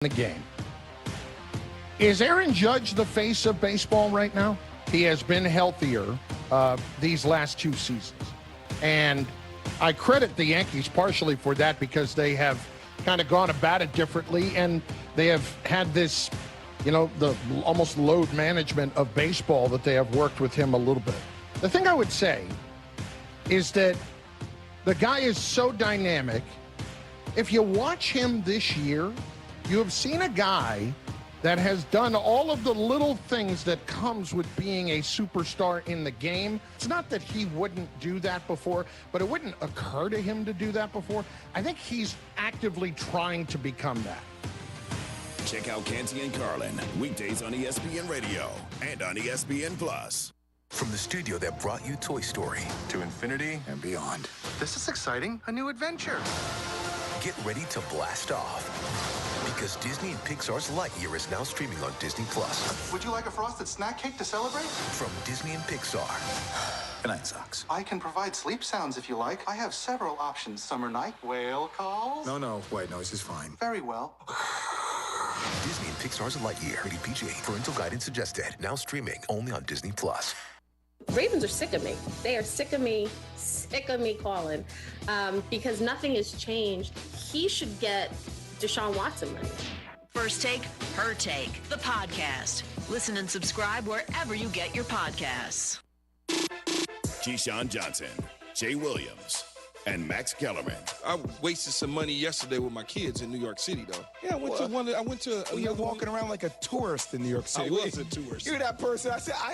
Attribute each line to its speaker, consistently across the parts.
Speaker 1: the game. Is Aaron Judge the face of baseball right now? He has been healthier these last two seasons. And I credit the Yankees partially for that because they have kind of gone about it differently, and they have had this, the almost load management of baseball that they have worked with him a little bit. The thing I would say is that the guy is so dynamic. If you watch him this year, you have seen a guy that has done all of the little things that comes with being a superstar in the game. It's not that he wouldn't do that before, but it wouldn't occur to him to do that before. I think he's actively trying to become that.
Speaker 2: Check out Canty and Carlin, weekdays on ESPN Radio and on ESPN Plus.
Speaker 3: From the studio that brought you Toy Story to infinity and beyond.
Speaker 4: This is exciting, a new adventure.
Speaker 3: Get ready to blast off, because Disney and Pixar's Lightyear is now streaming on Disney Plus.
Speaker 4: Would you like a frosted snack cake to celebrate?
Speaker 3: From Disney and Pixar. Good night, Socks.
Speaker 4: I can provide sleep sounds if you like. I have several options. Summer night, whale calls.
Speaker 3: No, wait, no, this is fine.
Speaker 4: Very well.
Speaker 3: Disney and Pixar's Lightyear. Rated PG. Parental guidance suggested. Now streaming only on Disney Plus.
Speaker 5: Ravens are sick of me. They are sick of me calling, because nothing has changed. He should get Deshaun Watson money.
Speaker 6: First Take, Her Take, the podcast. Listen and subscribe wherever you get your podcasts.
Speaker 2: Keyshawn Johnson, Jay Williams, and Max Kellerman.
Speaker 7: I wasted some money yesterday with my kids in New York City, though. Yeah, I went to.
Speaker 8: You're walking around like a tourist in New York City.
Speaker 7: I was a tourist.
Speaker 8: You're that person.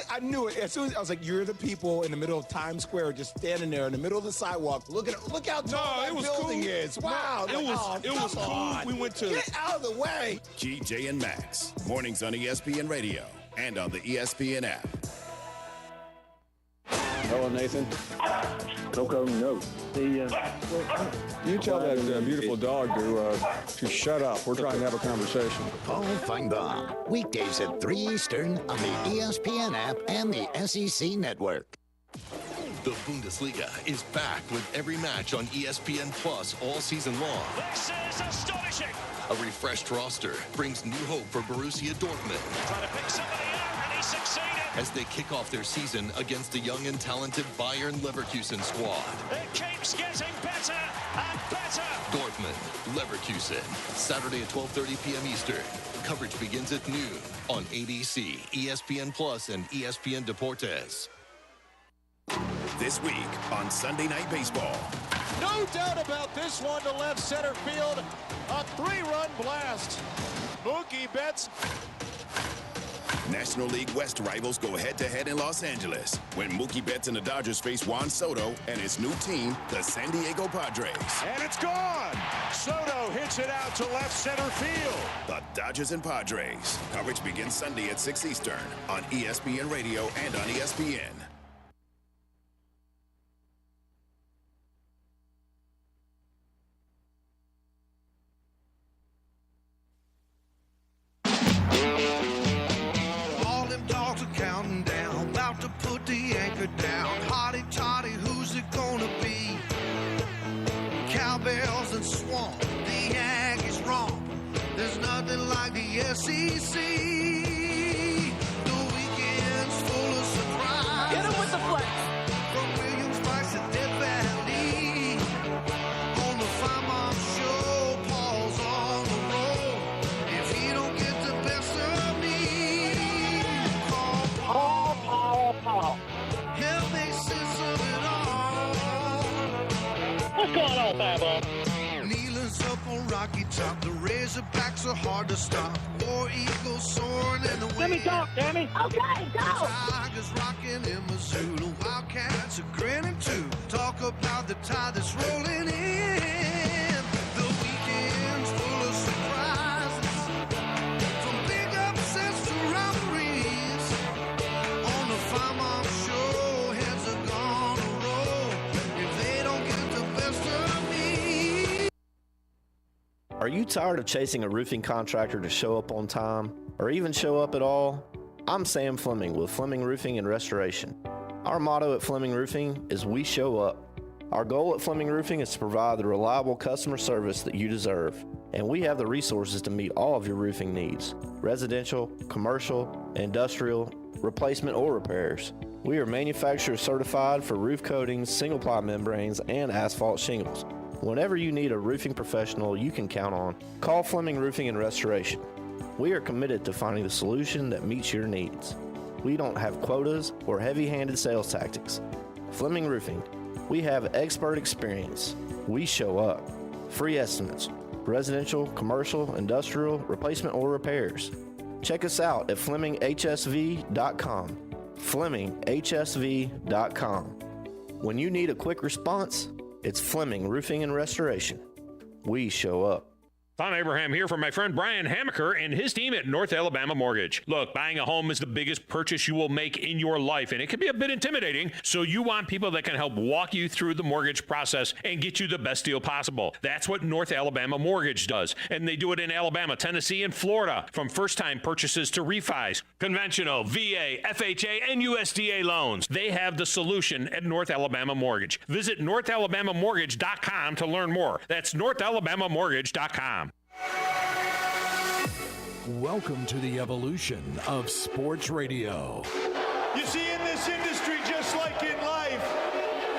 Speaker 8: I knew it. As soon as I was like, you're the people in the middle of Times Square, just standing there in the middle of the sidewalk. Look how tall that building is. Wow.
Speaker 7: It was cool. We went to.
Speaker 8: Get out of the way.
Speaker 2: Jay and Max, mornings on ESPN Radio and on the ESPN app.
Speaker 9: Hello, Nathan. Coco, no. You tell that beautiful dog to shut up. We're trying to have a conversation.
Speaker 10: Paul Feinbaum, weekdays at 3 Eastern on the ESPN app and the SEC network.
Speaker 11: The Bundesliga is back with every match on ESPN Plus all season long.
Speaker 12: This is astonishing.
Speaker 11: A refreshed roster brings new hope for Borussia Dortmund.
Speaker 12: Trying to pick somebody out, and he succeeded.
Speaker 11: As they kick off their season against the young and talented Bayern Leverkusen squad.
Speaker 12: It keeps getting better and better.
Speaker 11: Dortmund, Leverkusen, Saturday at 12:30 p.m. Eastern. Coverage begins at noon on ABC, ESPN Plus, and ESPN Deportes.
Speaker 2: This week on Sunday Night Baseball.
Speaker 12: No doubt about this one to left center field. A 3-run blast. Mookie Betts.
Speaker 2: National League West rivals go head-to-head in Los Angeles when Mookie Betts and the Dodgers face Juan Soto and his new team, the San Diego Padres.
Speaker 12: And it's gone. Soto hits it out to left center field.
Speaker 2: The Dodgers and Padres. Coverage begins Sunday at 6 Eastern on ESPN Radio and on ESPN.
Speaker 13: Down, hotty toddy, who's it gonna be? Cowbells and swamp, the Aggies wrong. There's nothing like the SEC. The weekend's full of surprise.
Speaker 14: Get him with the flex.
Speaker 13: From Williams Park to Death Valley. On the Fine Show, Paul's on the roll. If he don't get the best of me, call Paul. He'll make sense of it all.
Speaker 14: What's going on, Babo?
Speaker 13: Kneeling up on Rocky Top. The Razorbacks are hard to stop. War Eagles soaring in the wind.
Speaker 14: Let me talk, Tammy. Okay, go.
Speaker 13: Tigers rocking in Missoula. Wildcats are grinning too. Talk about the tide that's rolling in. The weekend's full of surprises. From big upsets to robberies. On the Fine Show, heads are gonna roll. If they don't get the best of me.
Speaker 15: Are you tired of chasing a roofing contractor to show up on time, or even show up at all? I'm Sam Fleming with Fleming Roofing and Restoration. Our motto at Fleming Roofing is we show up. Our goal at Fleming Roofing is to provide the reliable customer service that you deserve. and we have the resources to meet all of your roofing needs: residential, commercial, industrial, replacement, or repairs. We are manufacturer certified for roof coatings, single-ply membranes, and asphalt shingles. Whenever you need a roofing professional you can count on, call Fleming Roofing and Restoration. We are committed to finding the solution that meets your needs. We don't have quotas or heavy-handed sales tactics. Fleming Roofing, we have expert experience. We show up. Free estimates, residential, commercial, industrial, replacement, or repairs. Check us out at FlemingHSV.com. FlemingHSV.com. When you need a quick response, it's Fleming Roofing and Restoration. We show up.
Speaker 16: Tom Abraham here from my friend Brian Hamaker and his team at North Alabama Mortgage. Look, buying a home is the biggest purchase you will make in your life, and it can be a bit intimidating, so you want people that can help walk you through the mortgage process and get you the best deal possible. That's what North Alabama Mortgage does, and they do it in Alabama, Tennessee, and Florida, from first-time purchases to refis, conventional, VA, FHA, and USDA loans. They have the solution at North Alabama Mortgage. Visit NorthAlabamaMortgage.com to learn more. That's NorthAlabamaMortgage.com.
Speaker 17: Welcome to the evolution of sports radio.
Speaker 12: You see, in this industry, just like in life,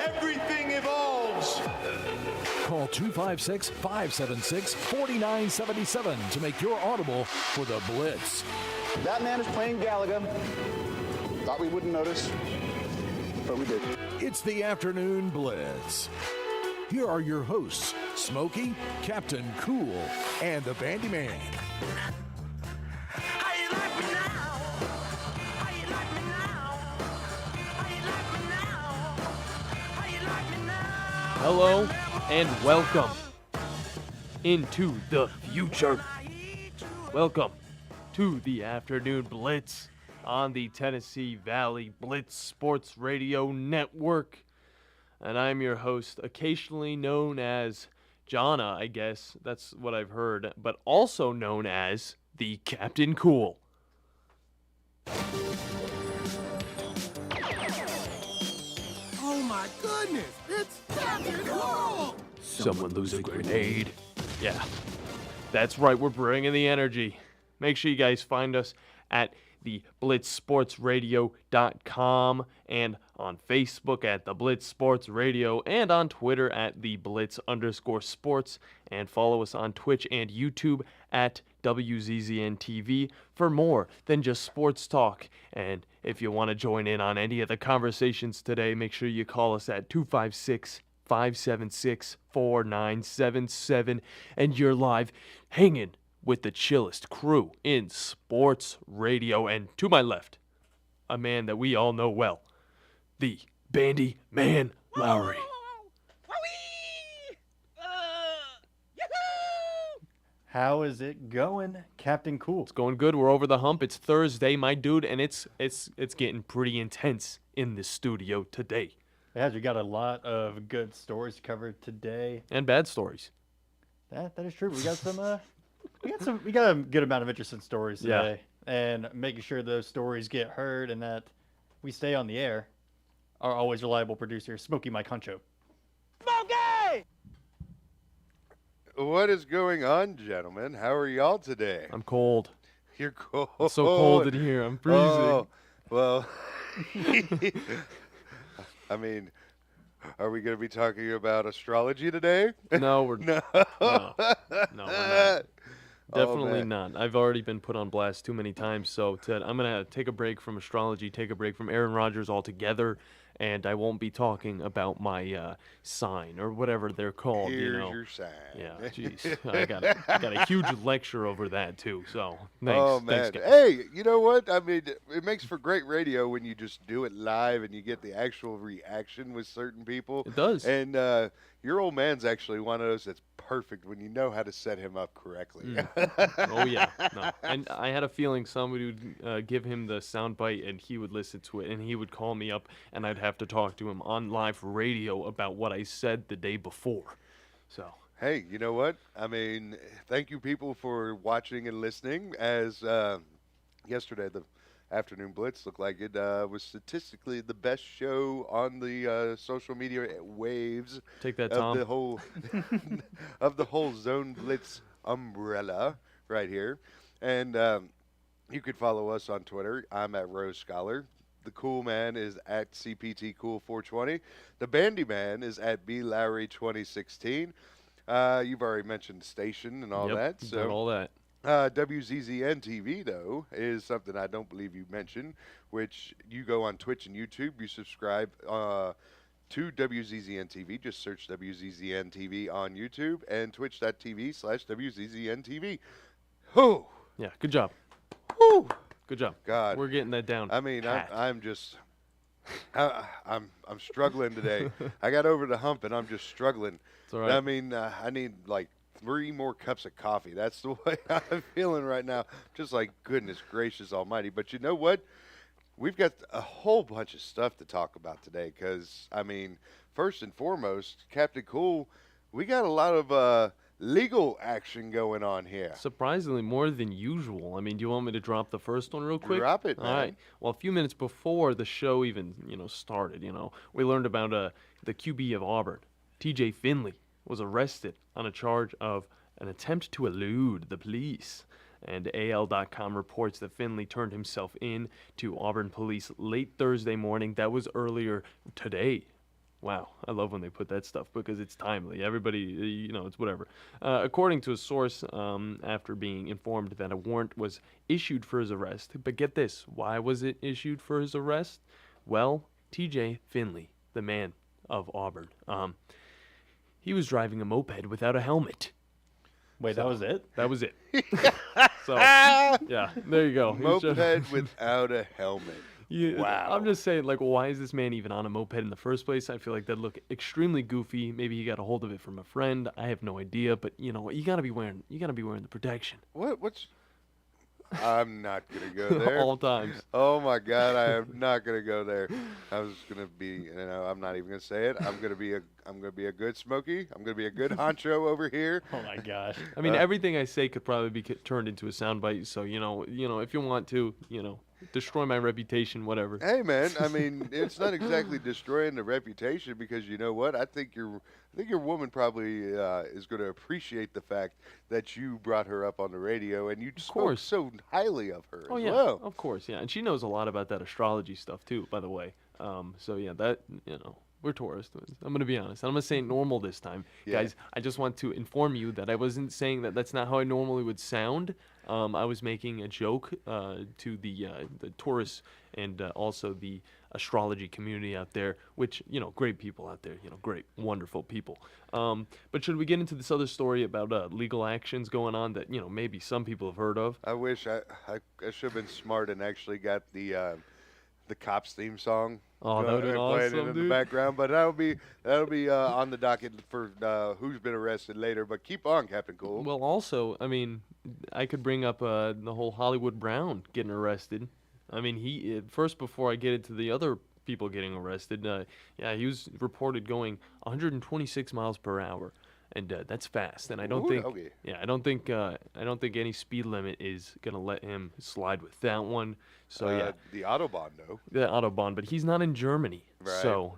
Speaker 12: everything evolves.
Speaker 17: Call 256-576-4977 to make your audible for the Blitz.
Speaker 18: That man is playing Galaga. Thought we wouldn't notice, but we did.
Speaker 17: It's the Afternoon Blitz. Here are your hosts, Smokey, Captain Cool, and the Bandi Man.
Speaker 19: Hello and welcome into the future. Welcome to the Afternoon Blitz on the Tennessee Valley Blitz Sports Radio Network. And I'm your host, occasionally known as Jonna, I guess. That's what I've heard. But also known as the Captain Cool.
Speaker 12: Oh my goodness, it's Captain Cool!
Speaker 19: Someone lose a grenade. Yeah, that's right. We're bringing the energy. Make sure you guys find us at the blitzsportsradio.com and on Facebook at the Blitz Sports Radio and on Twitter at the Blitz_sports, and follow us on Twitch and YouTube at WZZN TV for more than just sports talk. And if you want to join in on any of the conversations today, make sure you call us at 256-576-4977, and you're live hanging with the chillest crew in sports radio. And to my left, a man that we all know well, the Bandi Man Lowry.
Speaker 20: How is it going, Captain Cool?
Speaker 19: It's going good. We're over the hump. It's Thursday, my dude, and it's getting pretty intense in the studio today.
Speaker 20: Yeah, we got a lot of good stories to cover today,
Speaker 19: and bad stories.
Speaker 20: That is true. We got some. We got a good amount of interesting stories today, and making sure those stories get heard and that we stay on the air. Our always reliable producer, Smokey Mike Huncho.
Speaker 21: Smokey! What is going on, gentlemen? How are y'all today?
Speaker 19: I'm cold.
Speaker 21: You're cold.
Speaker 19: It's so cold in here. I'm freezing.
Speaker 21: Oh, well, I mean, are we going to be talking about astrology today?
Speaker 19: No, we're
Speaker 21: no,
Speaker 19: we're not. Definitely
Speaker 21: man.
Speaker 19: not. I've already been put on blast too many times, so I'm going to take a break from astrology, take a break from Aaron Rodgers altogether, and I won't be talking about my sign or whatever they're called.
Speaker 21: Here's
Speaker 19: you know.
Speaker 21: your sign.
Speaker 19: Yeah, jeez. I got a huge lecture over that, too, so thanks.
Speaker 21: Oh, man.
Speaker 19: Thanks, guys.
Speaker 21: Hey, you know what? I mean, it makes for great radio when you just do it live and you get the actual reaction with certain people.
Speaker 19: It does.
Speaker 21: And your old man's actually one of those that's perfect when you know how to set him up correctly.
Speaker 19: Oh, yeah. No. And I had a feeling somebody would give him the soundbite and he would listen to it and he would call me up and I'd have to talk to him on live radio about what I said the day before. So.
Speaker 21: Hey, you know what? I mean, thank you people for watching and listening. As yesterday, the Afternoon Blitz looked like it was statistically the best show on the social media waves.
Speaker 19: Take that,
Speaker 21: of
Speaker 19: Tom.
Speaker 21: the whole of the whole Zone Blitz umbrella right here. And you could follow us on Twitter. I'm at Rose Scholar. The Cool Man is at CPTCool420. The Bandi Man is at BLowry2016. You've already mentioned station and all that.
Speaker 19: Did
Speaker 21: So
Speaker 19: all that.
Speaker 21: WZZN TV, though, is something I don't believe you mentioned, which you go on Twitch and YouTube. You subscribe to WZZN TV. Just search WZZN TV on YouTube and twitch.tv/WZZN TV. Whew.
Speaker 19: Yeah, good job.
Speaker 21: Whew.
Speaker 19: Good job.
Speaker 21: God.
Speaker 19: We're getting that down.
Speaker 21: I mean,
Speaker 19: pat.
Speaker 21: I'm just... I'm struggling today. I got over the hump, and I'm just struggling.
Speaker 19: It's all right.
Speaker 21: I mean, I need, like, 3 more cups of coffee. That's the way I'm feeling right now. Just like, goodness gracious almighty. But you know what? We've got a whole bunch of stuff to talk about today because, I mean, first and foremost, Captain Cool, we got a lot of legal action going on here.
Speaker 19: Surprisingly, more than usual. I mean, do you want me to drop the first one real quick?
Speaker 21: Drop it,
Speaker 19: All
Speaker 21: man.
Speaker 19: right. Well, a few minutes before the show even, started, we learned about the QB of Auburn, TJ Finley, was arrested on a charge of an attempt to elude the police. And AL.com reports that Finley turned himself in to Auburn police late Thursday morning. That was earlier today. Wow, I love when they put that stuff because it's timely. Everybody, it's whatever. According to a source, after being informed that a warrant was issued for his arrest. But get this, why was it issued for his arrest? Well, TJ Finley, the man of Auburn, he was driving a moped without a helmet.
Speaker 20: Wait, that was it?
Speaker 19: That was it. So, yeah, there you go.
Speaker 21: Moped without a helmet.
Speaker 19: Yeah,
Speaker 21: Wow.
Speaker 19: I'm just saying, like, why is this man even on a moped in the first place? I feel like that'd look extremely goofy. Maybe he got a hold of it from a friend. I have no idea, but you know what? You gotta be wearing the protection.
Speaker 21: What's... I'm not going to go there.
Speaker 19: All times.
Speaker 21: Oh, my God, I am not going to go there. I was going to be, I'm not even going to say it. I'm going to be a good Smokey. I'm going to be a good honcho over here.
Speaker 20: Oh, my gosh.
Speaker 19: I mean, everything I say could probably be turned into a soundbite, so, if you want to, destroy my reputation, whatever.
Speaker 21: Hey, man, I mean, it's not exactly destroying the reputation because you know what? I think your woman probably is going to appreciate the fact that you brought her up on the radio and you spoke so highly of her
Speaker 19: Oh,
Speaker 21: as
Speaker 19: yeah,
Speaker 21: well.
Speaker 19: of course, yeah. And she knows a lot about that astrology stuff, too, by the way. So, yeah, that, we're Taurus. I'm going to be honest. I'm going to say normal this time.
Speaker 21: Yeah.
Speaker 19: Guys, I just want to inform you that I wasn't saying that that's not how I normally would sound. I was making a joke to the Taurus and also the astrology community out there, which, great people out there, great, wonderful people. But should we get into this other story about legal actions going on that, maybe some people have heard of?
Speaker 21: I wish I should have been smart and actually got the Cops theme song.
Speaker 19: Oh, that would have been awesome,
Speaker 21: playing in
Speaker 19: dude.
Speaker 21: the background, but that'll be on the docket for who's been arrested later. But keep on, Captain Cool.
Speaker 19: Well, also, I mean, I could bring up the whole Hollywood Brown getting arrested. I mean, he first before I get into the other people getting arrested. He was reported going 126 miles per hour, and that's fast. And I don't I don't think any speed limit is gonna let him slide with that one. So
Speaker 21: the Autobahn, though.
Speaker 19: The Autobahn, but he's not in Germany,
Speaker 21: Right.
Speaker 19: so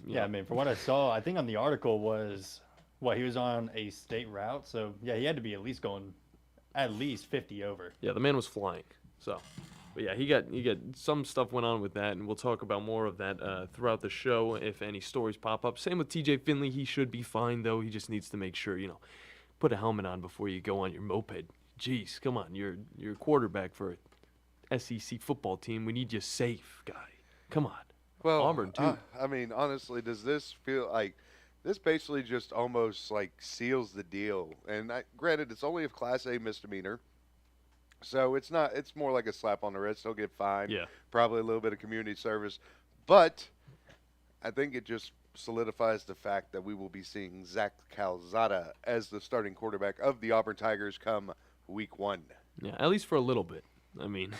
Speaker 20: Yeah, I mean, from what I saw, I think on the article was, he was on a state route, so yeah, he had to be at least going at least 50 over.
Speaker 19: Yeah, the man was flying. So, but yeah, he got some stuff went on with that, and we'll talk about more of that throughout the show if any stories pop up. Same with TJ Finley. He should be fine though. He just needs to make sure put a helmet on before you go on your moped. Jeez, come on, you're a quarterback for a SEC football team. We need you safe, guy. Come on.
Speaker 21: Well,
Speaker 19: Auburn too.
Speaker 21: I mean, honestly, does this feel like this basically just almost like seals the deal? And granted, it's only a Class A misdemeanor, so it's not. It's more like a slap on the wrist. He'll get fined.
Speaker 19: Yeah.
Speaker 21: Probably a little bit of community service, but I think it just solidifies the fact that we will be seeing Zach Calzada as the starting quarterback of the Auburn Tigers come Week 1.
Speaker 19: Yeah, at least for a little bit. I mean,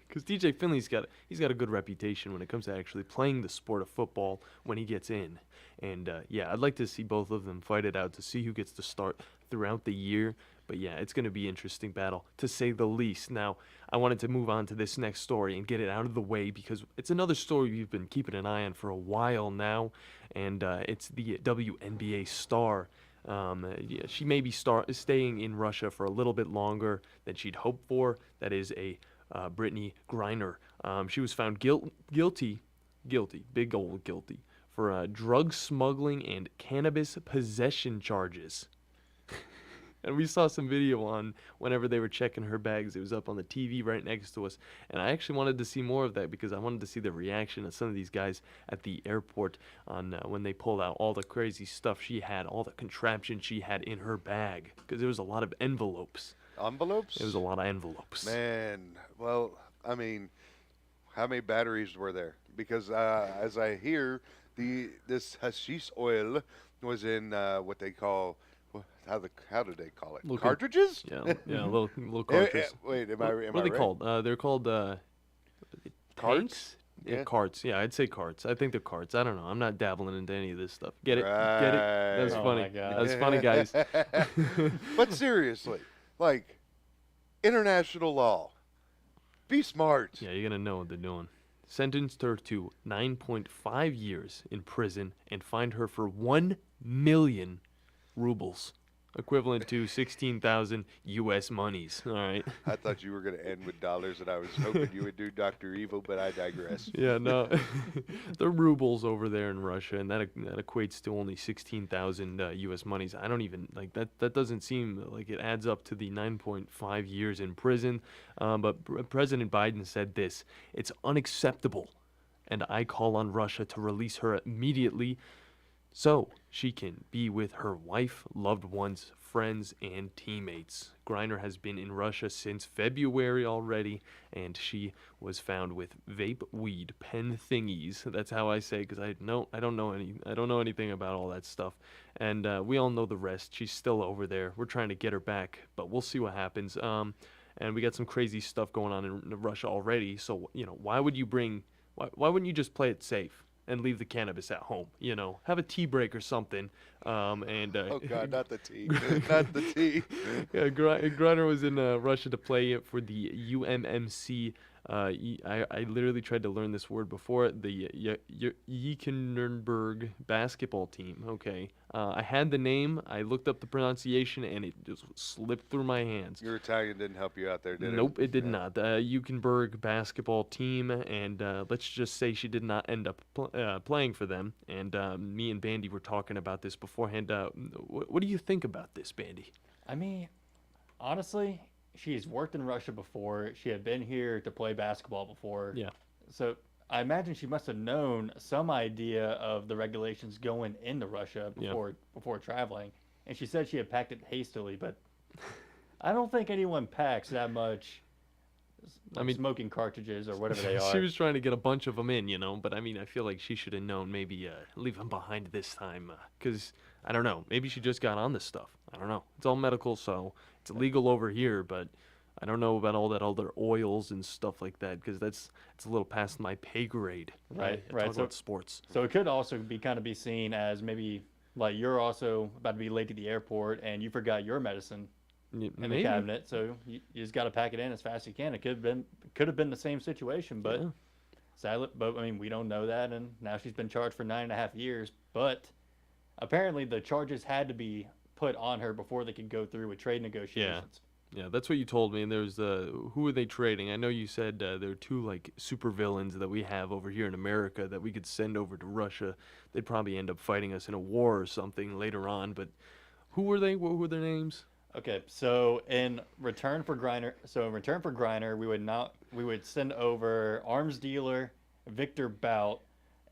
Speaker 19: because TJ Finley's got a good reputation when it comes to actually playing the sport of football when he gets in. And I'd like to see both of them fight it out to see who gets to start throughout the year. But yeah, it's going to be an interesting battle, to say the least. Now, I wanted to move on to this next story and get it out of the way because it's another story we've been keeping an eye on for a while now. And it's the WNBA star Yeah, she may be staying in Russia for a little bit longer than she'd hoped for. That is Brittany Griner. She was found guilty, big old guilty, for drug smuggling and cannabis possession charges. And we saw some video on whenever they were checking her bags. It was up on the TV right next to us. And I actually wanted to see more of that because I wanted to see the reaction of some of these guys at the airport on when they pulled out all the crazy stuff she had, all the contraption she had in her bag. Because there was a lot of envelopes.
Speaker 21: Envelopes?
Speaker 19: It was a lot of envelopes.
Speaker 21: Man, well, I mean, how many batteries were there? Because as I hear, this hashish oil was in what they call... How do they call it? Cartridges?
Speaker 19: Yeah, little cartridges.
Speaker 21: Wait,
Speaker 19: what are they
Speaker 21: right?
Speaker 19: called? They're called
Speaker 21: Carts?
Speaker 19: Yeah, carts. Yeah, I'd say carts. I think they're carts. I don't know. I'm not dabbling into any of this stuff. Get it?
Speaker 21: Right.
Speaker 19: Get it? That's funny.
Speaker 20: My God.
Speaker 19: That's funny, guys.
Speaker 21: But seriously, like, international law. Be smart.
Speaker 19: Yeah, you're going to know what they're doing. Sentenced her to 9.5 years in prison and fined her for 1 million rubles, equivalent to 16,000 U.S. monies. All right.
Speaker 21: I thought you were going to end with dollars, and I was hoping you would do Dr. Evil, but I digress.
Speaker 19: Yeah, no. The rubles over there in Russia, and that equates to only 16,000 U.S. monies. I don't even, like, that doesn't seem like it adds up to the 9.5 years in prison. But President Biden said this: "It's unacceptable, and I call on Russia to release her immediately so she can be with her wife, loved ones, friends, and teammates." Griner has been in Russia since February already, and she was found with vape weed pen thingies. That's how I say, because I don't know anything about all that stuff. And we all know the rest. She's still over there. We're trying to get her back, but we'll see what happens. And we got some crazy stuff going on in Russia already. So why wouldn't you just play it safe and leave the cannabis at home? Have a tea break or something.
Speaker 21: Oh God, not the tea, not the tea.
Speaker 19: Yeah, Griner was in Russia to play for the UMMC. I literally tried to learn this word before. The Yekaterinburg basketball team. Okay, I had the name. I looked up the pronunciation, and it just slipped through my hands.
Speaker 21: Your Italian didn't help you out there, did it?
Speaker 19: Nope, it did not. Yekaterinburg basketball team, and let's just say she did not end up playing for them. And me and Bandi were talking about this beforehand. What do you think about this, Bandi?
Speaker 20: I mean, honestly, she's worked in Russia before. She had been here to play basketball before.
Speaker 19: Yeah.
Speaker 20: So I imagine she must have known some idea of the regulations going into Russia before traveling. And she said she had packed it hastily, but I don't think anyone packs that much. Smoking cartridges or whatever they are.
Speaker 19: She was trying to get a bunch of them in, but I mean, I feel like she should have known maybe leave them behind this time, because I don't know, maybe she just got on this stuff. I don't know. It's all medical, so it's illegal over here, but I don't know about all that other oils and stuff like that, because it's a little past my pay grade.
Speaker 20: Right.
Speaker 19: Talk about sports.
Speaker 20: So it could also be seen as maybe like you're also about to be late to the airport and you forgot your medicine in the cabinet, so you just got to pack it in as fast as you can. It could have been the same situation, but sadly, I mean, we don't know that, and now she's been charged for 9.5 years. But apparently, the charges had to be put on her before they could go through with trade negotiations.
Speaker 19: Yeah, that's what you told me. And there's who are they trading? I know you said there are two like super villains that we have over here in America that we could send over to Russia. They'd probably end up fighting us in a war or something later on. But who were they? What were their names?
Speaker 20: Okay, so in return for Griner, we would send over arms dealer Victor Bout,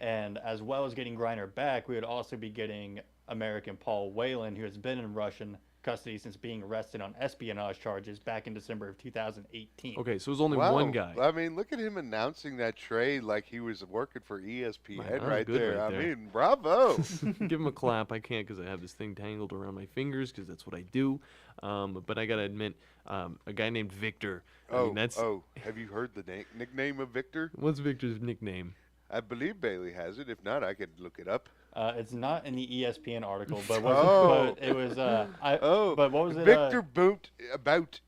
Speaker 20: and as well as getting Griner back, we would also be getting American Paul Whelan, who has been in Russian custody since being arrested on espionage charges back in December of 2018.
Speaker 19: Okay, so it was only one guy.
Speaker 21: I mean, look at him announcing that trade like he was working for ESPN right there. I mean, bravo.
Speaker 19: Give him a clap. I can't because I have this thing tangled around my fingers because that's what I do. But I got to admit, a guy named Victor.
Speaker 21: Have you heard the nickname of Victor?
Speaker 19: What's Victor's nickname?
Speaker 21: I believe Bailey has it. If not, I could look it up.
Speaker 20: It's not in the ESPN article, but it was. But what was it?
Speaker 21: Victor Boot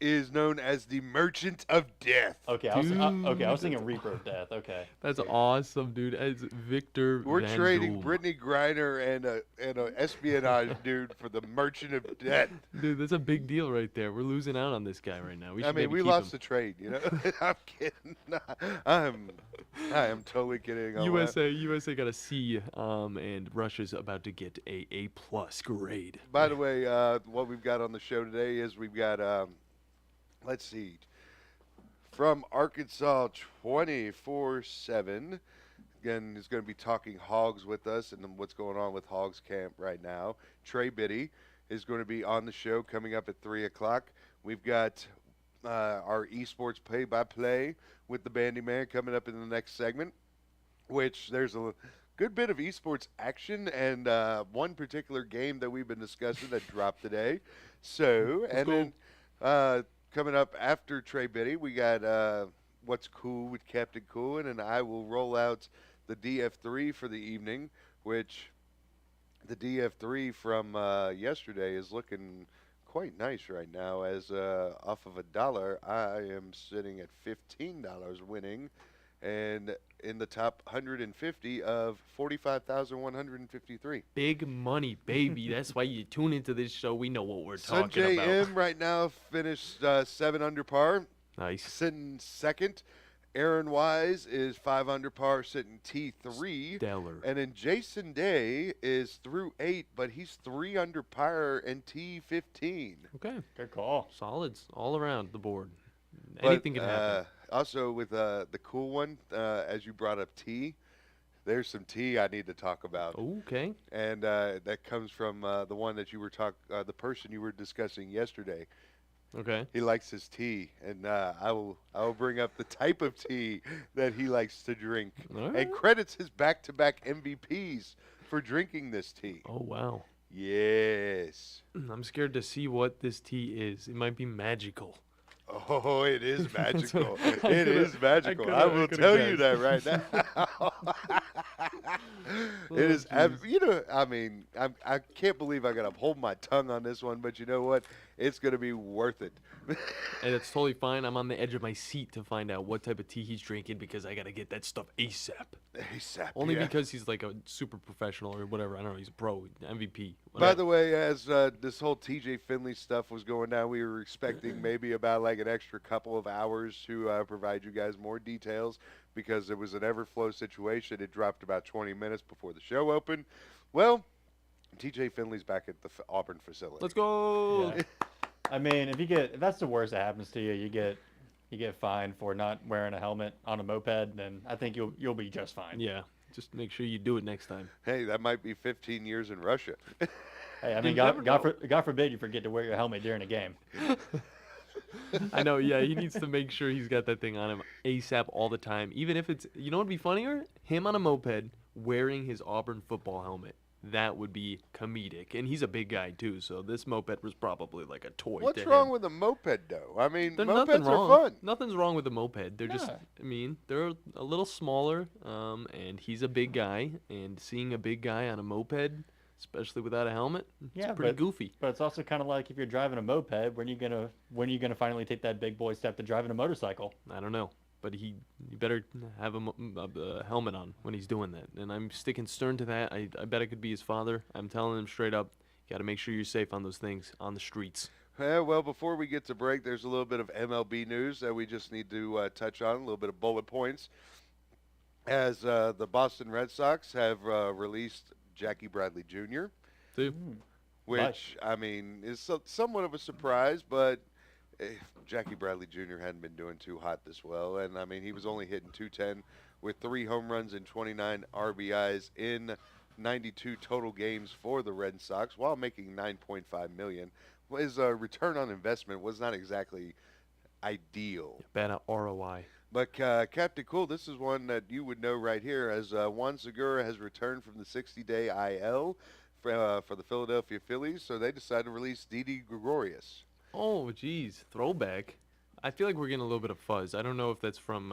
Speaker 21: is known as the Merchant of Death.
Speaker 20: Okay, I was thinking Reaper of Death. Okay,
Speaker 19: That's awesome, dude. It's Victor.
Speaker 21: We're
Speaker 19: Van
Speaker 21: trading
Speaker 19: Doom.
Speaker 21: Brittany Griner and a espionage dude for the Merchant of Death.
Speaker 19: Dude, that's a big deal right there. We're losing out on this guy right now. We should maybe
Speaker 21: we
Speaker 19: keep
Speaker 21: lost
Speaker 19: him.
Speaker 21: the trade. You know, I'm kidding. I am totally kidding.
Speaker 19: USA got a C, and Russia's about to get a A+ grade.
Speaker 21: By the way, what we've got on the show today is we've got, let's see, from Arkansas 24/7. Again, he's going to be talking hogs with us and what's going on with Hogs Camp right now. Trey Biddy is going to be on the show coming up at 3 o'clock. We've got our esports play-by-play with the Bandi Man coming up in the next segment, which there's a good bit of esports action and one particular game that we've been discussing that dropped today. So, then coming up after Trey Biddy, we got What's Cool with Captain Cool, and then I will roll out the DF3 for the evening, which the DF3 from yesterday is looking quite nice right now. As off of $1, I am sitting at $15 winning, and in the top 150 of 45,153.
Speaker 19: Big money, baby. That's why you tune into this show. We know what we're talking
Speaker 21: Sanjay
Speaker 19: about.
Speaker 21: M right now finished 7 under par.
Speaker 19: Nice.
Speaker 21: Sitting second. Aaron Wise is 5 under par, sitting T3.
Speaker 19: Stellar.
Speaker 21: And then Jason Day is through 8, but he's 3 under par and T15.
Speaker 19: Okay.
Speaker 20: Good call.
Speaker 19: Solids all around the board.
Speaker 21: But,
Speaker 19: Anything can happen.
Speaker 21: Also, with the cool one, as you brought up tea, there's some tea I need to talk about.
Speaker 19: Okay.
Speaker 21: And that comes from the one that you were the person you were discussing yesterday.
Speaker 19: Okay.
Speaker 21: He likes his tea, and I will bring up the type of tea that he likes to drink, and credits his back-to-back MVPs for drinking this tea.
Speaker 19: Oh, wow.
Speaker 21: Yes.
Speaker 19: I'm scared to see what this tea is. It might be magical.
Speaker 21: Oh, it is magical. It is magical. I will tell you that right now. It is, I mean, I can't believe I got to hold my tongue on this one, but you know what? It's going to be worth it.
Speaker 19: And it's totally fine. I'm on the edge of my seat to find out what type of tea he's drinking because I got to get that stuff ASAP.
Speaker 21: ASAP,
Speaker 19: Only
Speaker 21: yeah.
Speaker 19: because he's like a super professional or whatever. I don't know. He's a pro, MVP.
Speaker 21: By the way, as this whole TJ Finley stuff was going down, we were expecting maybe about like an extra couple of hours to provide you guys more details because it was an Everflow situation. It dropped about 20 minutes before the show opened. Well, TJ Finley's back at the Auburn facility.
Speaker 19: Let's go.
Speaker 20: Yeah. I mean, if that's the worst that happens to you, you get fined for not wearing a helmet on a moped, then I think you'll be just fine.
Speaker 19: Yeah. Just make sure you do it next time.
Speaker 21: Hey, that might be 15 years in Russia.
Speaker 20: Hey, I mean, God forbid you forget to wear your helmet during a game.
Speaker 19: I know, yeah, he needs to make sure he's got that thing on him ASAP all the time. Even if it's, you know what would be funnier? Him on a moped wearing his Auburn football helmet. That would be comedic. And he's a big guy, too, so this moped was probably like a toy
Speaker 21: What's
Speaker 19: to
Speaker 21: wrong
Speaker 19: him.
Speaker 21: with a moped, though? I mean,
Speaker 19: There's
Speaker 21: mopeds are fun.
Speaker 19: Nothing's wrong with a moped. They're just, I mean, they're a little smaller, and he's a big guy, and seeing a big guy on a moped, especially without a helmet, it's pretty goofy.
Speaker 20: But it's also kind of like if you're driving a moped, when are you gonna finally take that big boy step to driving a motorcycle?
Speaker 19: I don't know. But you better have a helmet on when he's doing that. And I'm sticking stern to that. I bet I could be his father. I'm telling him straight up, you got to make sure you're safe on those things on the streets.
Speaker 21: Well, before we get to break, there's a little bit of MLB news that we just need to touch on, a little bit of bullet points. As the Boston Red Sox have released Jackie Bradley Jr., which, I mean, is somewhat of a surprise, but Jackie Bradley Jr. hadn't been doing too hot this well, and I mean he was only hitting .210 with 3 home runs and 29 RBIs in 92 total games for the Red Sox, while making $9.5 million. His return on investment was not exactly ideal.
Speaker 19: Bad ROI.
Speaker 21: But Captain Cool, this is one that you would know right here, as Juan Segura has returned from the 60-day IL for the Philadelphia Phillies, so they decided to release Didi Gregorius.
Speaker 19: Oh, geez. Throwback. I feel like we're getting a little bit of fuzz. I don't know if that's from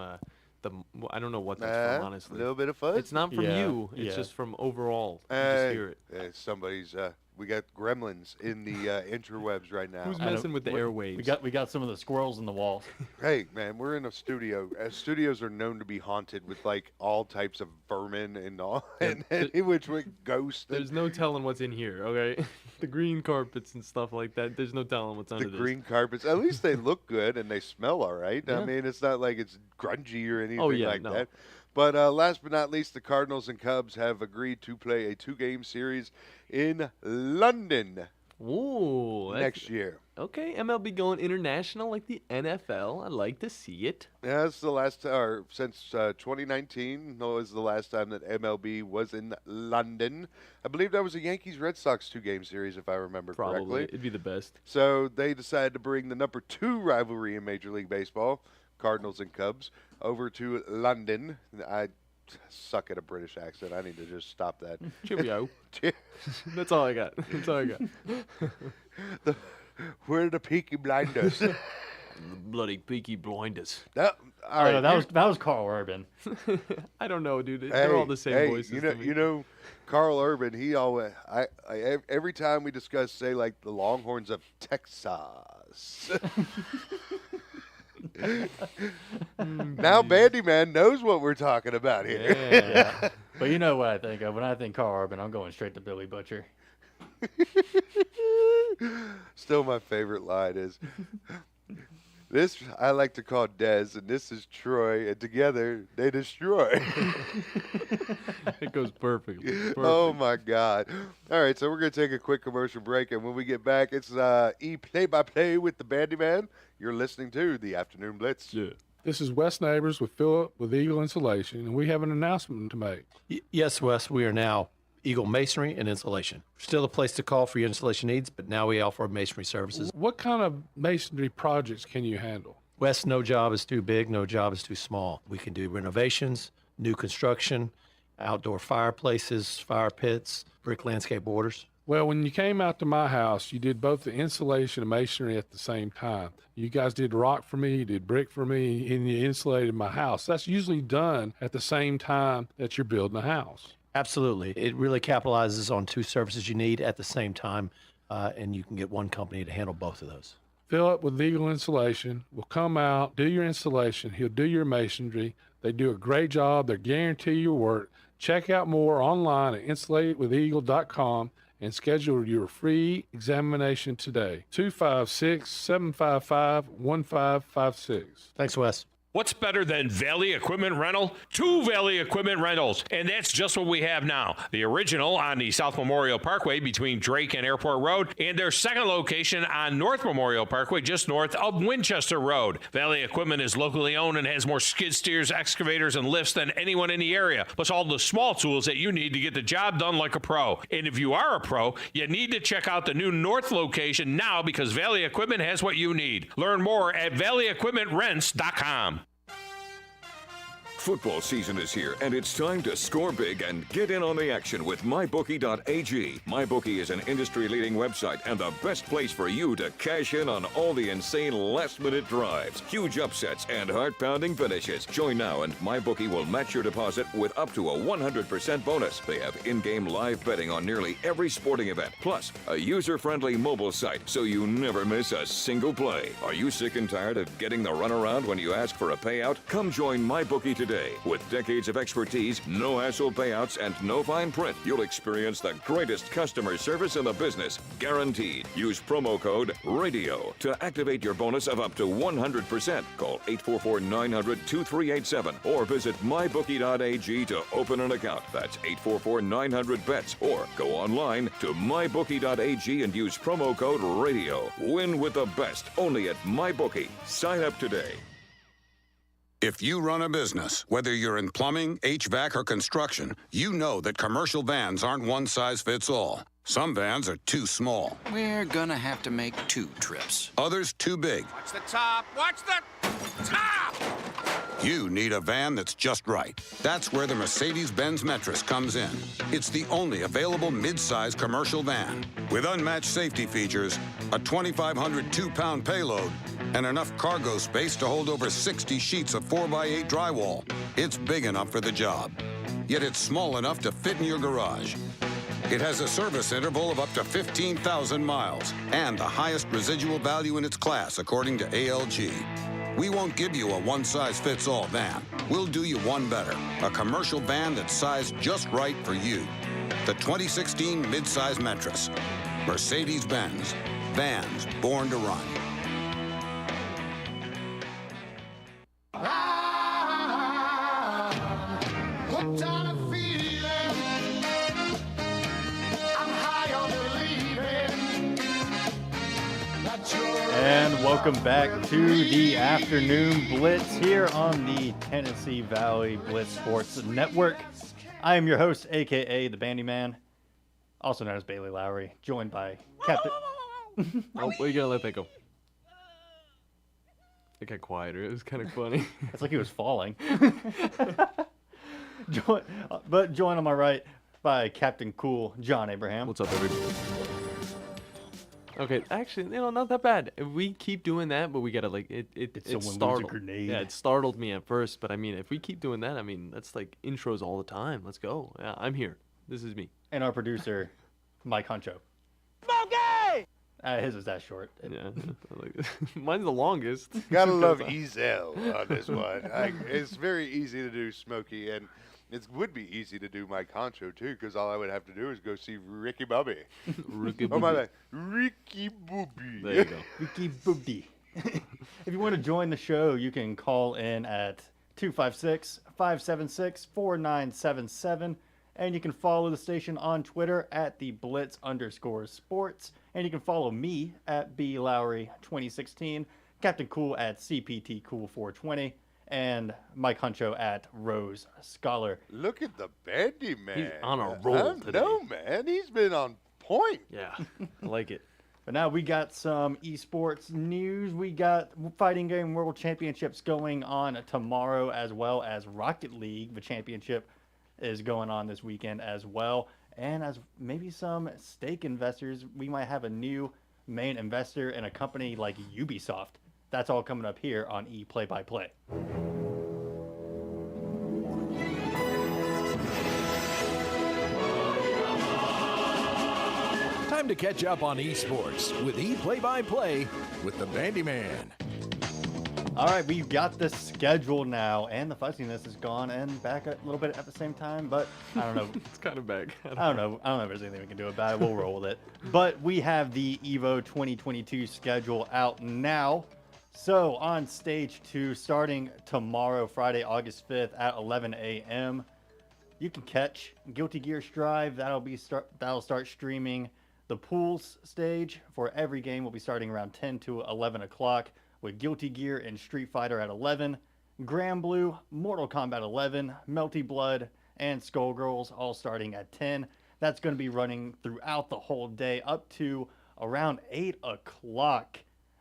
Speaker 19: I don't know what that's from, honestly.
Speaker 21: A little bit of fuzz.
Speaker 19: It's not from you. It's just from overall. You just hear it.
Speaker 21: Somebody's. We got gremlins in the interwebs right now.
Speaker 19: Who's messing with the airwaves?
Speaker 20: We got some of the squirrels in the walls.
Speaker 21: Hey, man, we're in a studio. Studios are known to be haunted with like all types of vermin and all, and which with ghosts.
Speaker 19: There's no telling what's in here. Okay, the green carpets and stuff like that. There's no telling what's under
Speaker 21: the
Speaker 19: this.
Speaker 21: green carpets. At least they look good and they smell all right.
Speaker 19: Yeah.
Speaker 21: I mean, it's not like it's grungy or anything like
Speaker 19: no.
Speaker 21: that. But last but not least, the Cardinals and Cubs have agreed to play a 2-game series in London.
Speaker 19: Ooh,
Speaker 21: next year.
Speaker 19: Okay, MLB going international like the NFL. I like to see it.
Speaker 21: Yeah, it's the last or since 2019 was the last time that MLB was in London. I believe that was a Yankees-Red Sox 2-game series, if I remember
Speaker 19: Probably.
Speaker 21: correctly.
Speaker 19: It'd be the best.
Speaker 21: So they decided to bring the number 2 rivalry in Major League Baseball, Cardinals and Cubs, over to London. I suck at a British accent. I need to just stop that.
Speaker 19: Cheerio. That's all I got. That's all I got.
Speaker 21: Where are the Peaky Blinders?
Speaker 19: The bloody Peaky Blinders.
Speaker 21: All right,
Speaker 20: that was Carl Urban.
Speaker 19: I don't know, dude. They're all the same voices.
Speaker 21: You know, Carl Urban. He always. Every time we discuss, say, like the Longhorns of Texas. Now Bandi Man knows what we're talking about here.
Speaker 20: Yeah. But you know what I think of when I think Carl Urban. I'm going straight to Billy Butcher.
Speaker 21: Still, my favorite line is this. I like to call Dez, and this is Troy, and together they destroy.
Speaker 19: It goes perfectly.
Speaker 21: Oh my God! All right, so we're gonna take a quick commercial break, and when we get back, it's play-by-play with the Bandi Man. You're listening to the Afternoon Blitz.
Speaker 1: Yeah. This is Wes Neighbors with Philip with Eagle Insulation, and we have an announcement to make.
Speaker 22: Yes, Wes, we are now Eagle Masonry and Insulation. Still a place to call for your installation needs, but now we offer masonry services.
Speaker 1: What kind of masonry projects can you handle?
Speaker 22: Wes, no job is too big, no job is too small. We can do renovations, new construction, outdoor fireplaces, fire pits, brick landscape borders.
Speaker 1: Well, when you came out to my house, you did both the insulation and masonry at the same time. You guys did rock for me, you did brick for me, and you insulated my house. That's usually done at the same time that you're building a house.
Speaker 22: Absolutely. It really capitalizes on 2 services you need at the same time, and you can get one company to handle both of those.
Speaker 1: Philip with Eagle Insulation will come out, do your installation. He'll do your masonry. They do a great job. They guarantee your work. Check out more online at insulatedwitheagle.com and schedule your free examination today. 256-755-1556.
Speaker 22: Thanks, Wes.
Speaker 16: What's better than Valley Equipment Rental? 2 Valley Equipment Rentals, and that's just what we have now. The original on the South Memorial Parkway between Drake and Airport Road, and their second location on North Memorial Parkway just north of Winchester Road. Valley Equipment is locally owned and has more skid steers, excavators, and lifts than anyone in the area, plus all the small tools that you need to get the job done like a pro. And if you are a pro, you need to check out the new North location now because Valley Equipment has what you need. Learn more at valleyequipmentrents.com.
Speaker 23: Football season is here, and it's time to score big and get in on the action with MyBookie.ag. MyBookie is an industry-leading website and the best place for you to cash in on all the insane last-minute drives, huge upsets, and heart-pounding finishes. Join now, and MyBookie will match your deposit with up to a 100% bonus. They have in-game live betting on nearly every sporting event, plus a user-friendly mobile site so you never miss a single play. Are you sick and tired of getting the runaround when you ask for a payout? Come join MyBookie today. With decades of expertise, no hassle payouts, and no fine print, you'll experience the greatest customer service in the business, guaranteed. Use promo code RADIO to activate your bonus of up to 100%. Call 844-900-2387 or visit mybookie.ag to open an account. That's 844-900-BETS or go online to mybookie.ag and use promo code RADIO. Win with the best only at MyBookie. Sign up today.
Speaker 24: If you run a business, whether you're in plumbing, HVAC, or construction, you know that commercial vans aren't one size fits all. Some vans are too small.
Speaker 25: We're gonna have to make 2 trips.
Speaker 24: Others too big.
Speaker 12: Watch the top! Watch the top!
Speaker 24: You need a van that's just right. That's where the Mercedes-Benz Metris comes in. It's the only available mid-size commercial van with unmatched safety features, a 2,500 2-pound payload, and enough cargo space to hold over 60 sheets of 4x8 drywall. It's big enough for the job, yet it's small enough to fit in your garage. It has a service interval of up to 15,000 miles and the highest residual value in its class, according to ALG. We won't give you a one-size-fits-all van. We'll do you one better, a commercial van that's sized just right for you. The 2016 midsize Metris. Mercedes-Benz. Vans born to run.
Speaker 20: And welcome back to the Afternoon Blitz here on the Tennessee Valley Blitz Sports Network. I am your host, a.k.a. the Bandi Man, also known as Bailey Lowry, joined by Captain...
Speaker 19: Oh, you gotta let that go. It got quieter. It was kind of funny.
Speaker 20: It's like he was falling. Joined on my right by Captain Cool, John Abraham.
Speaker 19: What's up, everybody? Okay, actually, not that bad. If we keep doing that, but we gotta it startled. Yeah, it startled me at first, but I mean, if we keep doing that, I mean, that's like intros all the time. Let's go. Yeah, I'm here. This is me.
Speaker 20: And our producer, Mike Huncho.
Speaker 14: Smokey!
Speaker 20: His is that short.
Speaker 19: Yeah, mine's the longest.
Speaker 21: Gotta love Ezel on this one. It's very easy to do Smokey, and it would be easy to do my Concho too, because all I would have to do is go see Ricky Bobby.
Speaker 19: Ricky
Speaker 21: Oh my
Speaker 19: Bobby.
Speaker 21: bad, Ricky Bobby.
Speaker 19: There you go.
Speaker 20: Ricky Bobby. If you want to join the show, you can call in at 256-576-4977, and you can follow the station on Twitter at the Blitz_sports, and you can follow me at blowry2016, Captain Cool at CPTCool420. And Mike Huncho at Rose Scholar.
Speaker 21: Look at the Bandi Man.
Speaker 19: He's on a roll today.
Speaker 21: No, man. He's been on point.
Speaker 19: Yeah, I like it.
Speaker 20: But now we got some esports news. We got Fighting Game World Championships going on tomorrow, as well as Rocket League. The championship is going on this weekend as well. And as maybe some stake investors, we might have a new main investor in a company like Ubisoft. That's all coming up here on Play-by-Play.
Speaker 17: Time to catch up on esports with Play-by-Play with the Bandi Man.
Speaker 20: All right, we've got the schedule now, and the fussiness is gone and back a little bit at the same time, but I don't know.
Speaker 19: It's kind of back.
Speaker 20: I don't know if there's anything we can do about it. We'll roll with it. But we have the EVO 2022 schedule out now. So on stage 2, starting tomorrow, Friday, August 5th at 11 a.m., you can catch Guilty Gear Strive. That'll start streaming. The pools stage for every game will be starting around 10 to 11 o'clock, with Guilty Gear and Street Fighter at 11, Grand Blue, Mortal Kombat 11, Melty Blood, and Skullgirls all starting at 10. That's going to be running throughout the whole day up to around 8 o'clock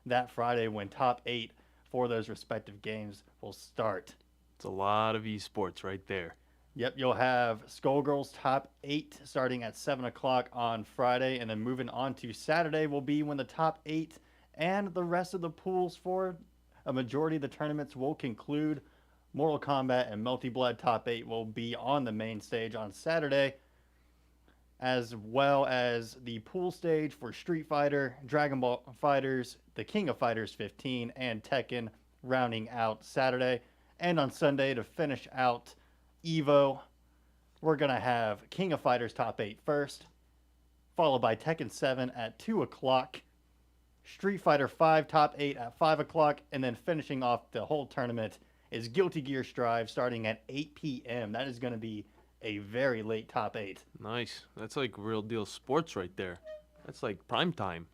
Speaker 20: that Friday, when top 8 for those respective games will start.
Speaker 19: It's a lot of esports right there.
Speaker 20: Yep, you'll have Skullgirls top 8 starting at 7 o'clock on Friday, and then moving on to Saturday will be when the top 8 and the rest of the pools for a majority of the tournaments will conclude. Mortal Kombat and Melty Blood top 8 will be on the main stage on Saturday, as well as the pool stage for Street Fighter, Dragon Ball Fighters, the King of Fighters 15, and Tekken rounding out Saturday. And on Sunday, to finish out EVO, we're going to have King of Fighters top 8 first, followed by Tekken 7 at 2 o'clock, Street Fighter 5 top 8 at 5 o'clock, and then finishing off the whole tournament is Guilty Gear Strive starting at 8 p.m. That is going to be a very late top 8.
Speaker 19: Nice. That's like real deal sports right there. That's like prime time.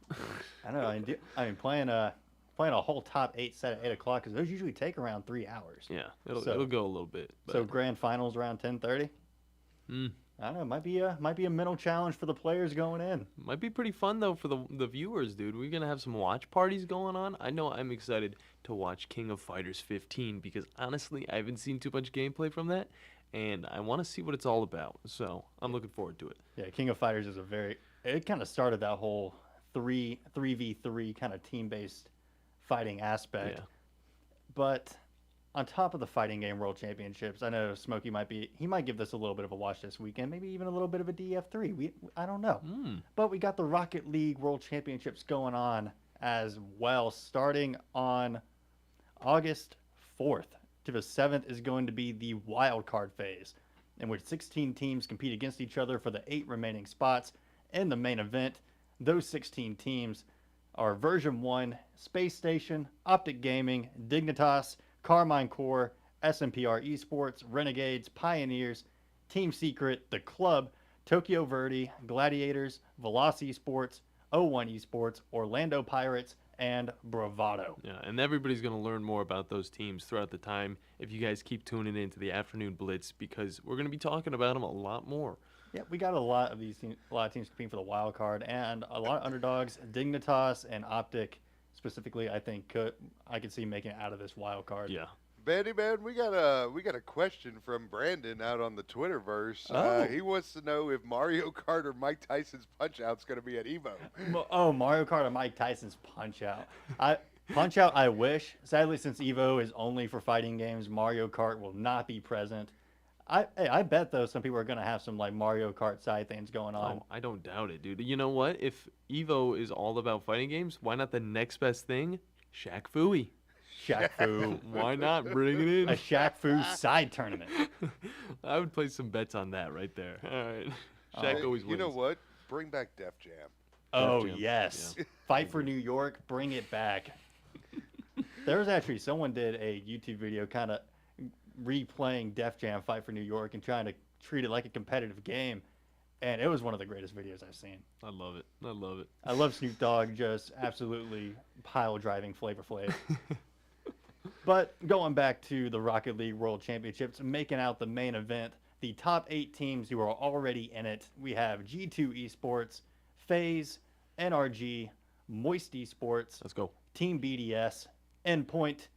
Speaker 20: I know. I mean, playing a whole top 8 set at 8 o'clock, because those usually take around 3 hours.
Speaker 19: Yeah, it'll go a little bit. But...
Speaker 20: So grand finals around 10:30. I don't know. It might be a mental challenge for the players going in.
Speaker 19: Might be pretty fun though for the viewers, dude. We're gonna have some watch parties going on. I know I'm excited to watch King of Fighters 15 because honestly, I haven't seen too much gameplay from that, and I want to see what it's all about. So I'm looking forward to it.
Speaker 20: Yeah, King of Fighters is it kind of started that whole 3v3 kind of team-based fighting aspect.
Speaker 19: Yeah.
Speaker 20: But on top of the fighting game world championships, I know Smokey might give this a little bit of a watch this weekend, maybe even a little bit of a DF3. I don't know. But we got the Rocket League World Championships going on as well, starting on August 4th to the 7th is going to be the wild card phase, in which 16 teams compete against each other for the 8 remaining spots in the main event. Those 16 teams are Version 1, Space Station, Optic Gaming, Dignitas, Carmine Core, SMPR Esports, Renegades, Pioneers, Team Secret, The Club, Tokyo Verde, Gladiators, Veloci Esports, O1 Esports, Orlando Pirates, and Bravado.
Speaker 19: Yeah, and everybody's going to learn more about those teams throughout the time if you guys keep tuning into the Afternoon Blitz, because we're going to be talking about them a lot more.
Speaker 20: Yeah, we got a lot of teams competing for the wild card, and a lot of underdogs. Dignitas and Optic, specifically, I think I could see making it out of this wild card.
Speaker 19: Yeah.
Speaker 21: Bandi, man, we got a question from Brandon out on the Twitterverse.
Speaker 20: Oh.
Speaker 21: He wants to know if Mario Kart or Mike Tyson's Punch-Out's going to be at EVO.
Speaker 20: Oh, Mario Kart or Mike Tyson's Punch-Out. Punch-Out, I wish. Sadly, since EVO is only for fighting games, Mario Kart will not be present. I bet, though, some people are going to have some like Mario Kart side things going on.
Speaker 19: Oh, I don't doubt it, dude. You know what? If EVO is all about fighting games, why not the next best thing? Shaq Fu.
Speaker 20: Shaq Fu.
Speaker 19: Why not bring it in?
Speaker 20: A Shaq Fu side tournament.
Speaker 19: I would place some bets on that right there. All right. Shaq always wins.
Speaker 21: You know what? Bring back Def Jam.
Speaker 20: Oh, yes. Yeah. Fight for New York. Bring it back. There was actually someone did a YouTube video kind of replaying Def Jam Fight for New York and trying to treat it like a competitive game. And it was one of the greatest videos I've seen.
Speaker 19: I love it. I love it.
Speaker 20: I love Snoop Dogg just absolutely pile driving Flavor Flav. But going back to the Rocket League World Championships, making out the main event, the top 8 teams who are already in it, we have G2 Esports, FaZe, NRG, Moist Esports,
Speaker 19: let's go,
Speaker 20: Team BDS, Endpoint,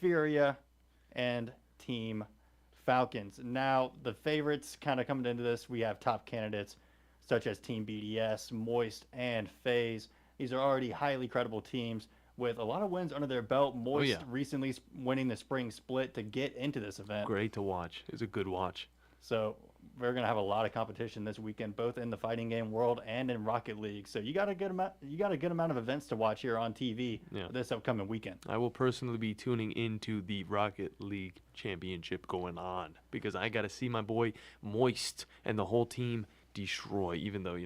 Speaker 20: Furia, and Team Falcons. Now, the favorites kind of coming into this, we have top candidates such as Team BDS, Moist, and FaZe. These are already highly credible teams with a lot of wins under their belt. Moist recently winning the spring split to get into this event.
Speaker 19: Great to watch. It's a good watch.
Speaker 20: So we're going to have a lot of competition this weekend, both in the fighting game world and in Rocket League. So you got a good amount of events to watch here on TV this upcoming weekend.
Speaker 19: I will personally be tuning into the Rocket League Championship going on because I got to see my boy Moist and the whole team destroy, even though,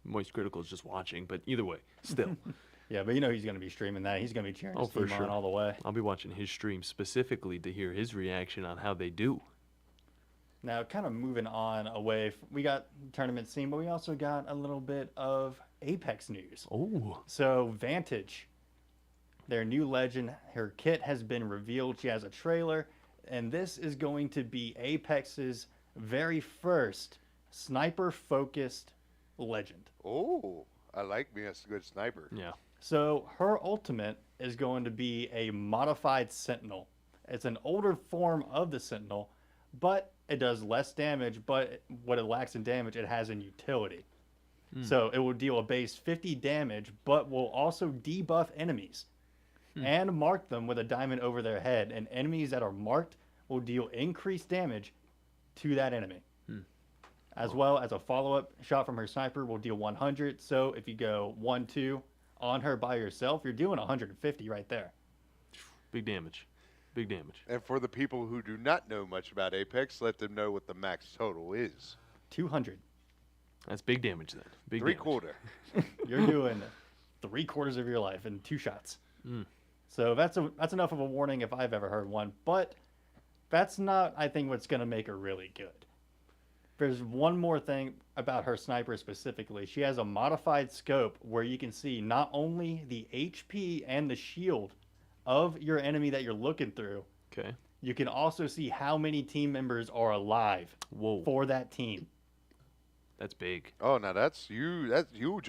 Speaker 19: Moist Critical is just watching. But either way, still.
Speaker 20: Yeah, but he's going to be streaming that. He's going to be cheering his team on all the way.
Speaker 19: I'll be watching his stream specifically to hear his reaction on how they do.
Speaker 20: Now, kind of moving on away, we got tournament scene, but we also got a little bit of Apex news.
Speaker 19: Oh.
Speaker 20: So, Vantage, their new legend, her kit has been revealed. She has a trailer, and this is going to be Apex's very first sniper-focused legend.
Speaker 21: Oh, I like me a good sniper.
Speaker 19: Yeah.
Speaker 20: So her ultimate is going to be a modified Sentinel. It's an older form of the Sentinel, but it does less damage, but what it lacks in damage, it has in utility. So it will deal a base 50 damage, but will also debuff enemies and mark them with a diamond over their head. And enemies that are marked will deal increased damage to that enemy. As well as a follow-up shot from her sniper will deal 100. So if you go 1-2 on her by yourself, you're doing 150 right there.
Speaker 19: Big damage. Big damage.
Speaker 21: And for the people who do not know much about Apex, let them know what the max total is.
Speaker 20: 200.
Speaker 19: That's big damage then. Big
Speaker 21: Three-quarter.
Speaker 20: You're doing 3/4 of your life in 2 shots. So that's enough of a warning if I've ever heard one. But that's not, I think, what's going to make her really good. There's one more thing about her sniper specifically. She has a modified scope where you can see not only the HP and the shield of your enemy that you're looking through.
Speaker 19: Okay.
Speaker 20: You can also see how many team members are alive for that team.
Speaker 19: That's big.
Speaker 21: Oh, now that's huge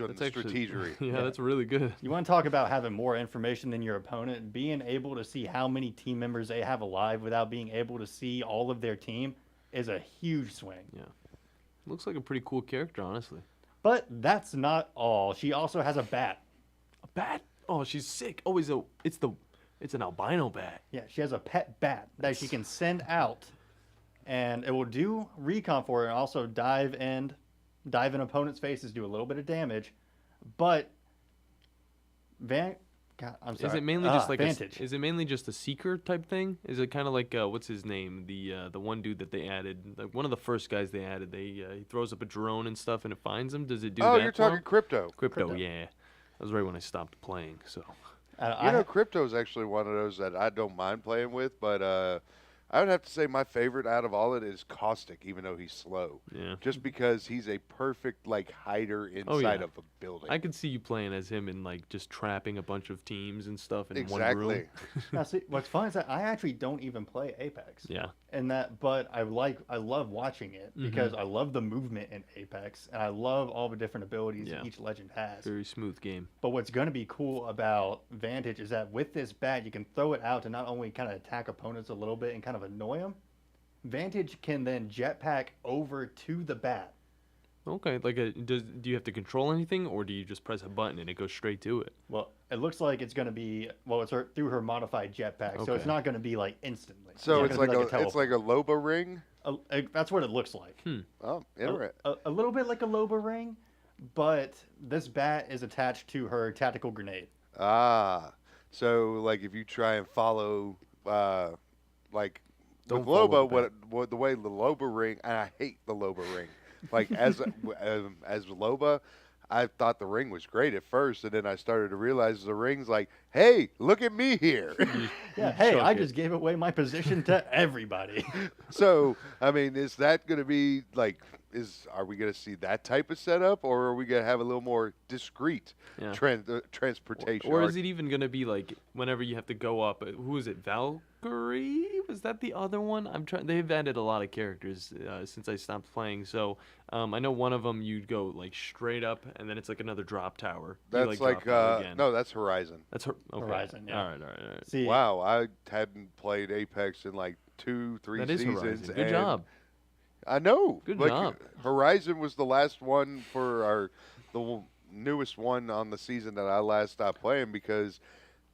Speaker 21: on the strategery.
Speaker 19: Yeah, that's really good.
Speaker 20: You want to talk about having more information than your opponent? Being able to see how many team members they have alive without being able to see all of their team is a huge swing.
Speaker 19: Yeah. Looks like a pretty cool character, honestly.
Speaker 20: But that's not all. She also has a bat.
Speaker 19: A bat? Oh, she's sick. Oh, it's an albino bat.
Speaker 20: Yeah, she has a pet bat that she can send out, and it will do recon for her and also dive in opponents' faces, do a little bit of damage. But God, I'm sorry.
Speaker 19: Is it mainly just like
Speaker 20: Vantage?
Speaker 19: is it mainly just a seeker type thing? Is it kind of like what's his name? The one dude that they added, like one of the first guys they added. He throws up a drone and stuff, and it finds him. Does it do that?
Speaker 21: Oh, you're
Speaker 19: for
Speaker 21: talking
Speaker 19: him?
Speaker 21: Crypto.
Speaker 19: Crypto, yeah. That was right when I stopped playing. So,
Speaker 21: Crypto is actually one of those that I don't mind playing with, but I would have to say my favorite out of all it is Caustic, even though he's slow.
Speaker 19: Yeah.
Speaker 21: Just because he's a perfect hider inside of a building.
Speaker 19: I could see you playing as him and just trapping a bunch of teams and stuff in one room.
Speaker 20: Now, see, what's fun is that I actually don't even play Apex.
Speaker 19: Yeah.
Speaker 20: But I love watching it because I love the movement in Apex, and I love all the different abilities each legend has.
Speaker 19: Very smooth game.
Speaker 20: But what's going to be cool about Vantage is that with this bat, you can throw it out to not only kind of attack opponents a little bit and kind of annoy them. Vantage can then jetpack over to the bat.
Speaker 19: Okay, do you have to control anything, or do you just press a button and it goes straight to it?
Speaker 20: Well, it looks like it's going to be it's through her modified jetpack, so it's not going to be instantly.
Speaker 21: So it's like a Loba ring.
Speaker 20: That's what it looks like.
Speaker 21: Oh, interesting.
Speaker 20: A little bit like a Loba ring, but this bat is attached to her tactical grenade.
Speaker 21: Ah, so if you try and follow
Speaker 19: Don't
Speaker 21: with Loba,
Speaker 19: follow
Speaker 21: what the way the Loba ring, and I hate the Loba ring. As Loba, I thought the ring was great at first, and then I started to realize the ring's hey, look at me here.
Speaker 20: Yeah, hey, I just gave away my position to everybody.
Speaker 21: So, I mean, is that going to be are we going to see that type of setup, or are we going to have a little more discreet transportation?
Speaker 19: Or is it even going to be whenever you have to go up? Who is it? Valkyrie? Was that the other one? They've added a lot of characters since I stopped playing. So I know one of them you'd go straight up, and then it's another drop tower.
Speaker 21: That's no, that's Horizon.
Speaker 19: That's okay.
Speaker 20: Horizon. Yeah.
Speaker 19: All right.
Speaker 20: See,
Speaker 21: wow, I hadn't played Apex in 2-3
Speaker 19: that is
Speaker 21: seasons.
Speaker 19: Horizon. Good job.
Speaker 21: I know.
Speaker 19: Good job.
Speaker 21: Horizon was the last one for the newest one on the season that I last stopped playing because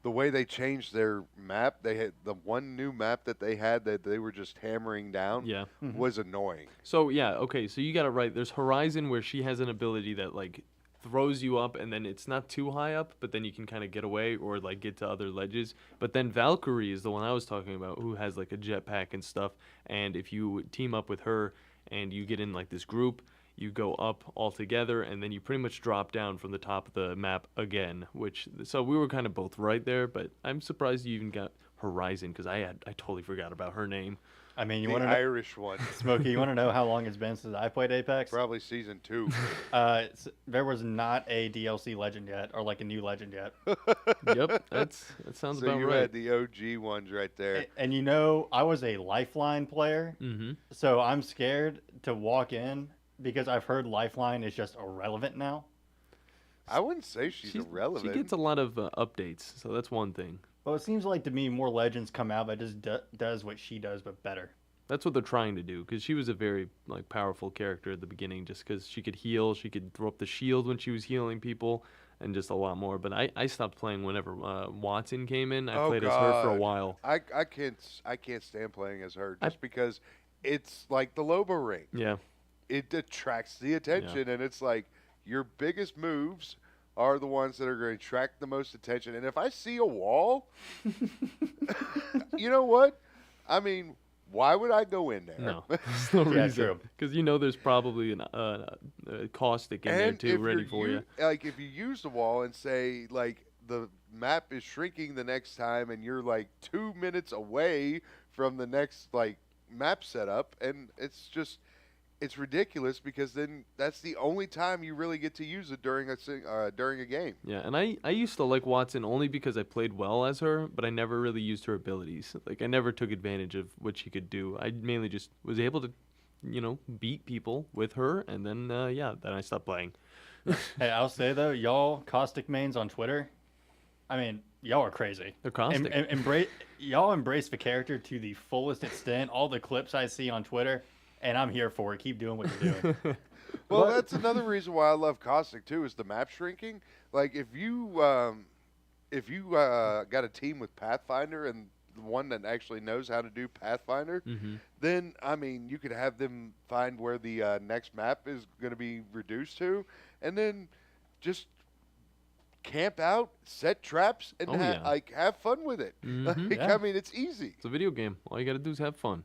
Speaker 21: the way they changed their map, they had the one new map that they had that they were just hammering down.
Speaker 19: Yeah.
Speaker 21: Was annoying.
Speaker 19: So okay. So you got it right. There's Horizon where she has an ability that throws you up, and then it's not too high up, but then you can kind of get away or get to other ledges. But then Valkyrie is the one I was talking about, who has a jetpack and stuff. And if you team up with her and you get in this group, you go up all together, and then you pretty much drop down from the top of the map again. So we were kind of both right there, but I'm surprised you even got Horizon because I totally forgot about her name.
Speaker 20: I mean, you
Speaker 21: the
Speaker 20: want to
Speaker 21: Irish one.
Speaker 20: Smokey, you want to know how long it's been since I played Apex?
Speaker 21: Probably season 2.
Speaker 20: There was not a DLC legend yet, or a new legend yet.
Speaker 19: Yep, that sounds about right. So
Speaker 21: you had the OG ones right there.
Speaker 20: And I was a Lifeline player, so I'm scared to walk in because I've heard Lifeline is just irrelevant now.
Speaker 21: I wouldn't say she's irrelevant.
Speaker 19: She gets a lot of updates, so that's one thing.
Speaker 20: Well, it seems like to me more legends come out that just does what she does, but better.
Speaker 19: That's what they're trying to do, because she was a very powerful character at the beginning, just because she could heal, she could throw up the shield when she was healing people, and just a lot more. But I stopped playing whenever Watson came in. I played as her for a while.
Speaker 21: I can't stand playing as her just because it's like the Loba ring.
Speaker 19: Yeah.
Speaker 21: It attracts the attention, and it's your biggest moves are the ones that are going to attract the most attention. And if I see a wall, you know what? I mean, why would I go in there?
Speaker 19: No, there's no reason. Because there's probably a caustic in there too, ready for you.
Speaker 21: If you use the wall and say the map is shrinking the next time, and you're 2 minutes away from the next map setup, and it's ridiculous because then that's the only time you really get to use it during a game.
Speaker 19: Yeah, and I used to like Watson only because I played well as her, but I never really used her abilities. I never took advantage of what she could do. I mainly just was able to, beat people with her, and then then I stopped playing.
Speaker 20: Hey, I'll say though, y'all caustic mains on Twitter, I mean, y'all are crazy.
Speaker 19: They're caustic.
Speaker 20: Y'all embrace the character to the fullest extent. All the clips I see on Twitter. And I'm here for it. Keep doing what you're doing.
Speaker 21: Well, that's another reason why I love Caustic too, is the map shrinking. If if you got a team with Pathfinder and the one that actually knows how to do Pathfinder, then, I mean, you could have them find where the next map is going to be reduced to, and then just camp out, set traps, and have fun with it. I mean, it's easy.
Speaker 3: It's a video game. All you got to do is have fun.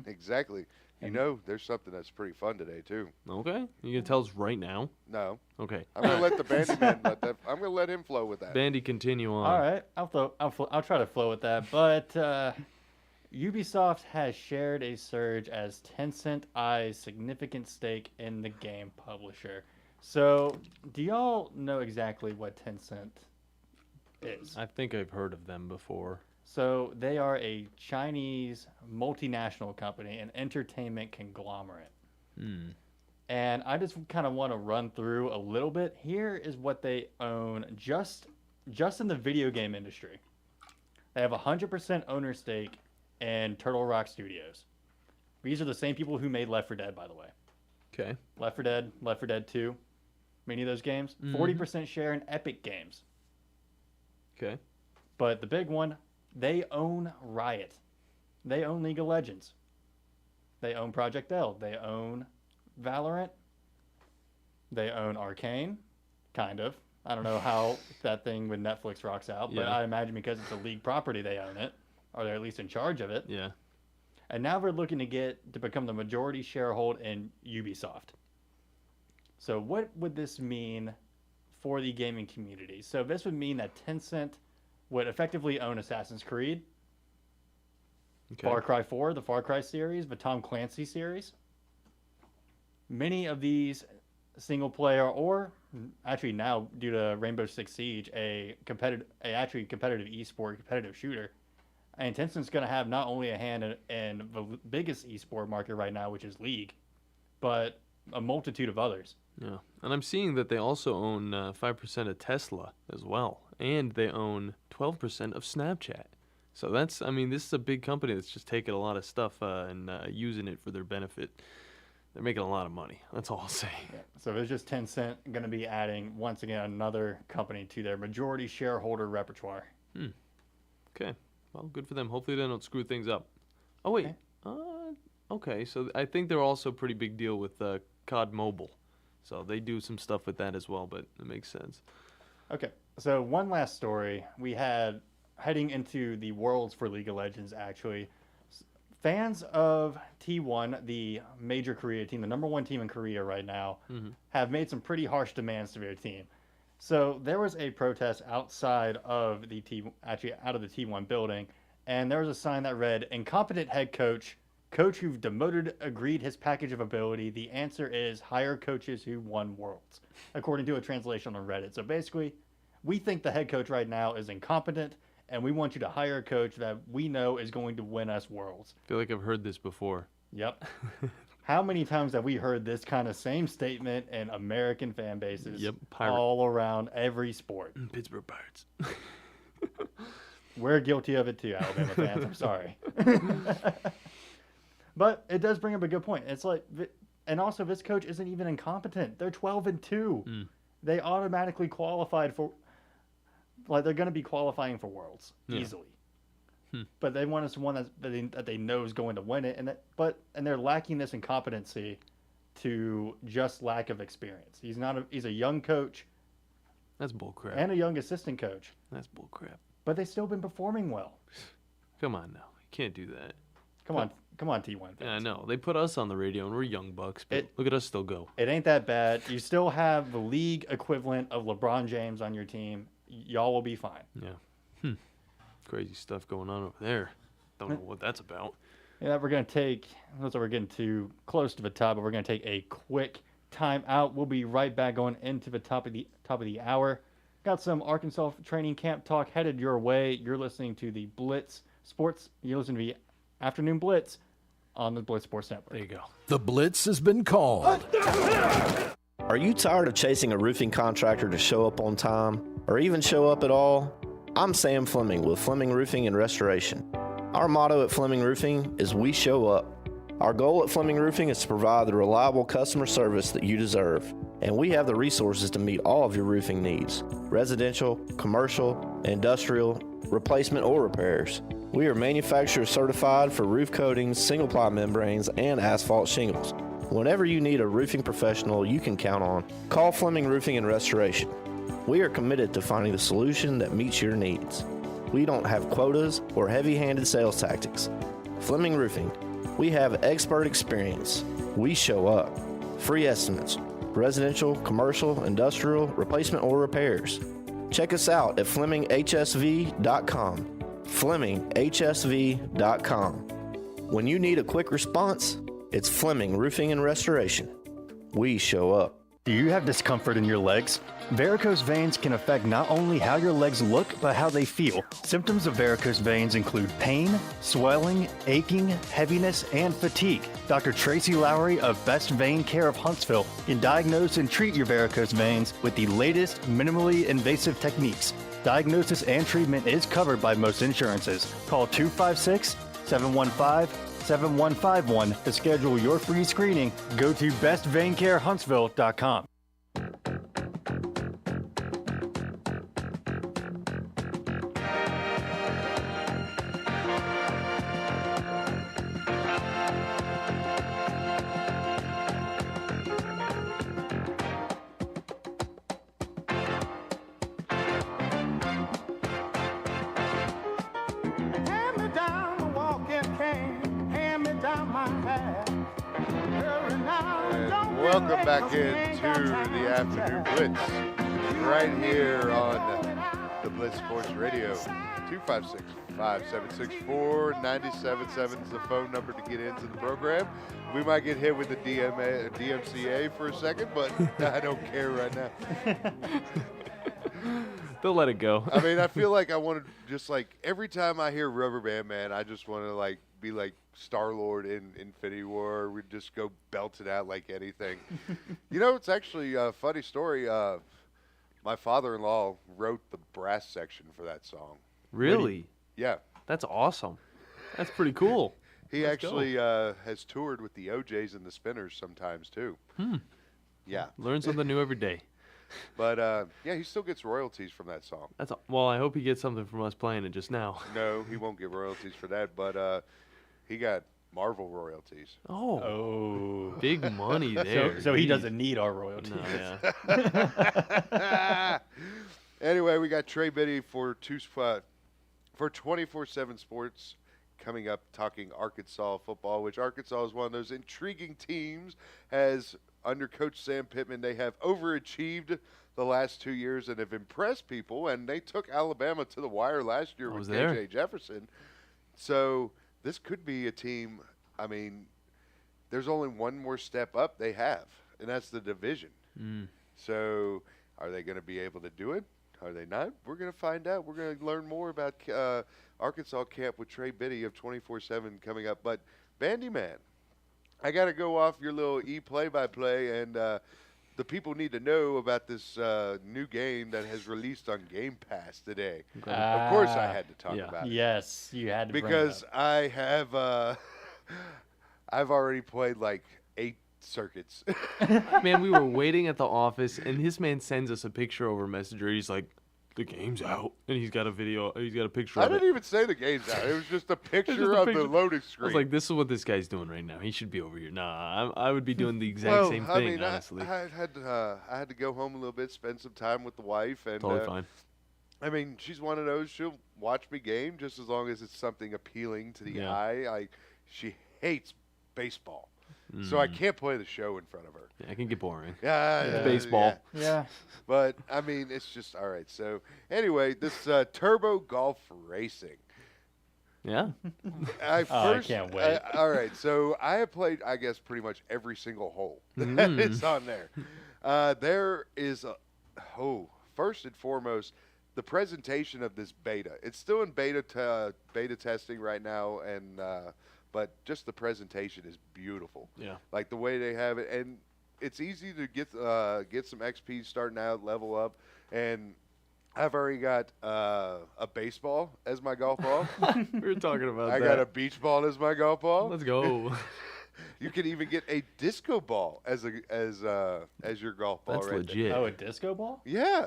Speaker 21: Exactly. You know, there's something that's pretty fun today too.
Speaker 3: Okay, you gonna tell us right now?
Speaker 21: No.
Speaker 3: Okay.
Speaker 21: I'm gonna let the Bandi man I'm gonna let him flow with that.
Speaker 3: Bandi, continue on.
Speaker 20: All right, I'll try to flow with that. But Ubisoft has shared a surge as Tencent eyes significant stake in the game publisher. So, do y'all know exactly what Tencent is?
Speaker 3: I think I've heard of them before.
Speaker 20: So they are a Chinese multinational company, an entertainment conglomerate. And I just kind of want to run through a little bit. Here is what they own just in the video game industry. They have 100% owner stake in Turtle Rock Studios. These are the same people who made Left 4 Dead, by the way.
Speaker 3: Okay.
Speaker 20: Left 4 Dead, Left 4 Dead 2, many of those games. 40% share in Epic Games.
Speaker 3: Okay.
Speaker 20: But the big one, they own Riot. They own League of Legends. They own Project L. They own Valorant. They own Arcane, kind of. I don't know how that thing with Netflix rocks out, but I imagine because it's a League property, they own it, or they're at least in charge of it.
Speaker 3: Yeah.
Speaker 20: And now we're looking to become the majority shareholder in Ubisoft. So what would this mean for the gaming community? So this would mean that Tencent would effectively own Assassin's Creed, Far Cry 4, the Far Cry series, the Tom Clancy series. Many of these single player, or actually now due to Rainbow Six Siege, a competitive esport, competitive shooter. And Tencent's going to have not only a hand in the biggest esport market right now, which is League, but a multitude of others.
Speaker 3: Yeah, and I'm seeing that they also own 5% of Tesla as well, and they own 12% of Snapchat. So that's, I mean, this is a big company that's just taking a lot of stuff and using it for their benefit. They're making a lot of money. That's all I'll say.
Speaker 20: Yeah. So it's just Tencent going to be adding, once again, another company to their majority shareholder repertoire.
Speaker 3: Okay. Well, good for them. Hopefully they don't screw things up. Oh, wait. Okay. So I think they're also a pretty big deal with COD Mobile. So they do some stuff with that as well, but it makes sense.
Speaker 20: Okay. So one last story. We had, heading into the Worlds for League of Legends, actually, fans of T1, the major Korea team, the #1 team in Korea right now, have made some pretty harsh demands to their team. So there was a protest outside of the out of the T1 building, and there was a sign that read, "Incompetent head coach, coach who demoted agreed his package of ability. The answer is hire coaches who won Worlds," according to a translation on Reddit. So basically, we think the head coach right now is incompetent, and we want you to hire a coach that we know is going to win us Worlds.
Speaker 3: I feel like I've heard this before.
Speaker 20: Yep. How many times have we heard this kind of same statement in American fan bases all around every sport?
Speaker 3: Pittsburgh Pirates.
Speaker 20: We're guilty of it too, Alabama fans. I'm sorry. But it does bring up a good point. It's like, and also this coach isn't even incompetent. They're 12-2. They automatically qualified for, like, they're going to be qualifying for Worlds easily. But they want us one that they know is going to win it, and they're lacking this incompetency to just lack of experience. He's a young coach.
Speaker 3: That's bullcrap.
Speaker 20: And a young assistant coach.
Speaker 3: That's bullcrap.
Speaker 20: But they've still been performing well.
Speaker 3: Come on now, you can't do that.
Speaker 20: Come on, T1 fans.
Speaker 3: Yeah, I know. They put us on the radio, and we're young bucks, but look at us still go.
Speaker 20: It ain't that bad. You still have the league equivalent of LeBron James on your team. Y'all will be fine.
Speaker 3: Yeah. Crazy stuff going on over there. Don't know what that's about.
Speaker 20: Yeah, we're going to take, looks like we're getting too close to the top, but we're going to take a quick time out. We'll be right back going into the top of the hour. Got some Arkansas training camp talk headed your way. You're listening to the Blitz Sports. You're listening to the Afternoon Blitz on the Blitz Sports Network.
Speaker 3: There you go.
Speaker 17: The Blitz has been called.
Speaker 15: Are you tired of chasing a roofing contractor to show up on time or even show up at all? I'm Sam Fleming with Fleming Roofing and Restoration. Our motto at Fleming Roofing is we show up. Our goal at Fleming Roofing is to provide the reliable customer service that you deserve. and we have the resources to meet all of your roofing needs: residential, commercial, industrial, replacement, or repairs. We are manufacturer certified for roof coatings, single-ply membranes, and asphalt shingles. Whenever you need a roofing professional you can count on, call Fleming Roofing and Restoration. We are committed to finding the solution that meets your needs. We don't have quotas or heavy-handed sales tactics. Fleming Roofing, we have expert experience. We show up. Free estimates, residential, commercial, industrial, replacement, or repairs. Check us out at FlemingHSV.com. FlemingHSV.com. When you need a quick response, it's Fleming Roofing and Restoration. We show up.
Speaker 20: Do you have discomfort in your legs? Varicose veins can affect not only how your legs look, but how they feel. Symptoms of varicose veins include pain, swelling, aching, heaviness, and fatigue. Dr. Tracy Lowry of Best Vein Care of Huntsville can diagnose and treat your varicose veins with the latest minimally invasive techniques. Diagnosis and treatment is covered by most insurances. Call 256-715-7151 to schedule your free screening. Go to bestveincarehuntsville.com.
Speaker 21: Welcome back into the Afternoon Blitz, right here on the Blitz Sports Radio. 256-5764-977 is the phone number to get into the program. We might get hit with the DMCA for a second, but I don't care right now.
Speaker 3: They'll let it go.
Speaker 21: I mean, I feel like I want to just like every time I hear Rubber Band Man, I just want to like be like Star-Lord in Infinity War. We just go belt it out like anything. You know, it's actually a funny story. My father-in-law wrote the brass section for that song.
Speaker 3: Really?
Speaker 21: Yeah.
Speaker 3: That's awesome. That's pretty cool.
Speaker 21: He
Speaker 3: Let's
Speaker 21: actually has toured with the OJs and the Spinners sometimes too. Yeah.
Speaker 3: Learn something new every day.
Speaker 21: But yeah, he still gets royalties from that song.
Speaker 3: Well, I hope he gets something from us playing it just now.
Speaker 21: No, he won't get royalties for that, but he got Marvel royalties.
Speaker 3: Oh, big money there.
Speaker 20: So he doesn't need our royalties.
Speaker 3: No,
Speaker 21: yeah. Anyway, we got Trey Biddy for 24/7 Sports coming up, talking Arkansas football, which Arkansas is one of those intriguing teams. As under Coach Sam Pittman, they have overachieved the last 2 years and have impressed people, and they took Alabama to the wire last year with KJ Jefferson. So this could be a team. I mean, there's only one more step up they have, and that's the division. So are they going to be able to do it? Are they not? We're going to find out. We're going to learn more about Arkansas camp with Trey Biddy of 24/7 coming up. But Bandi Man, I got to go off your little play-by-play, and the people need to know about this new game that has released on Game Pass today. Of course, I had to talk about it.
Speaker 20: Yes, you had to.
Speaker 21: Because I have, I've already played like 8 circuits.
Speaker 3: Man, we were waiting at the office, and this man sends us a picture over Messenger. He's like, "The game's out," and he's got a video. He's got a picture.
Speaker 21: I
Speaker 3: of
Speaker 21: didn't
Speaker 3: it.
Speaker 21: even say the game's out. It was just a picture of the loading screen.
Speaker 3: I was like, "This is what this guy's doing right now. He should be over here." Nah, I would be doing the exact same thing.
Speaker 21: I mean,
Speaker 3: honestly,
Speaker 21: I had to go home a little bit, spend some time with the wife, and
Speaker 3: totally fine.
Speaker 21: I mean, she's one of those. She'll watch me game just as long as it's something appealing to the eye. She hates baseball. So I can't play the show in front of her.
Speaker 3: Yeah, it can get boring.
Speaker 21: Yeah,
Speaker 3: baseball.
Speaker 21: Yeah. But, I mean, it's just, all right. So, anyway, this Turbo Golf Racing.
Speaker 3: Yeah.
Speaker 21: I
Speaker 20: can't wait.
Speaker 21: All right. So, I have played, I guess, pretty much every single hole that is on there. There is, first and foremost, the presentation of this beta. It's still in beta testing right now, and but just the presentation is beautiful.
Speaker 3: Yeah.
Speaker 21: Like the way they have it, and it's easy to get some XP starting out, level up, and I've already got a baseball as my golf ball.
Speaker 3: We were talking about
Speaker 21: I
Speaker 3: that.
Speaker 21: got a beach ball as my golf ball.
Speaker 3: Let's go.
Speaker 21: You can even get a disco ball as your golf ball.
Speaker 3: That's
Speaker 21: right
Speaker 3: legit.
Speaker 21: There.
Speaker 20: Oh, a disco ball?
Speaker 21: Yeah.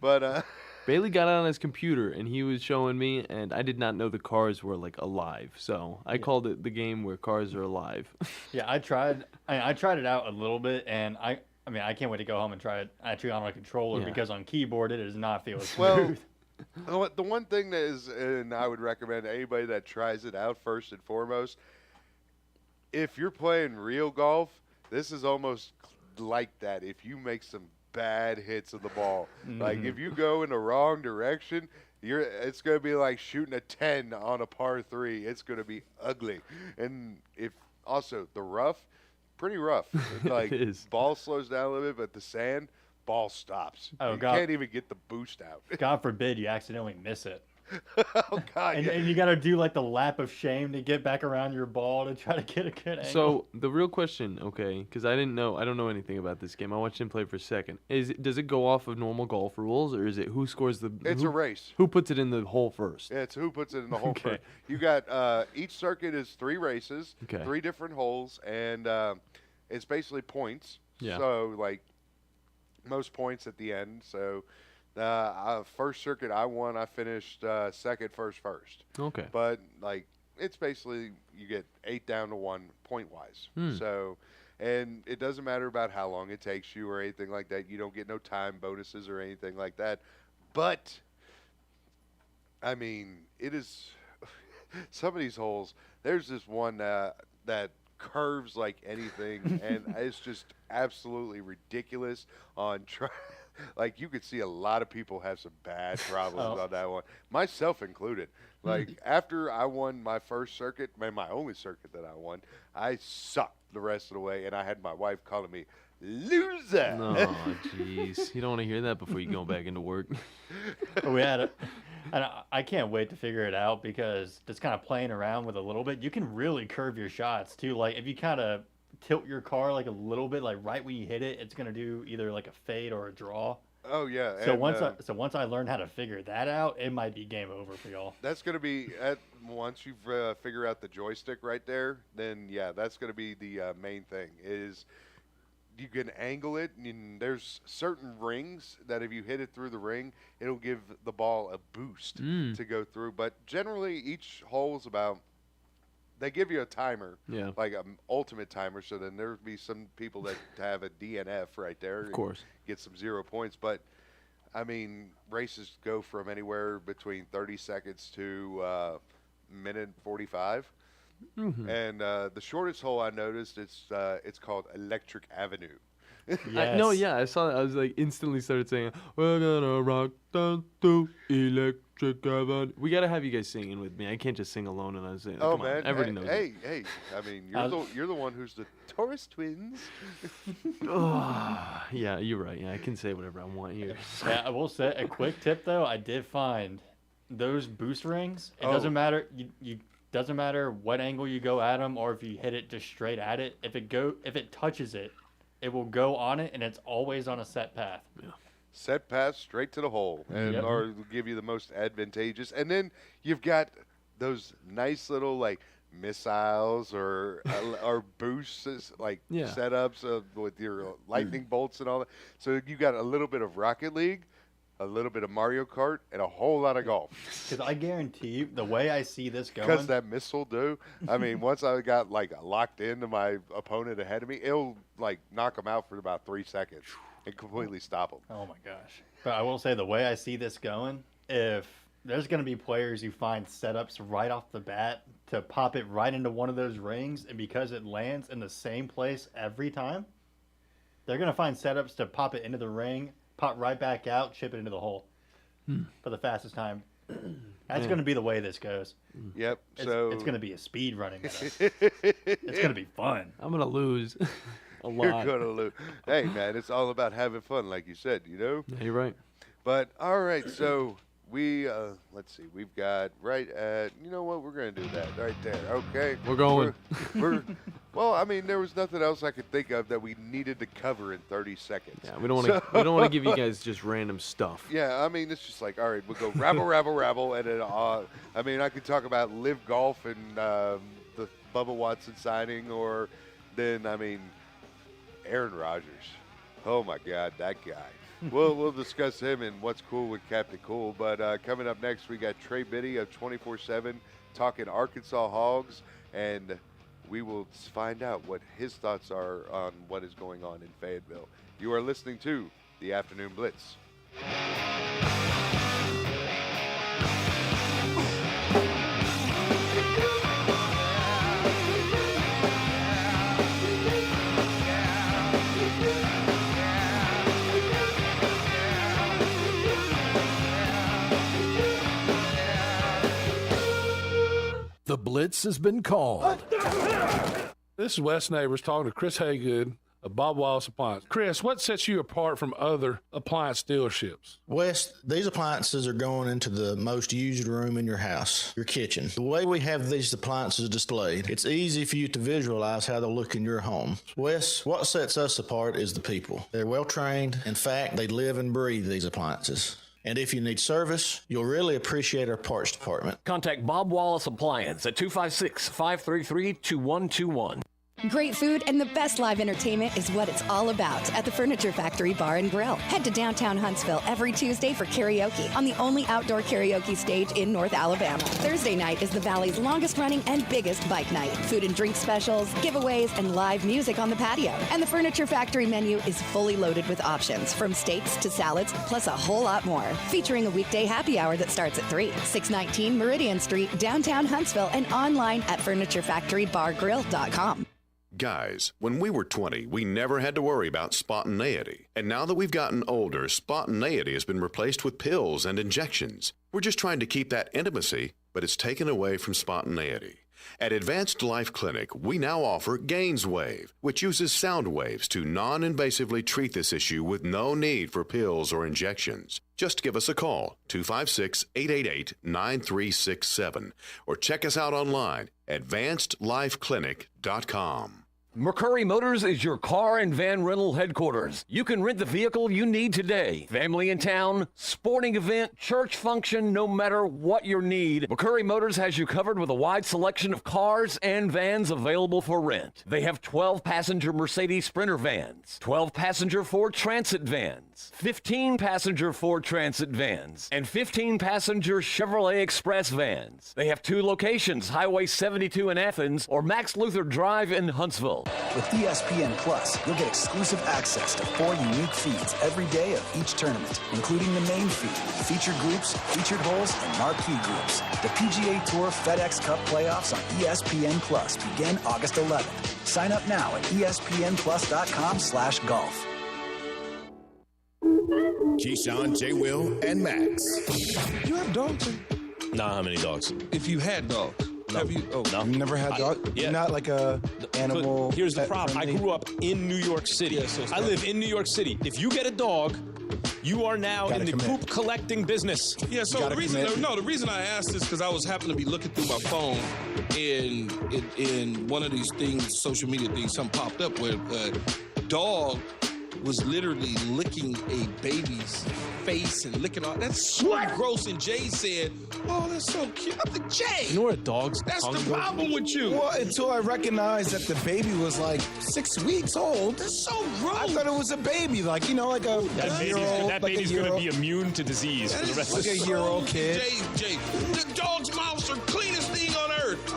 Speaker 21: But
Speaker 3: Bailey got on his computer and he was showing me, and I did not know the cars were like alive. So I called it the game where cars are alive.
Speaker 20: Yeah, I tried it out a little bit, and I can't wait to go home and try it actually on a controller because on keyboard it does not feel as smooth.
Speaker 21: Well, the one thing that is, and I would recommend anybody that tries it out first and foremost, if you're playing real golf, this is almost like that. If you make some bad hits of the ball, like if you go in the wrong direction, it's going to be like shooting a 10 on a par 3. It's going to be ugly. And if also the rough, pretty rough. Like
Speaker 3: It is.
Speaker 21: ball slows down a little bit, but the sand, ball stops.
Speaker 20: Oh,
Speaker 21: you
Speaker 20: God.
Speaker 21: can't even get the boost out.
Speaker 20: God forbid you accidentally miss it.
Speaker 21: Oh God!
Speaker 20: And you got to do like the lap of shame to get back around your ball to try to get a good angle.
Speaker 3: So the real question, okay, because I don't know anything about this game. I watched him play for a second. Does it go off of normal golf rules, or is it who scores the?
Speaker 21: It's a race.
Speaker 3: Who puts it in the hole first?
Speaker 21: Yeah, it's who puts it in the hole
Speaker 3: Okay.
Speaker 21: first. You got each circuit is 3 races,
Speaker 3: Okay.
Speaker 21: 3 different holes, and it's basically points.
Speaker 3: Yeah.
Speaker 21: So like most points at the end. So first circuit I won. I finished second, first.
Speaker 3: Okay.
Speaker 21: But like it's basically you get 8 down to 1 point wise. So. And it doesn't matter about how long it takes you or anything like that. You don't get no time bonuses or anything like that. But, I mean, it is some of these holes. There's this one that curves like anything, and it's just absolutely ridiculous on like you could see a lot of people have some bad problems on that one, myself included. Like after I won my first circuit, my only circuit that I won, I sucked the rest of the way, and I had my wife calling me loser.
Speaker 3: Oh, jeez. You don't want to hear that before you go back into work.
Speaker 20: We had it. And I can't wait to figure it out because just kind of playing around with a little bit, you can really curve your shots too. Like if you kind of tilt your car like a little bit, like right when you hit it, it's gonna do either like a fade or a draw.
Speaker 21: Oh yeah.
Speaker 20: So
Speaker 21: and,
Speaker 20: once I learn how to figure that out, it might be game over for y'all.
Speaker 21: That's gonna be once you figure out the joystick right there, then yeah, that's gonna be the main thing is. You can angle it, and there's certain rings that if you hit it through the ring, it'll give the ball a boost to go through. But generally, each hole is about, they give you a timer, like an ultimate timer, so then there would be some people that have a DNF right there.
Speaker 3: Of course.
Speaker 21: Get some 0 points. But, I mean, races go from anywhere between 30 seconds to minute 45.
Speaker 3: Mm-hmm.
Speaker 21: And the shortest hole I noticed, it's called Electric Avenue.
Speaker 3: I saw that. I was like instantly started saying, "We're gonna rock down to Electric Avenue." We gotta have you guys singing with me. I can't just sing alone. And I was saying,
Speaker 21: Oh
Speaker 3: come
Speaker 21: man,
Speaker 3: on, everybody knows.
Speaker 21: Hey, I mean, you're the one who's the Taurus twins.
Speaker 3: Yeah, you're right. Yeah, I can say whatever I want here.
Speaker 20: Yeah, I will say a quick tip though. I did find those boost rings. It doesn't matter. You doesn't matter what angle you go at them or if you hit it just straight at it. If it touches it, it will go on it, and it's always on a set path.
Speaker 3: Yeah.
Speaker 21: Set path straight to the hole, and or will give you the most advantageous. And then you've got those nice little like missiles or boosts, like setups with your lightning bolts and all that. So you got a little bit of Rocket League, a little bit of Mario Kart, and a whole lot of golf.
Speaker 20: Because I guarantee you, the way I see this going,
Speaker 21: Because that missile do. I mean, once I got like locked into my opponent ahead of me, it'll like knock them out for about 3 seconds and completely stop them.
Speaker 20: Oh my gosh! But I will say the way I see this going, if there's going to be players who find setups right off the bat to pop it right into one of those rings, and because it lands in the same place every time, they're going to find setups to pop it into the ring, pop right back out, chip it into the hole for the fastest time. That's going to be the way this goes.
Speaker 21: Yep.
Speaker 20: It's
Speaker 21: So
Speaker 20: going to be a speed running. It's going to be fun.
Speaker 3: I'm gonna lose a lot.
Speaker 21: You're gonna lose. Hey man, it's all about having fun, like you said. You know.
Speaker 3: Yeah, you're right.
Speaker 21: But all right, so we let's see, we've got right at, you know what, we're gonna do that right there. Okay.
Speaker 3: We're going.
Speaker 21: We're well, I mean, there was nothing else I could think of that we needed to cover in 30 seconds.
Speaker 3: Yeah, we don't want to give you guys just random stuff.
Speaker 21: Yeah, I mean, it's just like, all right, we'll go rabble, and then, I mean, I could talk about live golf and the Bubba Watson signing, or then, I mean, Aaron Rodgers. Oh, my God, that guy. We'll discuss him and what's cool with Captain Cool. But coming up next, we got Trey Biddy of 24/7 talking Arkansas Hogs, and we will find out what his thoughts are on what is going on in Fayetteville. You are listening to the Afternoon Blitz.
Speaker 17: The Blitz has been called.
Speaker 1: This is Wes Neighbors talking to Chris Haygood of Bob Wallace Appliance. Chris, what sets you apart from other appliance dealerships?
Speaker 4: Wes, these appliances are going into the most used room in your house, your kitchen. The way we have these appliances displayed, it's easy for you to visualize how they'll look in your home. Wes, what sets us apart is the people. They're well trained. In fact, they live and breathe these appliances. And if you need service, you'll really appreciate our parts department.
Speaker 5: Contact Bob Wallace Appliance at 256-533-2121.
Speaker 6: Great food and the best live entertainment is what it's all about at the Furniture Factory Bar and Grill. Head to downtown Huntsville every Tuesday for karaoke on the only outdoor karaoke stage in North Alabama. Thursday night is the Valley's longest running and biggest bike night. Food and drink specials, giveaways, and live music on the patio. And the Furniture Factory menu is fully loaded with options from steaks to salads, plus a whole lot more. Featuring a weekday happy hour that starts at 3. 619 Meridian Street, downtown Huntsville, and online at FurnitureFactoryBarGrill.com.
Speaker 7: Guys, when we were 20, we never had to worry about spontaneity. And now that we've gotten older, spontaneity has been replaced with pills and injections. We're just trying to keep that intimacy, but it's taken away from spontaneity. At Advanced Life Clinic, we now offer GainsWave, which uses sound waves to non-invasively treat this issue with no need for pills or injections. Just give us a call, 256-888-9367, or check us out online, advancedlifeclinic.com.
Speaker 5: McCurry Motors is your car and van rental headquarters. You can rent the vehicle you need today. Family in town, sporting event, church function, no matter what your need, McCurry Motors has you covered with a wide selection of cars and vans available for rent. They have 12-passenger Mercedes Sprinter vans, 12-passenger Ford Transit vans, 15-passenger Ford Transit vans, and 15-passenger Chevrolet Express vans. They have 2 locations, Highway 72 in Athens or Max Luther Drive in Huntsville.
Speaker 8: With ESPN Plus, you'll get exclusive access to 4 unique feeds every day of each tournament, including the main feed, featured groups, featured holes, and marquee groups. The PGA Tour FedEx Cup playoffs on ESPN Plus begin August 11th. Sign up now at espnplus.com/golf.
Speaker 2: Keyshawn, J. Will, and Max.
Speaker 26: You have dogs?
Speaker 27: Nah, how many dogs?
Speaker 26: If you had dogs.
Speaker 27: No.
Speaker 26: Have you? Oh,
Speaker 27: No.
Speaker 26: you never had dogs?
Speaker 27: Yeah.
Speaker 26: You're not like a animal.
Speaker 27: Here's the
Speaker 26: pet
Speaker 27: problem.
Speaker 26: friendly?
Speaker 27: I grew up in New York City.
Speaker 26: Yeah, so it's
Speaker 27: I
Speaker 26: not-
Speaker 27: live in New York City. If you get a dog, you are now
Speaker 26: Gotta
Speaker 27: in the
Speaker 26: commit.
Speaker 27: poop collecting business.
Speaker 26: Yeah, so gotta the reason commit. the reason I asked is because I was happened to be looking through my phone, and in one of these things, social media things, something popped up where a dog was literally licking a baby's face and licking all. That's so gross. And Jay said, "Oh, that's so cute." I'm like, Jay,
Speaker 27: You know where a dog's
Speaker 26: that's
Speaker 27: tongue
Speaker 26: the
Speaker 27: goes?
Speaker 26: problem with you. Well, until I recognized that the baby was like 6 weeks old. That's so gross. I thought it was a baby, like, you know, like a year-old.
Speaker 27: That
Speaker 26: like
Speaker 27: baby's
Speaker 26: a
Speaker 27: going to
Speaker 26: year-old.
Speaker 27: be immune to disease for the rest of
Speaker 26: like
Speaker 27: his
Speaker 26: a year-old kid. Jay, the dog's mouths are cleanest thing on earth.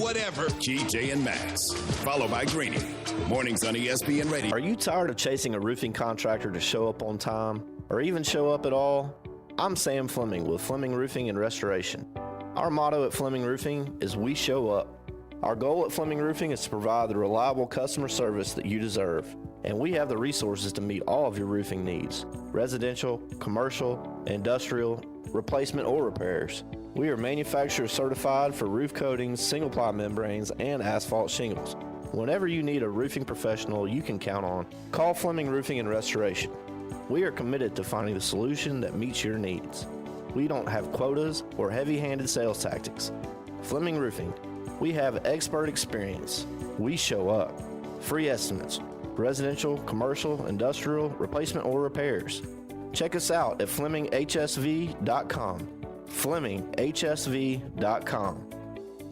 Speaker 26: Whatever.
Speaker 2: Key, J, and Max. Followed by Greeny. Mornings on ESPN Radio.
Speaker 15: Are you tired of chasing a roofing contractor to show up on time or even show up at all? I'm Sam Fleming with Fleming Roofing and Restoration. Our motto at Fleming Roofing is we show up. Our goal at Fleming Roofing is to provide the reliable customer service that you deserve, and we have the resources to meet all of your roofing needs: residential, commercial, industrial, replacement, or repairs. We are manufacturer certified for roof coatings, single-ply membranes, and asphalt shingles. Whenever you need a roofing professional you can count on, call Fleming Roofing and Restoration. We are committed to finding the solution that meets your needs. We don't have quotas or heavy-handed sales tactics. Fleming Roofing, we have expert experience. We show up. Free estimates, residential, commercial, industrial, replacement, or repairs. Check us out at FlemingHSV.com. FlemingHSV.com.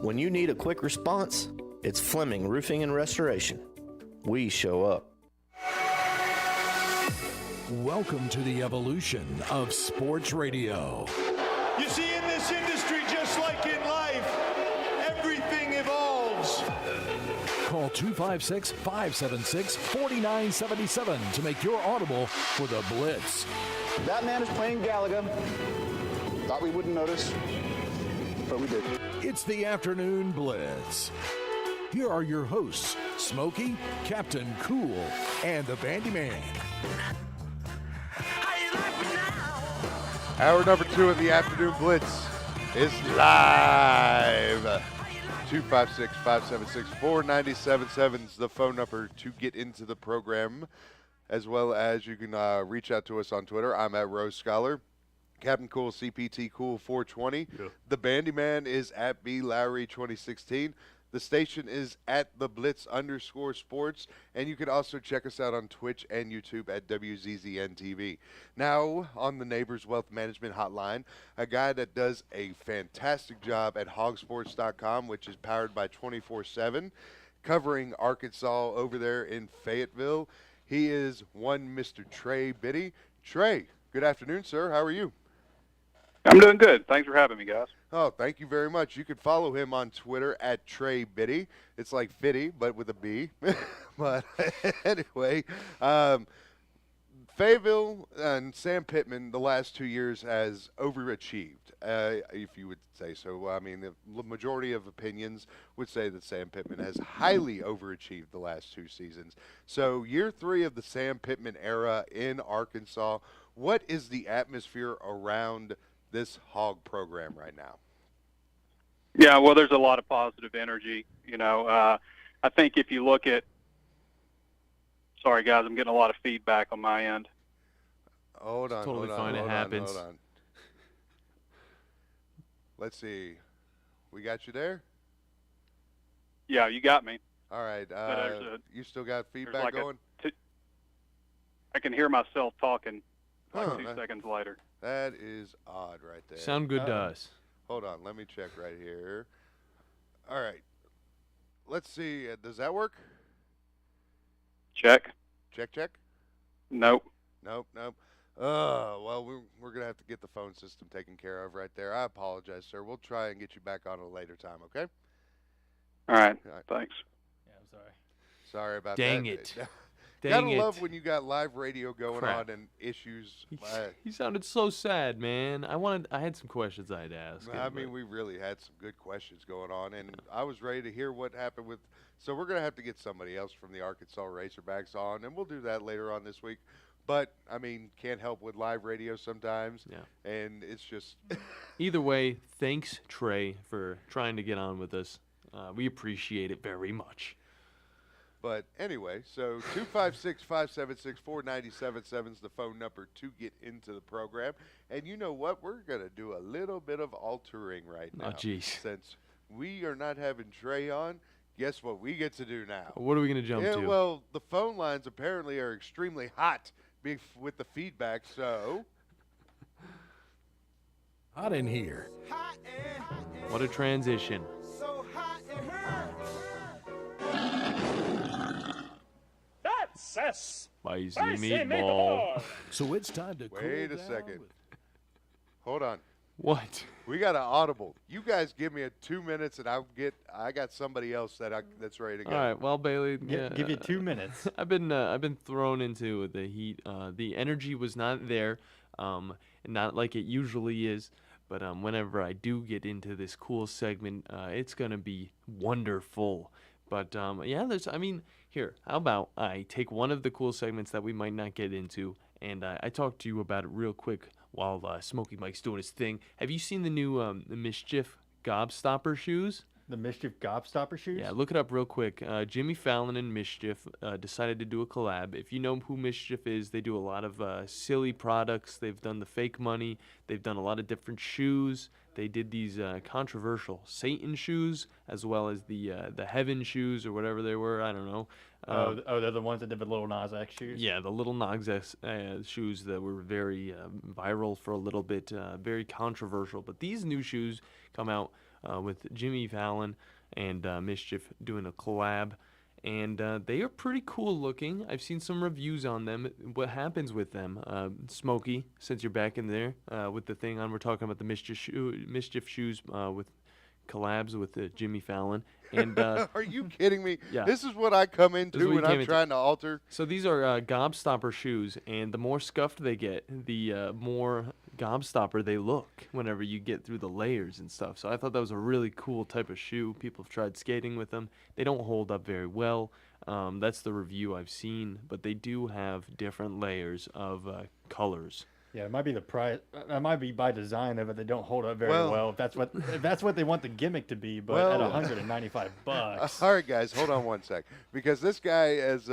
Speaker 15: When you need a quick response, it's Fleming Roofing and Restoration. We show up.
Speaker 17: Welcome to the evolution of sports radio.
Speaker 12: You see, in this industry, just like in life, everything evolves.
Speaker 17: Call 256-576-4977 to make your audible for the Blitz.
Speaker 9: That man is playing Galaga. Thought we wouldn't notice, but we did.
Speaker 17: It's the Afternoon Blitz. Here are your hosts, Smokey, Captain Cool, and the Bandi Man.
Speaker 21: Hour number 2 of the Afternoon Blitz is live. 256-576-4977 is the phone number to get into the program, as well as you can reach out to us on Twitter. I'm at Rose Scholar. Captain Cool, CPT Cool 420. Yeah. The Bandi Man is at B Lowry 2016. The station is at the Blitz_sports, and you can also check us out on Twitch and YouTube at WZZN TV. Now, on the Neighbors Wealth Management Hotline, a guy that does a fantastic job at hogsports.com, which is powered by 24/7, covering Arkansas over there in Fayetteville. He is one Mr. Trey Biddy. Trey, good afternoon, sir. How are you?
Speaker 10: I'm doing good. Thanks for having me, guys.
Speaker 21: Oh, thank you very much. You can follow him on Twitter at Trey Biddy. It's like Fitty, but with a B. But anyway, Fayetteville and Sam Pittman the last 2 years has overachieved, if you would say so. I mean, the majority of opinions would say that Sam Pittman has highly overachieved the last 2 seasons. So year 3 of the Sam Pittman era in Arkansas, what is the atmosphere around this hog program right now?
Speaker 10: Yeah, well, there's a lot of positive energy. I think if you look at, sorry guys, I'm getting a lot of feedback on my end.
Speaker 21: Hold on,
Speaker 3: totally
Speaker 21: hold
Speaker 3: fine.
Speaker 21: on,
Speaker 3: It happens.
Speaker 21: Hold on. Let's see. We got you there?
Speaker 10: Yeah, you got me.
Speaker 21: All right. You still got feedback
Speaker 10: like
Speaker 21: going?
Speaker 10: I can hear myself talking like 2 seconds later.
Speaker 21: That is odd right there.
Speaker 3: Sound good to us.
Speaker 21: Hold on. Let me check right here. All right. Let's see. Does that work?
Speaker 10: Check.
Speaker 21: Check.
Speaker 10: Nope.
Speaker 21: Well, we're going to have to get the phone system taken care of right there. I apologize, sir. We'll try and get you back on a later time, okay?
Speaker 10: All right. Thanks.
Speaker 20: Yeah, I'm sorry.
Speaker 21: Sorry about
Speaker 3: Dang
Speaker 21: that.
Speaker 3: it.
Speaker 21: Gotta love when you got live radio going
Speaker 3: Crap.
Speaker 21: on and issues.
Speaker 3: He sounded so sad, man. I had some questions I'd ask.
Speaker 21: I mean, we really had some good questions going on, and I was ready to hear what happened with. So we're gonna have to get somebody else from the Arkansas Razorbacks on, and we'll do that later on this week. But I mean, can't help with live radio sometimes.
Speaker 3: Yeah.
Speaker 21: And it's just.
Speaker 3: Either way, thanks Trey for trying to get on with us. We appreciate it very much.
Speaker 21: But anyway, so 256-576-4977 is the phone number to get into the program. And you know what? We're going to do a little bit of altering right now.
Speaker 3: Oh, jeez.
Speaker 21: Since we are not having Trey on, guess what we get to do now?
Speaker 3: What are we going to jump to?
Speaker 21: Well, the phone lines apparently are extremely hot with the feedback, so.
Speaker 17: Hot in here.
Speaker 3: What a transition. Spicy meatball.
Speaker 17: So it's time to
Speaker 21: Wait a second. Hold on.
Speaker 3: What?
Speaker 21: We got an audible. You guys give me 2 minutes, and I got somebody else that's ready to go.
Speaker 3: All right. Well, Bailey,
Speaker 20: Give you 2 minutes.
Speaker 3: I've been thrown into the heat. The energy was not there, not like it usually is. But whenever I do get into this cool segment, it's gonna be wonderful. But yeah, here, how about I take one of the cool segments that we might not get into, and I talk to you about it real quick while Smokey Mike's doing his thing. Have you seen the new Mischief Gobstopper shoes?
Speaker 20: The Mischief Gobstopper shoes?
Speaker 3: Yeah, look it up real quick. Jimmy Fallon and Mischief decided to do a collab. If you know who Mischief is, they do a lot of silly products. They've done the fake money. They've done a lot of different shoes. They did these controversial Satan shoes, as well as the Heaven shoes or whatever they were. I don't know.
Speaker 20: They're the ones that did the Little Nas X shoes?
Speaker 3: Yeah, the Little Nas X shoes that were very viral for a little bit, very controversial. But these new shoes come out with Jimmy Fallon and Mischief doing a collab. And they are pretty cool looking. I've seen some reviews on them. What happens with them? Smokey, since you're back in there with the thing on, we're talking about the Mischief shoes with collabs with Jimmy Fallon. And
Speaker 21: are you kidding me?
Speaker 3: Yeah.
Speaker 21: This is what I come into when I'm trying to alter.
Speaker 3: So these are gobstopper shoes, and the more scuffed they get, the more gobstopper they look whenever you get through the layers and stuff. So I thought that was a really cool type of shoe. People have tried skating with them. They don't hold up very well. That's the review I've seen, but they do have different layers of colors.
Speaker 20: Yeah, it might be the price. That might be by design of it. They don't hold up very well. If that's what they want the gimmick to be, but at $195.
Speaker 21: All right, guys, hold on one sec, because this guy has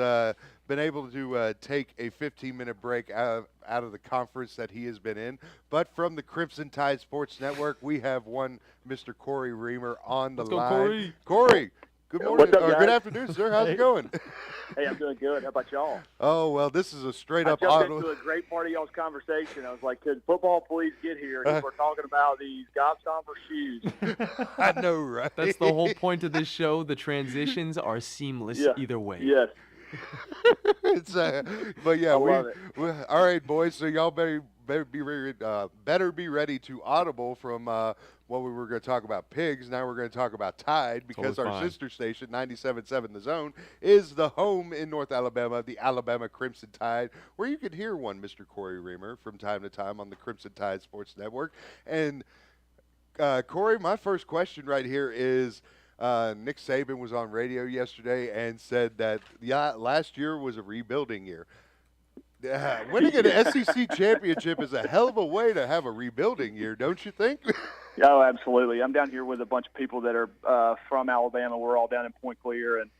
Speaker 21: been able to take a 15-minute break out of the conference that he has been in. But from the Crimson Tide Sports Network, we have one Mr. Corey Reamer on the
Speaker 3: Let's go,
Speaker 21: line.
Speaker 3: Corey.
Speaker 21: Corey, good morning.
Speaker 11: What's up,
Speaker 21: or
Speaker 11: guys?
Speaker 21: good afternoon, sir. How's it going?
Speaker 11: Hey, I'm doing good. How about y'all?
Speaker 21: Oh, well, this is a straight-up
Speaker 11: I jumped into a great part of y'all's conversation. I was like, could football please get here? We're talking about these gobstopper shoes.
Speaker 21: I know, right?
Speaker 3: That's the whole point of this show. The transitions are seamless either way.
Speaker 11: Yes.
Speaker 21: It's, but yeah,
Speaker 11: love it.
Speaker 21: we all right, boys. So y'all better be ready to audible from what we were going to talk about pigs. Now we're going to talk about Tide, because
Speaker 3: Totally
Speaker 21: our
Speaker 3: fine.
Speaker 21: sister station 97.7 The Zone is the home in North Alabama of the Alabama Crimson Tide, where you can hear one Mr. Corey Reamer from time to time on the Crimson Tide Sports Network. And Corey, my first question right here is, Nick Saban was on radio yesterday and said that last year was a rebuilding year. Winning an SEC championship is a hell of a way to have a rebuilding year, don't you think?
Speaker 11: Oh, absolutely. I'm down here with a bunch of people that are from Alabama. We're all down in Point Clear, and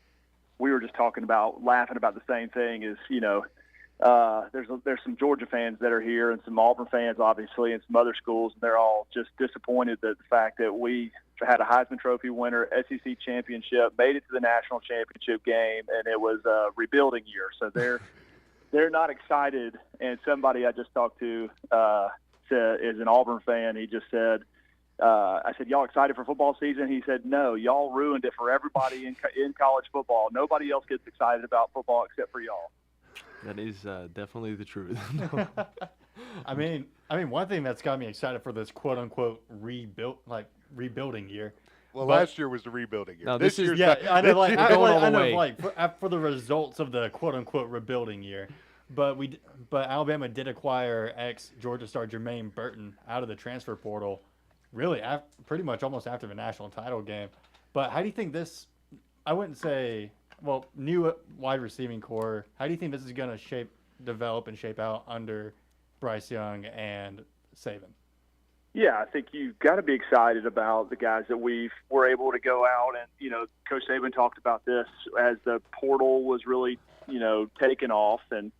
Speaker 11: we were just laughing about the same thing. Is there's some Georgia fans that are here, and some Auburn fans, obviously, and some other schools, and they're all just disappointed that the fact that we had a Heisman Trophy winner, SEC championship, made it to the national championship game, and it was a rebuilding year. So they're not excited. And somebody I just talked to is an Auburn fan. He just said, I said, y'all excited for football season? He said, no, y'all ruined it for everybody in college football. Nobody else gets excited about football except for y'all.
Speaker 3: That is definitely the truth.
Speaker 20: I mean, one thing that's got me excited for this quote unquote rebuilding year.
Speaker 21: Well, last year was the rebuilding year.
Speaker 3: No,
Speaker 21: this year's
Speaker 20: I know,
Speaker 3: way.
Speaker 20: for the results of the quote unquote rebuilding year. But Alabama did acquire ex-Georgia star Jermaine Burton out of the transfer portal, really pretty much almost after the national title game. But how do you think this? I wouldn't say new wide receiving core. How do you think this is going to develop and shape out under Bryce Young and Saban?
Speaker 11: Yeah, I think you've got to be excited about the guys that we were able to go out and, Coach Saban talked about this as the portal was really, taking off. And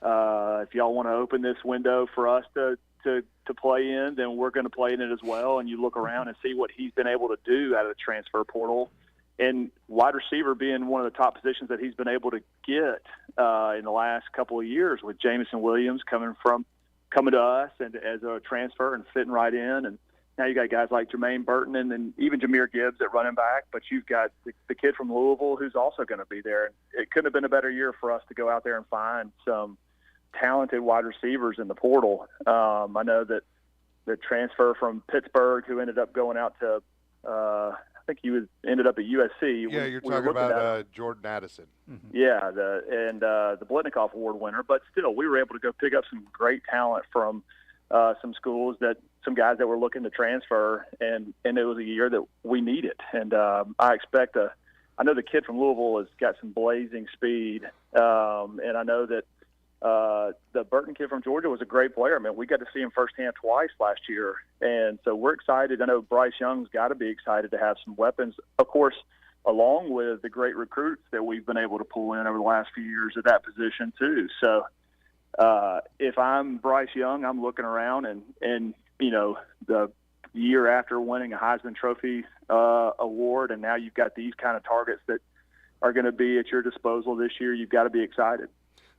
Speaker 11: if y'all want to open this window for us to play in, then we're going to play in it as well. And you look around and see what he's been able to do out of the transfer portal. And wide receiver being one of the top positions that he's been able to get in the last couple of years, with Jamison Williams coming to us and as a transfer and fitting right in. And now you got guys like Jermaine Burton and then even Jahmyr Gibbs at running back, but you've got the kid from Louisville who's also going to be there. And it couldn't have been a better year for us to go out there and find some talented wide receivers in the portal. I know that the transfer from Pittsburgh, who ended up going out to I think he ended up at USC.
Speaker 21: Yeah, you're talking about Jordan Addison.
Speaker 11: Mm-hmm. Yeah, the Blitnikoff Award winner. But still, we were able to go pick up some great talent from some schools, some guys that were looking to transfer, and it was a year that we needed. And I know the kid from Louisville has got some blazing speed, and I know that the Burton kid from Georgia was a great player. I mean, we got to see him firsthand twice last year. And so we're excited. I know Bryce Young's got to be excited to have some weapons, of course, along with the great recruits that we've been able to pull in over the last few years at that position too. So if I'm Bryce Young, I'm looking around and the year after winning a Heisman Trophy award, and now you've got these kind of targets that are going to be at your disposal this year, you've got to be excited.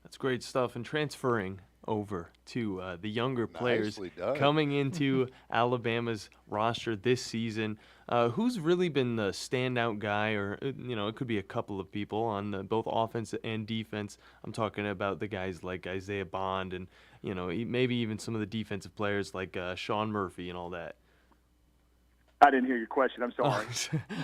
Speaker 3: That's great stuff. And transferring over to the younger players
Speaker 21: Nicely done.
Speaker 3: coming into Alabama's roster this season. Who's really been the standout guy, or it could be a couple of people on both offense and defense. I'm talking about the guys like Isaiah Bond and maybe even some of the defensive players like Sean Murphy and all that.
Speaker 11: I didn't hear your question. I'm sorry.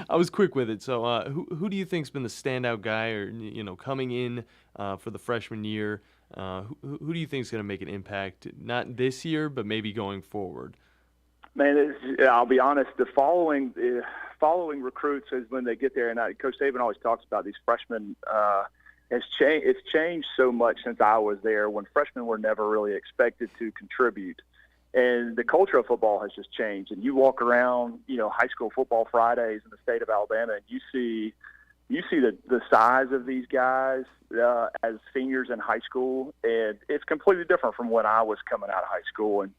Speaker 3: I was quick with it. So, who do you think's been the standout guy, or coming in for the freshman year? Who do you think is going to make an impact, not this year, but maybe going forward?
Speaker 11: Man, I'll be honest. The following recruits is when they get there, and Coach Saban always talks about these freshmen. It's changed so much since I was there, when freshmen were never really expected to contribute. And the culture of football has just changed. And you walk around, high school football Fridays in the state of Alabama, and you see the size of these guys as seniors in high school, and it's completely different from when I was coming out of high school. And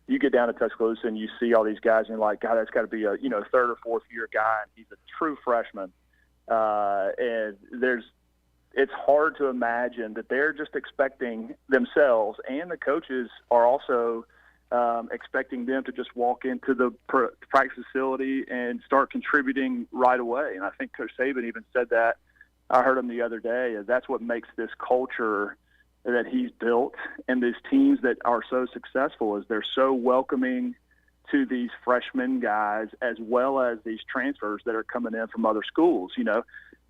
Speaker 11: you get down to Tuscaloosa and you see all these guys, and you're like, God, that's got to be a third or fourth year guy, and he's a true freshman. And it's hard to imagine that they're just expecting themselves, and the coaches are also expecting them to just walk into the practice facility and start contributing right away. And I think Coach Saban even said that. I heard him the other day. That's what makes this culture that he's built and these teams that are so successful, is they're so welcoming to these freshman guys as well as these transfers that are coming in from other schools.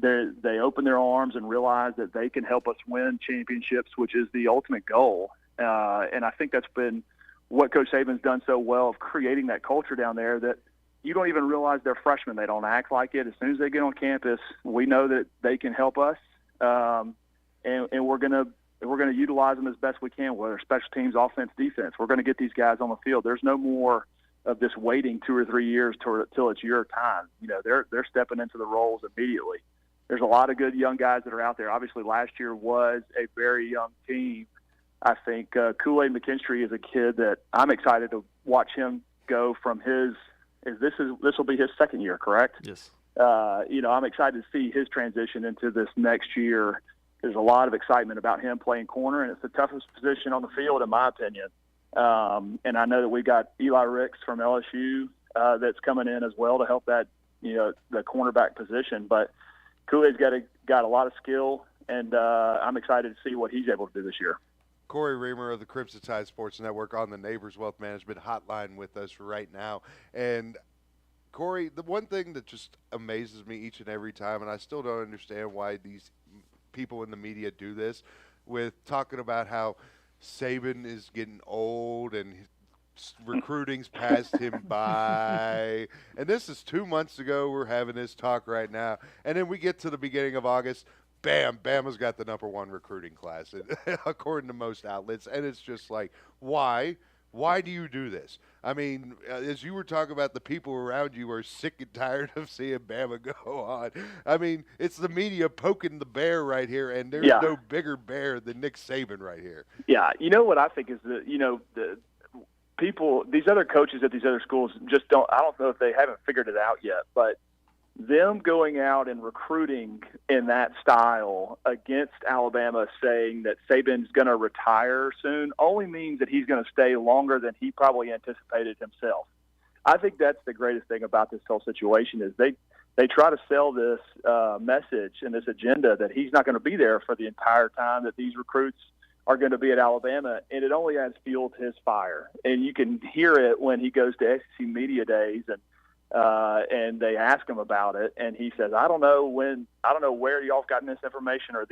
Speaker 11: They open their arms and realize that they can help us win championships, which is the ultimate goal. And I think that's been what Coach Saban's done so well, of creating that culture down there, that you don't even realize they're freshmen. They don't act like it. As soon as they get on campus, we know that they can help us, and we're gonna utilize them as best we can, whether special teams, offense, defense. We're gonna get these guys on the field. There's no more of this waiting 2 or 3 years till it's your time. They're stepping into the roles immediately. There's a lot of good young guys that are out there. Obviously, last year was a very young team. I think Kool-Aid McKinstry is a kid that I'm excited to watch him go from this will be his second year, correct?
Speaker 3: Yes.
Speaker 11: I'm excited to see his transition into this next year. There's a lot of excitement about him playing corner, and it's the toughest position on the field, in my opinion. And I know that we got Eli Ricks from LSU that's coming in as well to help that, the cornerback position. But Kool-Aid's got a lot of skill, and I'm excited to see what he's able to do this year.
Speaker 21: Corey Reamer of the Crimson Tide Sports Network on the Neighbors Wealth Management Hotline with us right now. And Corey, the one thing that just amazes me each and every time, and I still don't understand why these people in the media do this, with talking about how Saban is getting old and recruiting's passed him by. And this is 2 months ago. We're having this talk right now. And then we get to the beginning of August. Bam, Bama's got the #1 recruiting class, according to most outlets. And it's just like, why? Why do you do this? I mean, as you were talking about, the people around you are sick and tired of seeing Bama go on. I mean, it's the media poking the bear right here, and there's no bigger bear than Nick Saban right here.
Speaker 11: Yeah, what I think is that, the people, these other coaches at these other schools just I don't know if they haven't figured it out yet, but them going out and recruiting in that style against Alabama, saying that Saban's going to retire soon, only means that he's going to stay longer than he probably anticipated himself. I think that's the greatest thing about this whole situation, is they try to sell this message and this agenda that he's not going to be there for the entire time that these recruits are going to be at Alabama, and it only adds fuel to his fire. And you can hear it when he goes to SEC Media Days and they ask him about it, and he says, I don't know where y'all gotten this information, or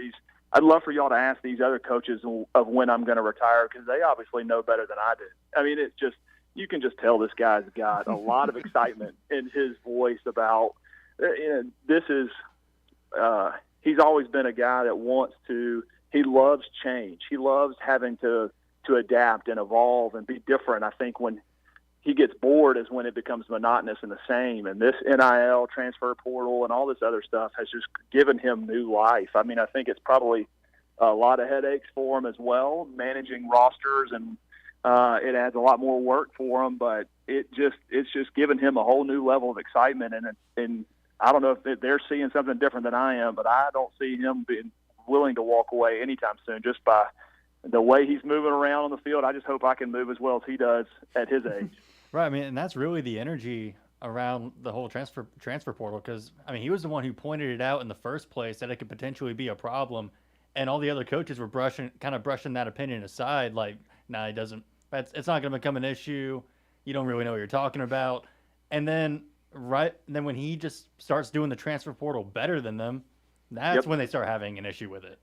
Speaker 11: I'd love for y'all to ask these other coaches of when I'm going to retire, because they obviously know better than I do. I mean, you can just tell this guy's got a lot of excitement in his voice about, this is, he's always been a guy that he loves change. He loves having to adapt and evolve and be different. I think when he gets bored is when it becomes monotonous and the same. And this NIL, transfer portal, and all this other stuff has just given him new life. I mean, I think it's probably a lot of headaches for him as well, managing rosters, and it adds a lot more work for him. But it's just given him a whole new level of excitement. And I don't know if they're seeing something different than I am, but I don't see him being willing to walk away anytime soon, just by the way he's moving around on the field, I just hope I can move as well as he does at his age.
Speaker 20: Right. I mean, and that's really the energy around the whole transfer portal, because I mean, he was the one who pointed it out in the first place that it could potentially be a problem, and all the other coaches were brushing that opinion aside, like, nah, it doesn't. It's not going to become an issue. You don't really know what you're talking about. And then when he just starts doing the transfer portal better than them, that's when they start having an issue with it.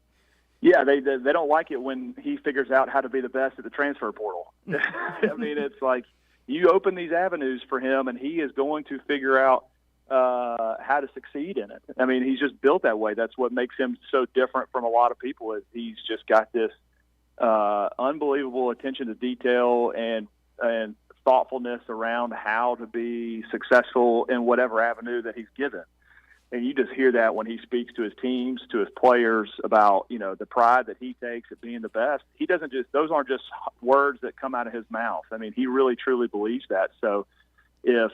Speaker 11: Yeah, they don't like it when he figures out how to be the best at the transfer portal. I mean, it's like, you open these avenues for him, and he is going to figure out how to succeed in it. I mean, he's just built that way. That's what makes him so different from a lot of people, is he's just got this unbelievable attention to detail and thoughtfulness around how to be successful in whatever avenue that he's given. And you just hear that when he speaks to his teams, to his players, about, you know, the pride that he takes at being the best. He doesn't just, those aren't just words that come out of his mouth. I mean, he really truly believes that. So if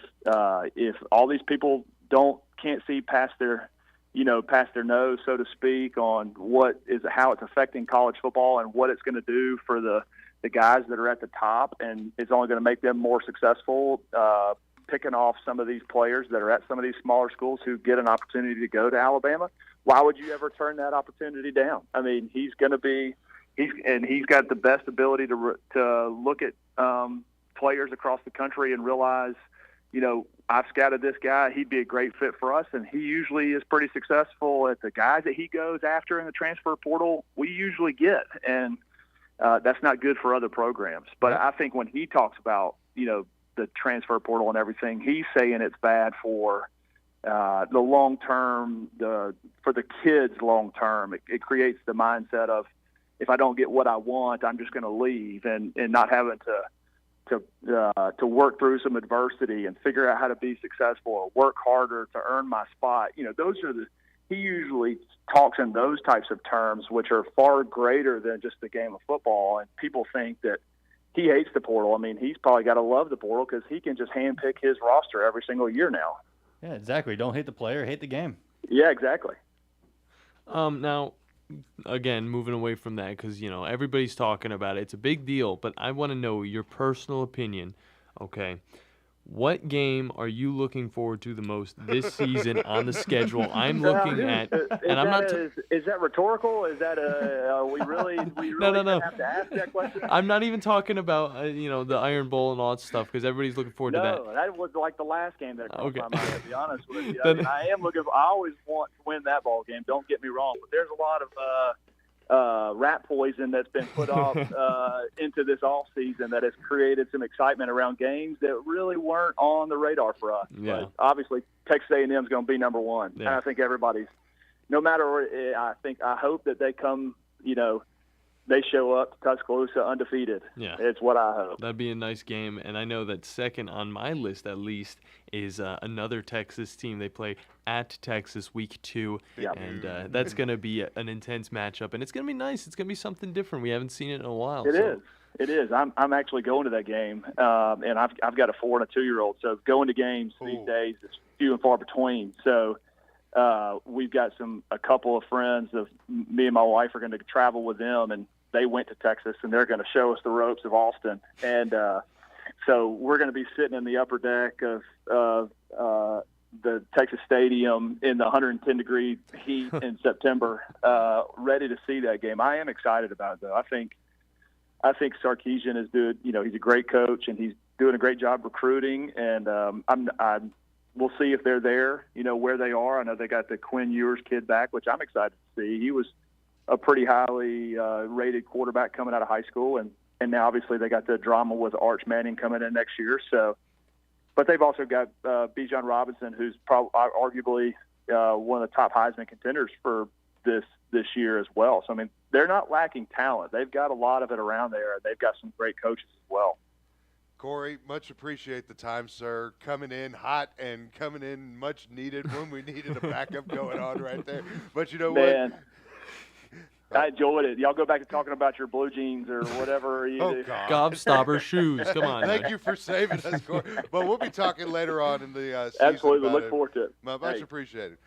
Speaker 11: all these people can't see past their nose, so to speak, on how it's affecting college football and what it's going to do for the guys that are at the top, and it's only going to make them more successful, picking off some of these players that are at some of these smaller schools who get an opportunity to go to Alabama, why would you ever turn that opportunity down? I mean, he's got the best ability to look at players across the country and realize, you know, I've scouted this guy, he'd be a great fit for us, and he usually is pretty successful at the guys that he goes after in the transfer portal. We usually get, and that's not good for other programs. But I think when he talks about, you know, the transfer portal and everything, he's saying it's bad for the long term, for the kids long term. It creates the mindset of, if I don't get what I want, I'm just going to leave, and not having to work through some adversity and figure out how to be successful or work harder to earn my spot. You know, he usually talks in those types of terms, which are far greater than just the game of football. And people think that he hates the portal. I mean, he's probably got to love the portal, because he can just handpick his roster every single year now.
Speaker 20: Yeah, exactly. Don't hate the player, hate the game.
Speaker 11: Yeah, exactly.
Speaker 3: Now, again, moving away from that, because, you know, everybody's talking about it. It's a big deal, but I want to know your personal opinion. Okay. What game are you looking forward to the most this season on the schedule? I'm looking at, and I'm not.
Speaker 11: Is that rhetorical? Is that we really
Speaker 3: No.
Speaker 11: have to ask that question?
Speaker 3: I'm not even talking about you know, the Iron Bowl and all that stuff, because everybody's looking forward to that.
Speaker 11: No, that was like the last game that crossed my mind, to be honest with you.
Speaker 3: Then,
Speaker 11: I always want to win that ball game. Don't get me wrong, but there's a lot of rat poison that's been put off into this off season that has created some excitement around games that really weren't on the radar for us.
Speaker 3: Yeah.
Speaker 11: But obviously, Texas A&M is going to be number one,
Speaker 3: Yeah.
Speaker 11: and I think everybody's. No matter, I hope that they come. You know, they show up to Tuscaloosa undefeated.
Speaker 3: Yeah.
Speaker 11: It's what I hope.
Speaker 3: That'd be a nice game. And I know that second on my list, at least, is another Texas team. They play at Texas week 2.
Speaker 11: Yep.
Speaker 3: And that's going to be an intense matchup. And it's going to be nice. It's going to be something different. We haven't seen it in a while.
Speaker 11: It is. I'm actually going to that game, and I've got a 4 and a 2-year-old. So going to games these days is few and far between. So we've got a couple of friends of me and my wife are going to travel with them, and they went to Texas, and they're going to show us the ropes of Austin. And so we're going to be sitting in the upper deck of the Texas Stadium in the 110-degree heat in September, ready to see that game. I am excited about it, though. I think Sarkisian is doing. You know, he's a great coach, and he's doing a great job recruiting. And we'll see if they're there. You know, where they are. I know they got the Quinn Ewers kid back, which I'm excited to see. He was a pretty highly rated quarterback coming out of high school, and now obviously they got the drama with Arch Manning coming in next year. So, but they've also got Bijan Robinson, who's probably arguably one of the top Heisman contenders for this year as well. So I mean, they're not lacking talent. They've got a lot of it around there, and they've got some great coaches as well.
Speaker 21: Corey, much appreciate the time, sir. Coming in hot and coming in much needed when we needed a backup going on right there. But you know what?
Speaker 11: I enjoyed it. Y'all go back to talking about your blue jeans or whatever you do.
Speaker 3: Gobstopper shoes. Come on.
Speaker 21: Thank you for saving us, Corey. But we'll be talking later on in the season.
Speaker 11: Absolutely.
Speaker 21: about
Speaker 11: Look forward to it.
Speaker 21: Much appreciated.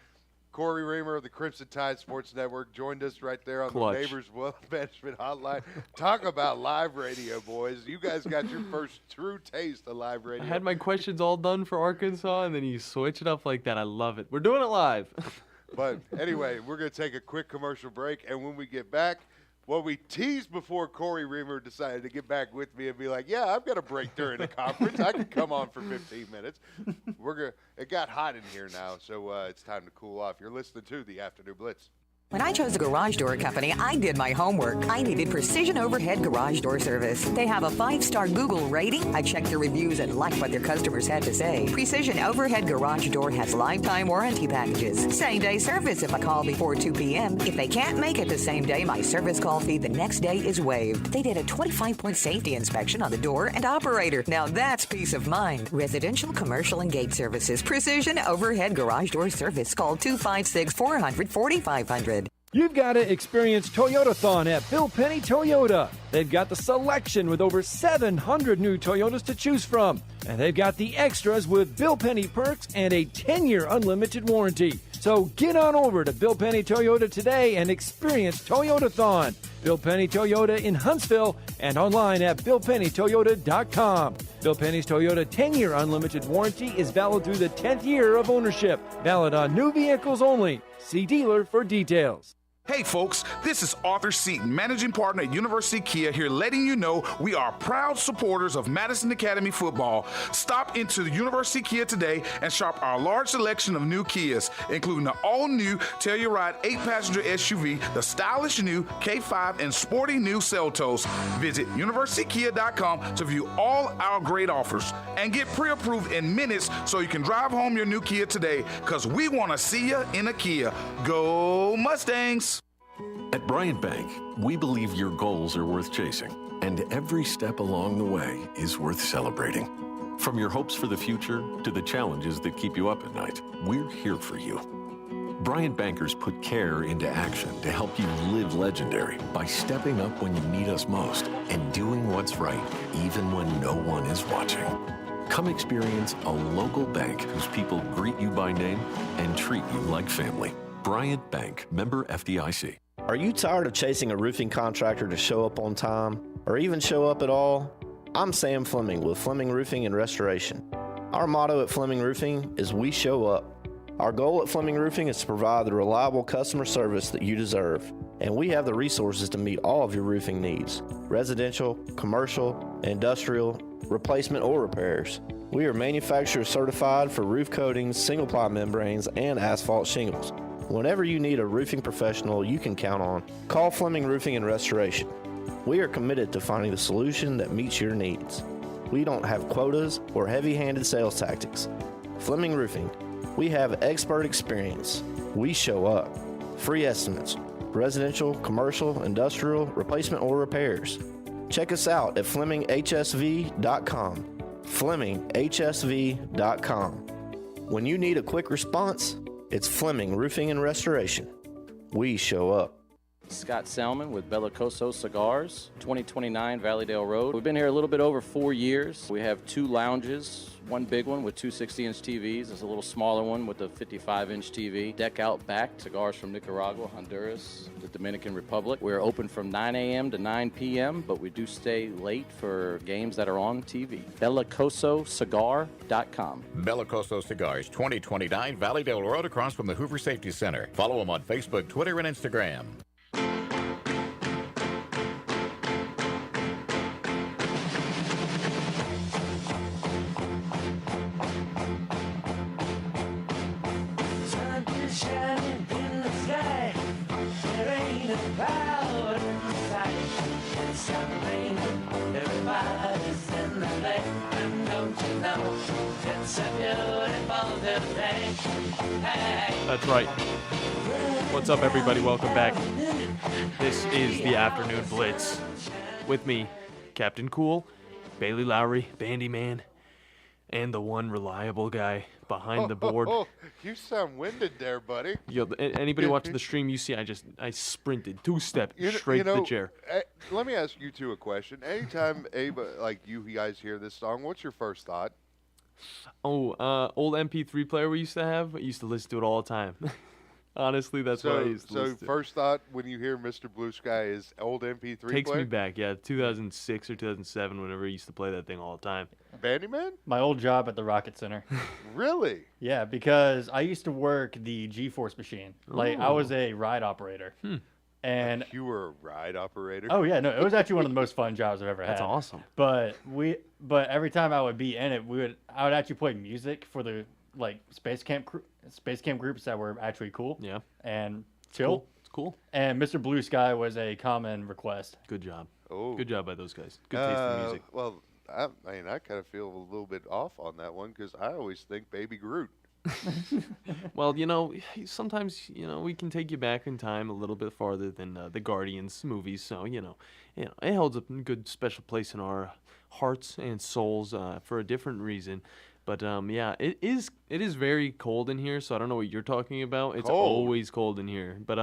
Speaker 21: Corey Reamer of the Crimson Tide Sports Network joined us right there on
Speaker 3: Clutch.
Speaker 21: the Neighbors Wealth Management Hotline. Talk about live radio, boys. You guys got your first true taste of live radio.
Speaker 3: I had my questions all done for Arkansas, and then you switch it up like that. I love it. We're doing it live.
Speaker 21: But anyway, we're going to take a quick commercial break, and when we get back, what we teased before Corey Reamer decided to get back with me and be like, yeah, I've got a break during the conference. I can come on for 15 minutes. It got hot in here now, so it's time to cool off. You're listening to the Afternoon Blitz.
Speaker 13: When I chose a garage door company, I did my homework. I needed Precision Overhead Garage Door Service. They have a 5-star Google rating. I checked their reviews and liked what their customers had to say. Precision Overhead Garage Door has lifetime warranty packages. Same-day service if I call before 2 p.m. If they can't make it the same day, my service call fee the next day is waived. They did a 25-point safety inspection on the door and operator. Now that's peace of mind. Residential, commercial, and gate services. Precision Overhead Garage Door Service. Call 256-400-4500.
Speaker 16: You've got to experience Toyotathon at Bill Penny Toyota. They've got the selection with over 700 new Toyotas to choose from. And they've got the extras with Bill Penny perks and a 10-year unlimited warranty. So get on over to Bill Penny Toyota today and experience Toyotathon. Bill Penny Toyota in Huntsville and online at BillPennyToyota.com. Bill Penny's Toyota 10-year unlimited warranty is valid through the 10th year of ownership. Valid on new vehicles only. See dealer for details.
Speaker 18: Hey folks, this is Arthur Seaton, managing partner at University Kia, here letting you know we are proud supporters of Madison Academy football. Stop into the University Kia today and shop our large selection of new Kias, including the all-new Telluride 8-passenger SUV, the stylish new K5, and sporty new Seltos. Visit universitykia.com to view all our great offers and get pre-approved in minutes so you can drive home your new Kia today, because we want to see you in a Kia. Go Mustangs!
Speaker 22: At Bryant Bank, we believe your goals are worth chasing, and every step along the way is worth celebrating. From your hopes for the future to the challenges that keep you up at night, we're here for you. Bryant Bankers put care into action to help you live legendary by stepping up when you need us most and doing what's right even when no one is watching. Come experience a local bank whose people greet you by name and treat you like family. Bryant Bank, member FDIC.
Speaker 15: Are you tired of chasing a roofing contractor to show up on time or even show up at all? I'm Sam Fleming with Fleming Roofing and Restoration. Our motto at Fleming Roofing is we show up. Our goal at Fleming Roofing is to provide the reliable customer service that you deserve, and we have the resources to meet all of your roofing needs: residential, commercial, industrial, replacement, or repairs. We are manufacturer certified for roof coatings, single-ply membranes, and asphalt shingles. Whenever you need a roofing professional you can count on, call Fleming Roofing and Restoration. We are committed to finding the solution that meets your needs. We don't have quotas or heavy-handed sales tactics. Fleming Roofing, we have expert experience. We show up. Free estimates, residential, commercial, industrial, replacement, or repairs. Check us out at FlemingHSV.com. FlemingHSV.com. When you need a quick response, it's Fleming Roofing and Restoration. We show up.
Speaker 23: Scott Salmon with Bellicoso Cigars, 2029 Valleydale Road. We've been here a little bit over 4 years. We have 2 lounges, one big one with 2 60-inch TVs. There's a little smaller one with a 55-inch TV. Deck out back, cigars from Nicaragua, Honduras, the Dominican Republic. We're open from 9 a.m. to 9 p.m., but we do stay late for games that are on TV. BellicosoCigar.com.
Speaker 24: Bellicoso Cigars, 2029 Valleydale Road, across from the Hoover Safety Center. Follow them on Facebook, Twitter, and Instagram.
Speaker 19: That's right. What's up, everybody? Welcome back. This is the Afternoon Blitz. With me, Captain Cool, Bailey Lowry, Bandi Man, and the one reliable guy behind the board.
Speaker 21: You sound winded there, buddy.
Speaker 19: Yo, anybody watching the stream, you see I sprinted 2-step straight to the chair.
Speaker 21: Let me ask you two a question. Anytime like you guys hear this song, what's your first thought?
Speaker 19: Oh, old MP3 player we used to have. I used to listen to it all the time.
Speaker 3: Honestly, that's what I used to listen to.
Speaker 21: First thought when you hear Mr. Blue Sky is old MP3
Speaker 3: Takes
Speaker 21: player?
Speaker 3: me back, 2006 or 2007, whenever I used to play that thing all the time.
Speaker 21: Bandyman?
Speaker 20: My old job at the Rocket Center.
Speaker 21: Really?
Speaker 20: Yeah, because I used to work the G-Force machine. Like, I was
Speaker 3: Oh.
Speaker 20: a ride operator. And
Speaker 21: you were a ride operator?
Speaker 20: Oh yeah, no, it was actually one of the most fun jobs I've ever had.
Speaker 3: That's awesome.
Speaker 20: But every time I would be in it, I would actually play music for the space camp groups that were actually cool.
Speaker 3: Yeah.
Speaker 20: And chill.
Speaker 3: It's cool.
Speaker 20: And Mr. Blue Sky was a common request.
Speaker 3: Good job.
Speaker 21: Oh.
Speaker 3: Good job by those guys. Good taste in music.
Speaker 21: Well, I mean, I kind of feel a little bit off on that one because I always think Baby Groot.
Speaker 3: Well, sometimes we can take you back in time a little bit farther than the Guardians movies. So it holds a good special place in our hearts and souls for a different reason. But yeah, it is very cold in here. So I don't know what you're talking about. It's always cold in here. But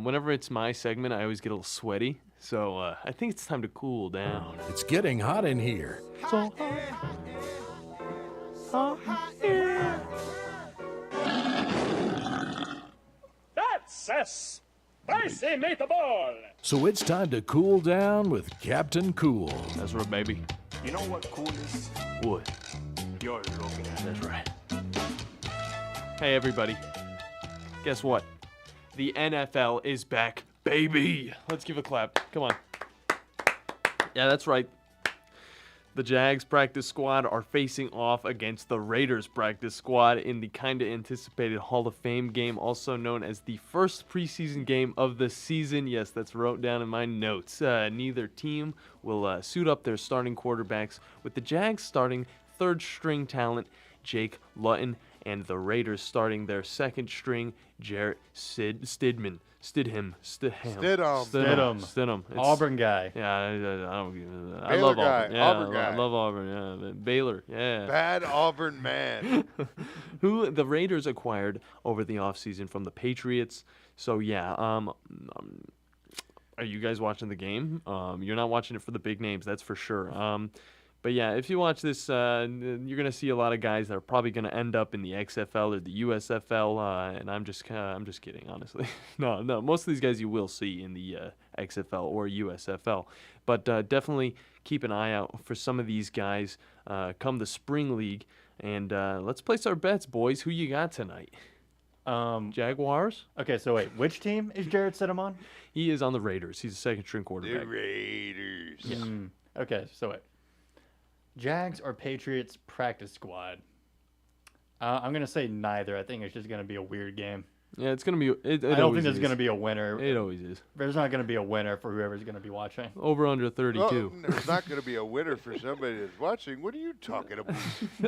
Speaker 3: whenever it's my segment, I always get a little sweaty. So I think it's time to cool down.
Speaker 17: It's getting hot in here.
Speaker 3: So
Speaker 1: That's a spicy meatball.
Speaker 17: So it's time to cool down with Captain Cool.
Speaker 3: That's right, baby.
Speaker 1: You know what cool is?
Speaker 3: What?
Speaker 1: You're looking at
Speaker 3: That's right. Hey, everybody. Guess what? The NFL is back, baby. Let's give a clap. Come on. Yeah, that's right. The Jags practice squad are facing off against the Raiders practice squad in the kind of anticipated Hall of Fame game, also known as the first preseason game of the season. Yes, that's wrote down in my notes. Neither team will suit up their starting quarterbacks, with the Jags starting third-string talent Jake Luton and the Raiders starting their second-string Jarrett Stidham.
Speaker 20: Auburn guy.
Speaker 3: Yeah, I love Auburn. Yeah,
Speaker 21: Auburn guy.
Speaker 3: I love Auburn. Yeah, Baylor. Yeah.
Speaker 21: Bad Auburn man.
Speaker 3: Who the Raiders acquired over the offseason from the Patriots. So yeah, are you guys watching the game? You're not watching it for the big names, that's for sure. But yeah, if you watch this, you're gonna see a lot of guys that are probably gonna end up in the XFL or the USFL, and I'm just kidding, honestly. No, most of these guys you will see in the XFL or USFL, but definitely keep an eye out for some of these guys come the spring league, and let's place our bets, boys. Who you got tonight? Jaguars.
Speaker 20: Okay, so wait, which team is Jarrett Stidham on?
Speaker 3: He is on the Raiders. He's a second-string quarterback.
Speaker 21: The Raiders.
Speaker 3: Yeah.
Speaker 20: Okay, so wait. Jags or Patriots practice squad? I'm going to say neither. I think it's just going to be a weird game.
Speaker 3: Yeah, it's going to be...
Speaker 20: I don't think there's going to be a winner.
Speaker 3: It always is.
Speaker 20: There's not going to be a winner for whoever's going to be watching.
Speaker 3: Over under 32.
Speaker 21: Well, there's not going to be a winner for somebody that's watching. What are you talking about?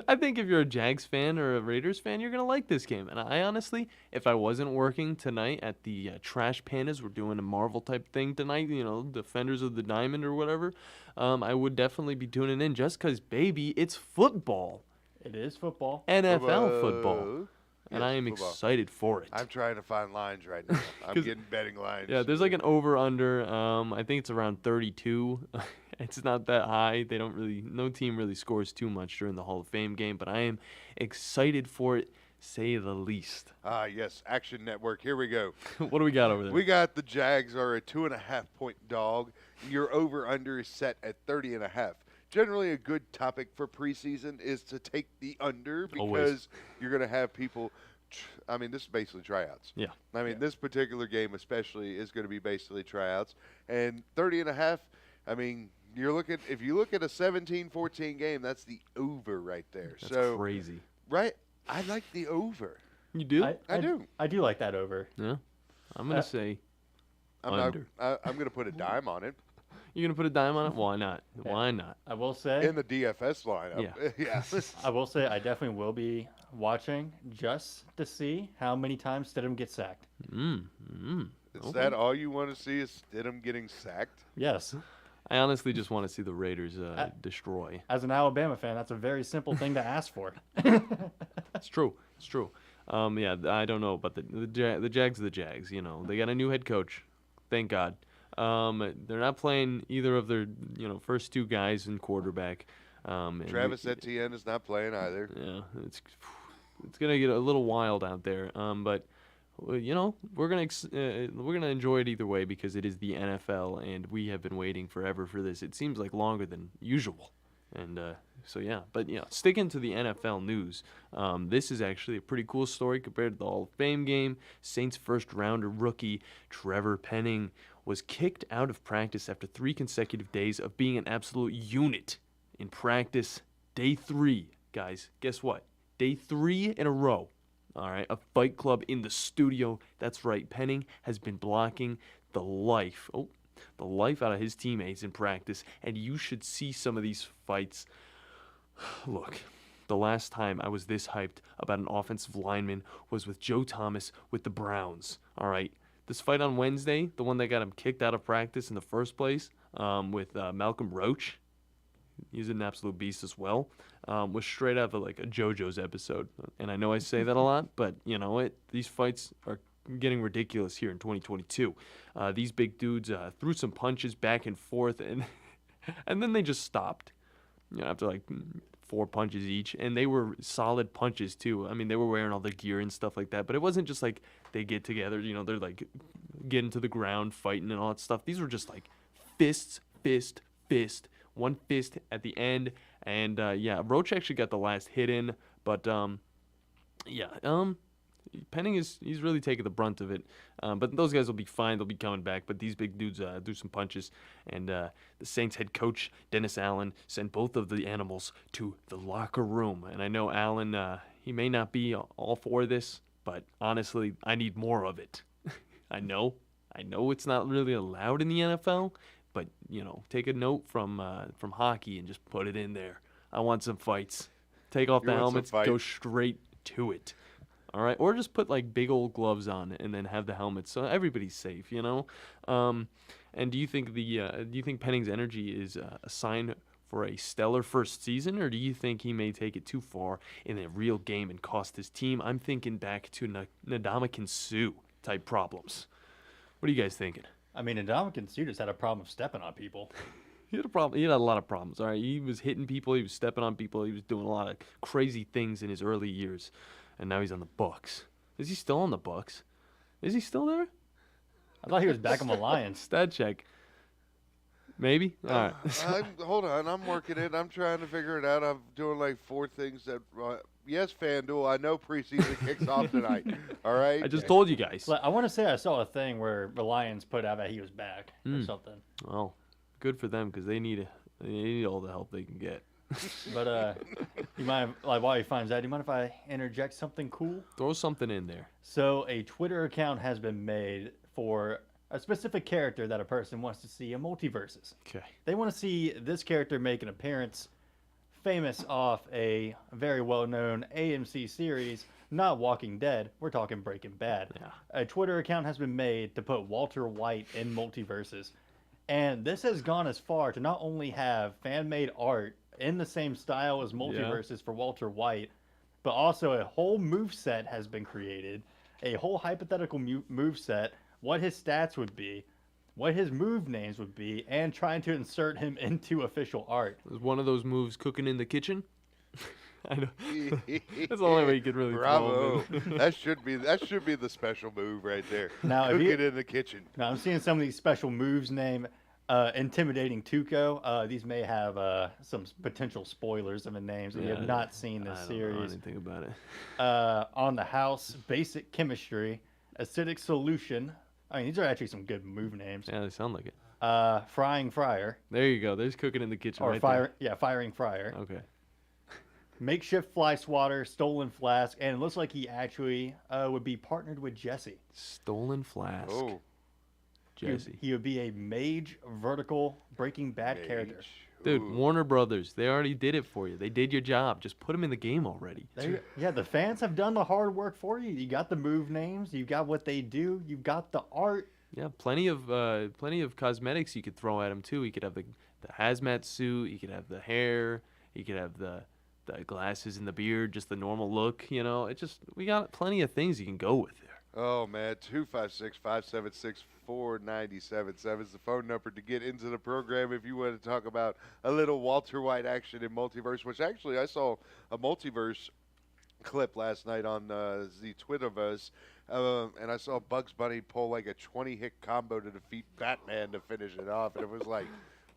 Speaker 3: I think if you're a Jags fan or a Raiders fan, you're going to like this game. And I honestly, if I wasn't working tonight at the Trash Pandas, we're doing a Marvel type thing tonight, Defenders of the Diamond or whatever, I would definitely be tuning in just because, baby, it's football.
Speaker 20: It is football.
Speaker 3: NFL football. And
Speaker 21: Yes,
Speaker 3: I am
Speaker 21: football.
Speaker 3: excited for it.
Speaker 21: I'm trying to find lines right now. I'm getting betting lines.
Speaker 3: Yeah, there's like an over-under. I think it's around 32. It's not that high. No team really scores too much during the Hall of Fame game, but I am excited for it, say the least.
Speaker 21: Yes, Action Network. Here we go.
Speaker 3: What do we got over there?
Speaker 21: We got the Jags are a 2.5-point dog. Your over/under is set at 30.5. Generally, a good topic for preseason is to take the under because
Speaker 3: Always.
Speaker 21: you're going to have people. This is basically tryouts.
Speaker 3: Yeah.
Speaker 21: This particular game especially is going to be basically tryouts. And 30.5, if you look at a 17-14 game, that's the over right there.
Speaker 3: That's crazy.
Speaker 21: Right? I like the over.
Speaker 3: You do?
Speaker 21: I do.
Speaker 20: I do like that over.
Speaker 3: Yeah. I'm going to say
Speaker 21: I'm
Speaker 3: under.
Speaker 21: going to put a dime on it.
Speaker 3: You're going to put a dime on it? Why not? Why not?
Speaker 20: I will say.
Speaker 21: In the DFS lineup. Yeah.
Speaker 20: I will say I definitely will be watching just to see how many times Stidham gets sacked.
Speaker 21: Is that all you want to see is Stidham getting sacked?
Speaker 20: Yes.
Speaker 3: I honestly just want to see the Raiders destroy.
Speaker 20: As an Alabama fan, that's a very simple thing to ask for.
Speaker 3: It's true. It's true. Yeah, I don't know about the Jags are the Jags. They got a new head coach. Thank God. They're not playing either of their first two guys in quarterback.
Speaker 21: Travis Etienne is not playing either.
Speaker 3: Yeah, it's gonna get a little wild out there. But we're gonna enjoy it either way because it is the NFL, and we have been waiting forever for this. It seems like longer than usual, and so yeah. But sticking to the NFL news, this is actually a pretty cool story compared to the Hall of Fame game. Saints first-rounder rookie Trevor Penning was kicked out of practice after 3 consecutive days of being an absolute unit in practice. Day 3, guys. Guess what? Day 3 in a row. All right, a fight club in the studio. That's right. Penning has been blocking the life out of his teammates in practice, and you should see some of these fights. Look, the last time I was this hyped about an offensive lineman was with Joe Thomas with the Browns. All right, this fight on Wednesday, the one that got him kicked out of practice in the first place, with Malcolm Roach. He's an absolute beast as well. Was straight out of like a JoJo's episode. And I know I say that a lot, but you know what? These fights are getting ridiculous here in 2022. These big dudes threw some punches back and forth, and then they just stopped. After like 4 punches each, and they were solid punches too. I mean, they were wearing all their gear and stuff like that, but it wasn't just like they get together. They're like getting to the ground, fighting and all that stuff. These were just like fist. One fist at the end, and Roach actually got the last hit in, but Penning he's really taking the brunt of it. But those guys will be fine; they'll be coming back. But these big dudes do some punches, and the Saints head coach Dennis Allen sent both of the animals to the locker room. And I know Allen, he may not be all for this, but honestly, I need more of it. I know it's not really allowed in the NFL. But, take a note from hockey and just put it in there. I want some fights. Take off the helmets, go straight to it. All right? Or just put, like, big old gloves on and then have the helmets so everybody's safe, And do you think Penning's energy is a sign for a stellar first season, or do you think he may take it too far in a real game and cost his team? I'm thinking back to Ndamukong Suh type problems. What are you guys thinking?
Speaker 20: I mean, Ndamukong Suh just had a problem of stepping on people.
Speaker 3: He had a lot of problems. All right, he was hitting people, he was stepping on people, he was doing a lot of crazy things in his early years, and now he's on the Bucks. Is he still on the Bucks? Is he still there?
Speaker 20: I thought he was back on the Lions.
Speaker 3: Stat check. Maybe. All right.
Speaker 21: Hold on, I'm working it. I'm trying to figure it out. I'm doing like 4 things that. Yes, FanDuel, I know preseason kicks off tonight. All right?
Speaker 3: I just told you guys.
Speaker 20: I want to say I saw a thing where the Lions put out that he was back or something.
Speaker 3: Well, good for them because they need all the help they can get.
Speaker 20: But you mind, while he finds out, do you mind if I interject something cool?
Speaker 3: Throw something in there.
Speaker 20: So a Twitter account has been made for a specific character that a person wants to see in multiverses.
Speaker 3: Okay.
Speaker 20: They want to see this character make an appearance famous off a very well-known AMC series, not Walking Dead. We're talking Breaking Bad.
Speaker 3: Yeah.
Speaker 20: A Twitter account has been made to put Walter White in multiverses. And this has gone as far to not only have fan-made art in the same style as multiverses for Walter White, but also a whole moveset has been created, a whole hypothetical moveset, what his stats would be, what his move names would be, and trying to insert him into official art.
Speaker 3: Is one of those moves cooking in the kitchen? I know. That's the only way you could really
Speaker 21: Bravo.
Speaker 3: throw him in.
Speaker 21: That should be the special move right there.
Speaker 20: Now,
Speaker 21: Cook it in the kitchen.
Speaker 20: Now, I'm seeing some of these special moves named Intimidating Tuco. These may have some potential spoilers of the names. If you have not seen this series.
Speaker 3: I don't know anything about it.
Speaker 20: On the House, Basic Chemistry, Acidic Solution. I mean, these are actually some good move names.
Speaker 3: Yeah, they sound like it.
Speaker 20: Frying Fryer.
Speaker 3: There you go. There's cooking in the kitchen right
Speaker 20: there.
Speaker 3: there.
Speaker 20: Yeah, Firing Fryer.
Speaker 3: Okay.
Speaker 20: Makeshift Fly Swatter, Stolen Flask, and it looks like he actually would be partnered with Jesse.
Speaker 3: Stolen Flask.
Speaker 21: Oh.
Speaker 3: Jesse.
Speaker 20: He would be a mage vertical Breaking Bad character.
Speaker 3: Dude, Warner Brothers, they already did it for you. They did your job. Just put them in the game already.
Speaker 20: Yeah, the fans have done the hard work for you. You got the move names. You got what they do. You got the art.
Speaker 3: Yeah, plenty of cosmetics you could throw at him too. He could have the hazmat suit. He could have the hair. He could have the glasses and the beard. Just the normal look. We got plenty of things you can go with there.
Speaker 21: Oh, man, 256-576-4977 is the phone number to get into the program if you want to talk about a little Walter White action in Multiverse, which actually I saw a Multiverse clip last night on the Twitterverse, And I saw Bugs Bunny pull like a 20-hit combo to defeat Batman to finish it off, and it was like,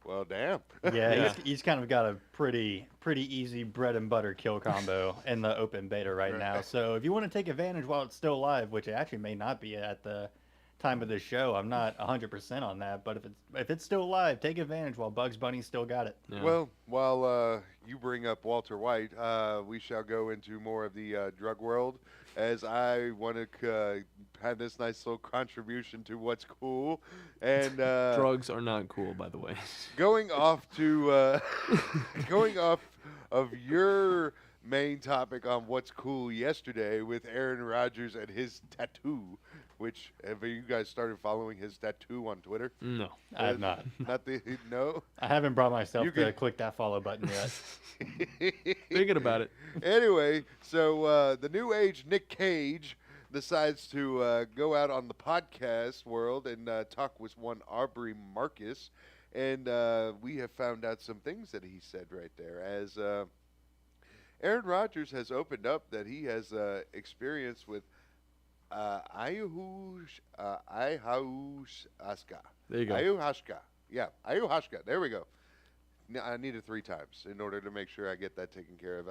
Speaker 21: well, damn.
Speaker 20: Yeah, he's kind of got a pretty easy bread and butter kill combo in the open beta right now. So if you want to take advantage while it's still live, which it actually may not be at the time of this show, I'm not 100% on that, but if it's still live, take advantage while Bugs Bunny's still got it.
Speaker 21: Yeah. Well, while you bring up Walter White, we shall go into more of the drug world, as I want to have this nice little contribution to what's cool. And
Speaker 3: drugs are not cool, by the way.
Speaker 21: Going off to going off of your main topic on what's cool yesterday with Aaron Rodgers and his tattoo. Which, have you guys started following his tattoo on Twitter?
Speaker 3: No,
Speaker 20: I have not.
Speaker 21: No?
Speaker 20: I haven't brought myself to click that follow button yet.
Speaker 3: Thinking about it.
Speaker 21: Anyway, so the new age Nick Cage decides to go out on the podcast world and talk with one Aubrey Marcus. And we have found out some things that he said right there. As Aaron Rodgers has opened up that he has experience with ayahuasca.
Speaker 3: There you go.
Speaker 21: Ayahuasca. Yeah, ayahuasca. There we go. I need it 3 times in order to make sure I get that taken care of.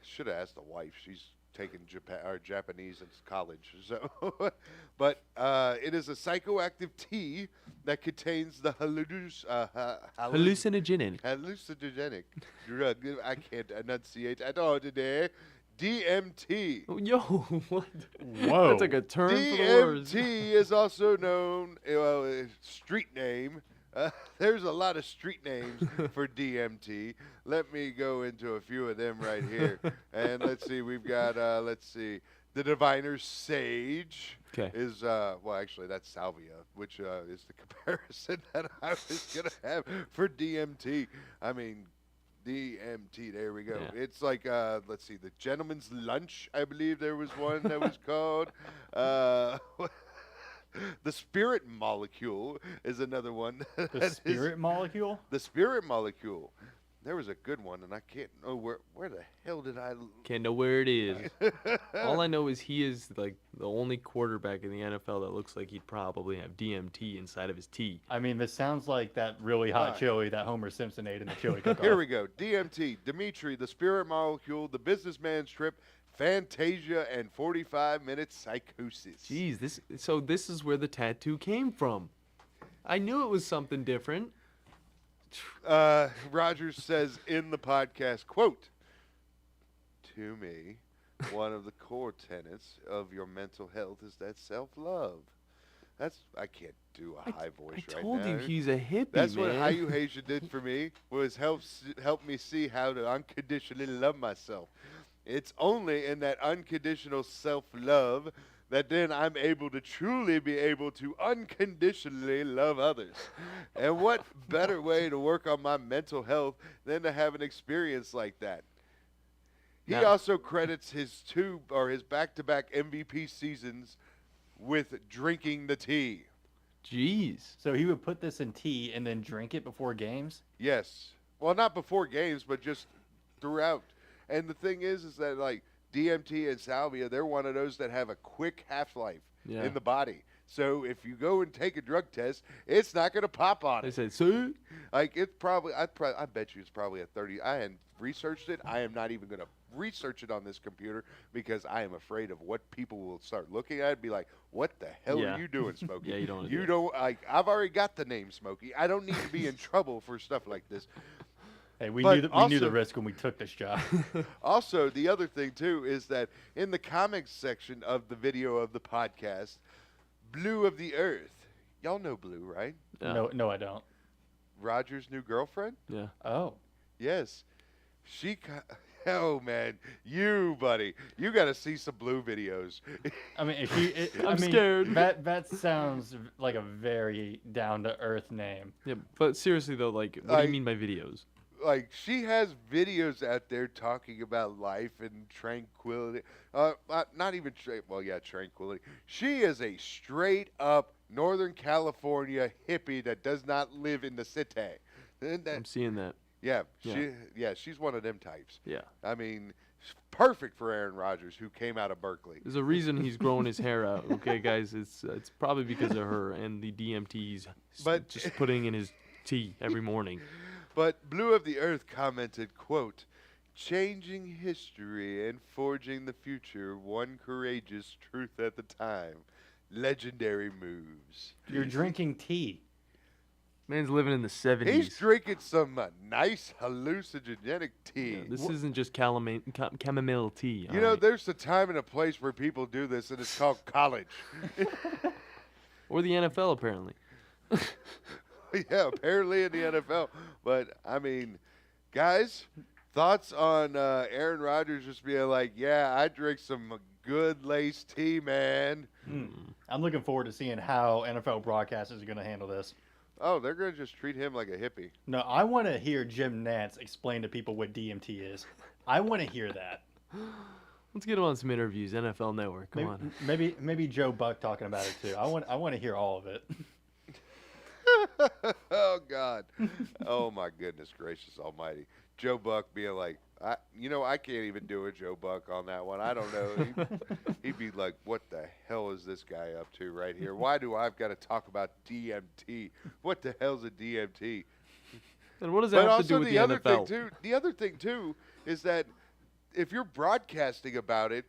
Speaker 21: Should have asked the wife. She's taken Japanese in college. So, but it is a psychoactive tea that contains the hallucinogenic drug. I can't enunciate at all today. DMT.
Speaker 3: Yo, what?
Speaker 20: Whoa.
Speaker 3: That's like a term for the words.
Speaker 21: DMT is also known, street name. There's a lot of street names for DMT. Let me go into a few of them right here. And let's see, we've got, the Diviner's Sage.
Speaker 3: Okay.
Speaker 21: Is, well, actually, that's Salvia, which is the comparison that I was going to have for DMT. I mean, DMT, there we go. Yeah. It's like, let's see, the Gentleman's Lunch, I believe there was one that was called. The Spirit Molecule is another one.
Speaker 20: The Spirit Molecule?
Speaker 21: The Spirit Molecule. There was a good one, and I can't know where the hell did I...
Speaker 3: Can't know where it is. All I know is he is like the only quarterback in the NFL that looks like he'd probably have DMT inside of his tea.
Speaker 20: I mean, this sounds like that really hot chili that Homer Simpson ate in the chili cook-off.
Speaker 21: Here we go. DMT, Dimitri, The Spirit Molecule, The Businessman's Trip, Fantasia, and 45-minute psychosis.
Speaker 3: Jeez, this is where the tattoo came from. I knew it was something different.
Speaker 21: Rogers says in the podcast, quote, "To me, one of the core tenets of your mental health is that self-love." I can't do a high voice right now.
Speaker 3: I told you he's a hippie,
Speaker 21: That's
Speaker 3: man.
Speaker 21: what Ayahuasca did for me, was help me see how to unconditionally love myself. It's only in that unconditional self-love that then I'm able to truly be able to unconditionally love others. And what better way to work on my mental health than to have an experience like that? He also credits his back-to-back MVP seasons with drinking the tea.
Speaker 3: Jeez.
Speaker 20: So he would put this in tea and then drink it before games?
Speaker 21: Yes. Well, not before games, but just throughout. And the thing is that, like, DMT and salvia, they're one of those that have a quick half-life in the body. So if you go and take a drug test, it's not going to pop on
Speaker 3: They
Speaker 21: it.
Speaker 3: said, so?
Speaker 21: Like, it's probably, I bet you it's probably a 30. I hadn't researched it. I am not even going to research it on this computer because I am afraid of what people will start looking at and be like, what the hell are you doing, Smokey?
Speaker 3: Yeah, you don't want to
Speaker 21: You don't, like, I've already got the name Smokey. I don't need to be in trouble for stuff like this.
Speaker 20: Hey, we knew the risk when we took this job.
Speaker 21: Also, the other thing, too, is that in the comics section of the video of the podcast, Blue of the Earth. Y'all know Blue, right?
Speaker 20: Yeah. No, I don't.
Speaker 21: Roger's new girlfriend?
Speaker 3: Yeah.
Speaker 20: Oh.
Speaker 21: Yes. Oh, man. You, buddy. You got to see some Blue videos.
Speaker 20: I mean,
Speaker 3: I'm scared.
Speaker 20: That sounds like a very down-to-earth name.
Speaker 3: Yeah, but seriously, though, like, what do you mean by videos?
Speaker 21: Like, she has videos out there talking about life and tranquility. Not even tranquility. She is a straight-up Northern California hippie that does not live in the city.
Speaker 3: I'm seeing that.
Speaker 21: Yeah, she's one of them types.
Speaker 3: Yeah.
Speaker 21: I mean, Perfect for Aaron Rodgers, who came out of Berkeley.
Speaker 3: There's a reason he's growing his hair out, okay, guys? It's probably because of her and the DMTs
Speaker 21: But
Speaker 3: just putting in his tea every morning.
Speaker 21: But Blue of the Earth commented, quote, "Changing history and forging the future, one courageous truth at the time. Legendary moves."
Speaker 20: You're drinking tea.
Speaker 3: Man's living in the 70s.
Speaker 21: He's drinking some nice hallucinogenic tea.
Speaker 3: Yeah, this isn't just chamomile tea.
Speaker 21: You know, there's a time and a place where people do this, and it's called college.
Speaker 3: Or the NFL, apparently.
Speaker 21: Yeah, apparently in the NFL. But, I mean, guys, thoughts on Aaron Rodgers just being like, yeah, I drink some good laced tea, man.
Speaker 20: I'm looking forward to seeing how NFL broadcasters are going to handle this.
Speaker 21: Oh, they're going to just treat him like a hippie.
Speaker 20: No, I want to hear Jim Nantz explain to people what DMT is. I want to hear that.
Speaker 3: Let's get him on some interviews, NFL Network. Come on.
Speaker 20: Maybe Joe Buck talking about it too. I want to hear all of it.
Speaker 21: Oh, God. Oh, my goodness gracious almighty. Joe Buck being like, I can't even do a Joe Buck on that one. I don't know. He'd be like, what the hell is this guy up to right here? Why do I've got to talk about DMT? What the hell's a DMT?
Speaker 3: And what does that have to do with the NFL?
Speaker 21: The other thing, too, is that if you're broadcasting about it,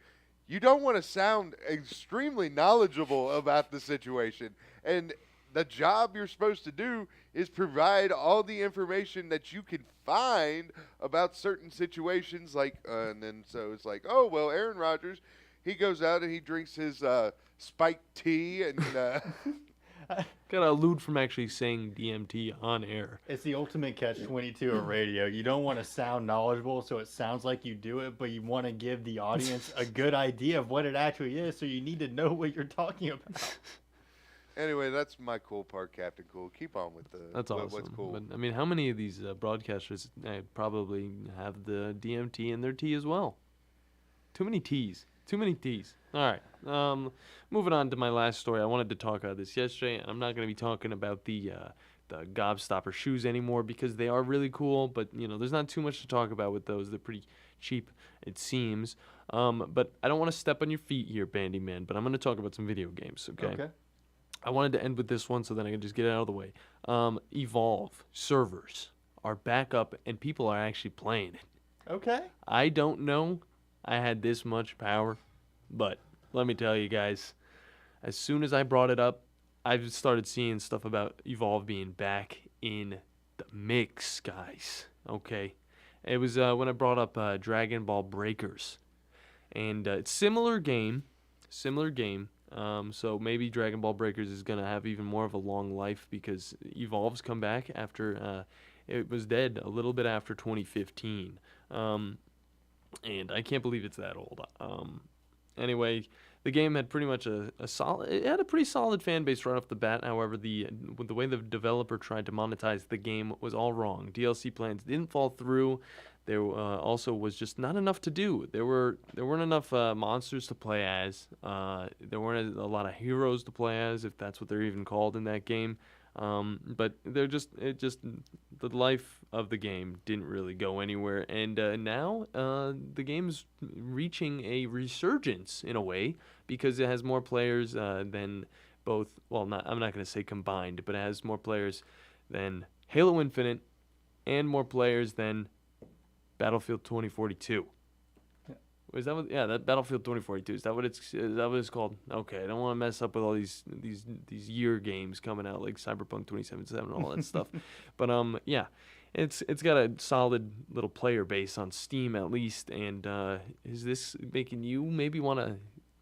Speaker 21: you don't want to sound extremely knowledgeable about the situation. And the job you're supposed to do is provide all the information that you can find about certain situations. And then so it's like, oh, well, Aaron Rodgers, he goes out and he drinks his spiked tea and
Speaker 3: gotta elude from actually saying DMT on air.
Speaker 20: It's the ultimate catch-22 of radio. You don't want to sound knowledgeable, so it sounds like you do it, but you want to give the audience a good idea of what it actually is, so you need to know what you're talking about.
Speaker 21: Anyway, that's my cool part, Captain Cool. Keep on with the.
Speaker 3: That's awesome.
Speaker 21: What's cool?
Speaker 3: But I mean, how many of these broadcasters probably have the DMT in their tea as well? Too many teas. Too many teas. All right. Moving on to my last story. I wanted to talk about this yesterday, and I'm not going to be talking about the Gobstopper shoes anymore because they are really cool. But there's not too much to talk about with those. They're pretty cheap, it seems. But I don't want to step on your feet here, Bandi Man. But I'm going to talk about some video games. Okay. I wanted to end with this one so then I can just get it out of the way. Evolve servers are back up and people are actually playing it.
Speaker 20: Okay.
Speaker 3: I don't know I had this much power, but let me tell you guys, as soon as I brought it up, I've started seeing stuff about Evolve being back in the mix, guys. Okay. It was when I brought up Dragon Ball Breakers. And it's similar game. So maybe Dragon Ball Breakers is going to have even more of a long life because Evolve's come back after it was dead a little bit after 2015. And I can't believe it's that old. Anyway, the game had pretty much a pretty solid fan base right off the bat. However, the way the developer tried to monetize the game was all wrong. DLC plans didn't fall through. There also was just not enough to do. There weren't enough monsters to play as. There weren't a lot of heroes to play as, if that's what they're even called in that game. But the life of the game didn't really go anywhere. And now the game's reaching a resurgence in a way because it has more players than both. Well, I'm not going to say combined, but it has more players than Halo Infinite and more players than Battlefield 2042. Is that what? Yeah, that Battlefield 2042. Is that what it's called? Okay, I don't want to mess up with all these year games coming out like Cyberpunk 2077 and all that stuff. But yeah, it's got a solid little player base on Steam at least. And is this making you maybe want to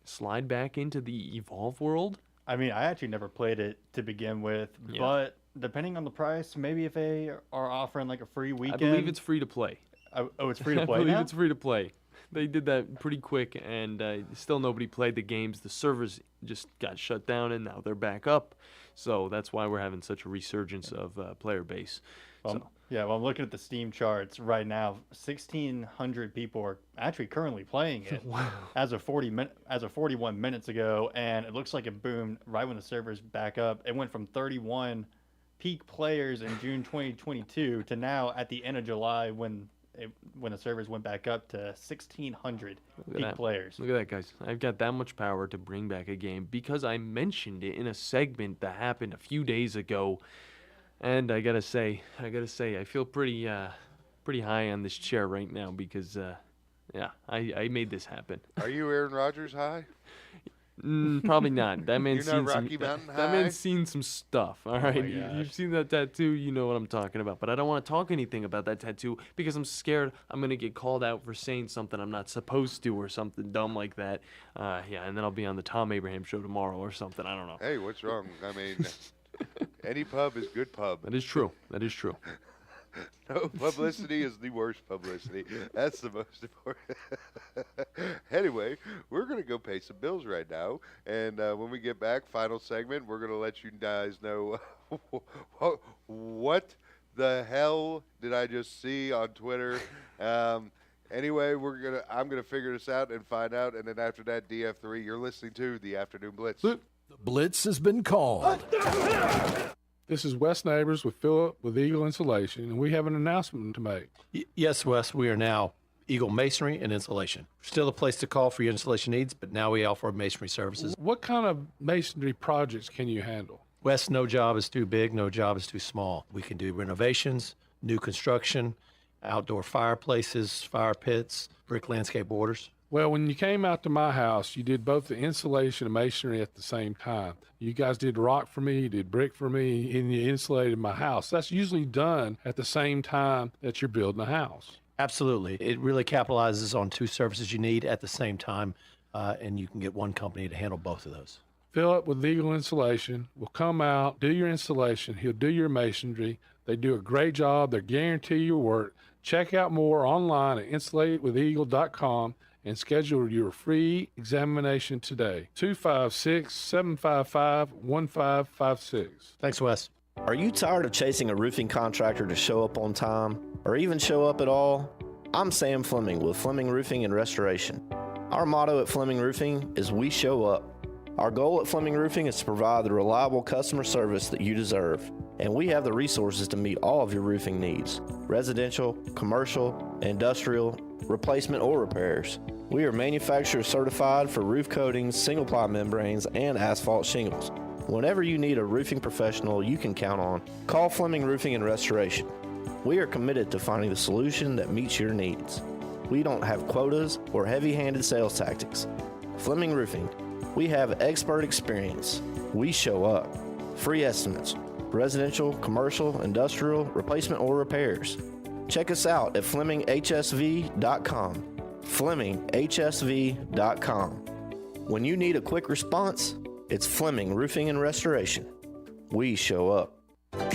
Speaker 3: slide back into the Evolve world?
Speaker 20: I mean, I actually never played it to begin with, but depending on the price, maybe if they are offering like a free weekend.
Speaker 3: I believe it's free to play.
Speaker 20: Oh, it's free to play
Speaker 3: I believe
Speaker 20: now?
Speaker 3: it's free to play. They did that pretty quick, and still nobody played the games. The servers just got shut down, and now they're back up. So that's why we're having such a resurgence of player base.
Speaker 20: Well, I'm looking at the Steam charts right now. 1,600 people are actually currently playing it as of 41 minutes ago, and it looks like it boomed right when the servers back up. It went from 31 peak players in June 2022 to now at the end of July when when the servers went back up to 1,600 peak players.
Speaker 3: Look at that, guys. I've got that much power to bring back a game because I mentioned it in a segment that happened a few days ago. And I gotta say, I feel pretty high on this chair right now because, I made this happen.
Speaker 21: Are you Aaron Rodgers high?
Speaker 3: Probably not. That man's
Speaker 21: You're
Speaker 3: seen
Speaker 21: not
Speaker 3: some.
Speaker 21: Rocky Mountain
Speaker 3: That
Speaker 21: High?
Speaker 3: man's seen some stuff. All right,
Speaker 20: my gosh.
Speaker 3: you've seen that tattoo. You know what I'm talking about. But I don't want to talk anything about that tattoo because I'm scared I'm gonna get called out for saying something I'm not supposed to or something dumb like that. And then I'll be on the Tom Abraham show tomorrow or something. I don't know.
Speaker 21: Hey, what's wrong? I mean, any pub is good pub.
Speaker 3: That is true. That is true.
Speaker 21: No publicity is the worst publicity. That's the most important. Anyway, we're going to go pay some bills right now. And when we get back, final segment, we're going to let you guys know what the hell did I just see on Twitter. Anyway, I'm going to figure this out and find out. And then after that, DF3, you're listening to the Afternoon Blitz.
Speaker 17: The Blitz has been called.
Speaker 4: This is Wes Neighbors with Philip with Eagle Insulation, and we have an announcement to make.
Speaker 5: Yes, Wes, we are now Eagle Masonry and Insulation. Still a place to call for your installation needs, but now we offer masonry services.
Speaker 4: What kind of masonry projects can you handle?
Speaker 5: Wes, no job is too big, no job is too small. We can do renovations, new construction, outdoor fireplaces, fire pits, brick landscape borders.
Speaker 4: Well, when you came out to my house, you did both the insulation and masonry at the same time. You guys did rock for me, you did brick for me, and you insulated my house. That's usually done at the same time that you're building a house.
Speaker 5: Absolutely. It really capitalizes on two services you need at the same time, and you can get one company to handle both of those.
Speaker 4: Philip with Eagle Insulation will come out, do your installation. He'll do your masonry. They do a great job. They guarantee your work. Check out more online at insulatedwitheagle.com and schedule your free examination today. 256-755-1556.
Speaker 5: Thanks, Wes.
Speaker 15: Are you tired of chasing a roofing contractor to show up on time or even show up at all? I'm Sam Fleming with Fleming Roofing and Restoration. Our motto at Fleming Roofing is we show up. Our goal at Fleming Roofing is to provide the reliable customer service that you deserve, and we have the resources to meet all of your roofing needs: residential, commercial, industrial, replacement, or repairs. We are manufacturer certified for roof coatings, single-ply membranes, and asphalt shingles. Whenever you need a roofing professional you can count on, call Fleming Roofing and Restoration. We are committed to finding the solution that meets your needs. We don't have quotas or heavy-handed sales tactics. Fleming Roofing, we have expert experience. We show up. Free estimates, residential, commercial, industrial, replacement, or repairs. Check us out at FlemingHSV.com. FlemingHSV.com. When you need a quick response, it's Fleming Roofing and Restoration. We show up.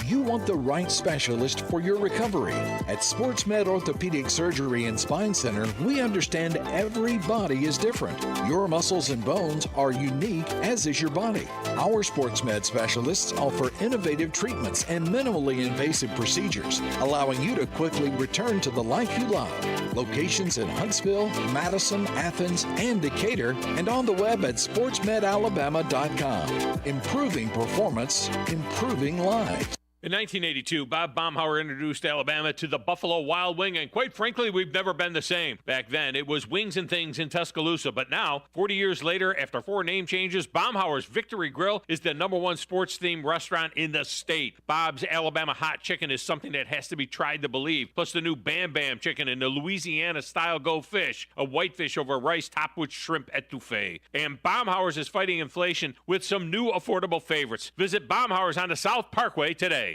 Speaker 17: You want the right specialist for your recovery. At SportsMed Orthopedic Surgery and Spine Center, we understand every body is different. Your muscles and bones are unique, as is your body. Our SportsMed specialists offer innovative treatments and minimally invasive procedures, allowing you to quickly return to the life you love. Locations in Huntsville, Madison, Athens, and Decatur, and on the web at sportsmedalabama.com. Improving performance, improving lives.
Speaker 6: In 1982, Bob Baumhauer introduced Alabama to the Buffalo Wild Wing, and quite frankly, we've never been the same. Back then, it was Wings and Things in Tuscaloosa, but now, 40 years later, after 4 name changes, Baumhauer's Victory Grill is the #1 sports-themed restaurant in the state. Bob's Alabama Hot Chicken is something that has to be tried to believe, plus the new Bam Bam Chicken and the Louisiana-style Go Fish, a whitefish over rice topped with shrimp etouffee. And Baumhauer's is fighting inflation with some new affordable favorites. Visit Baumhauer's on the South Parkway today.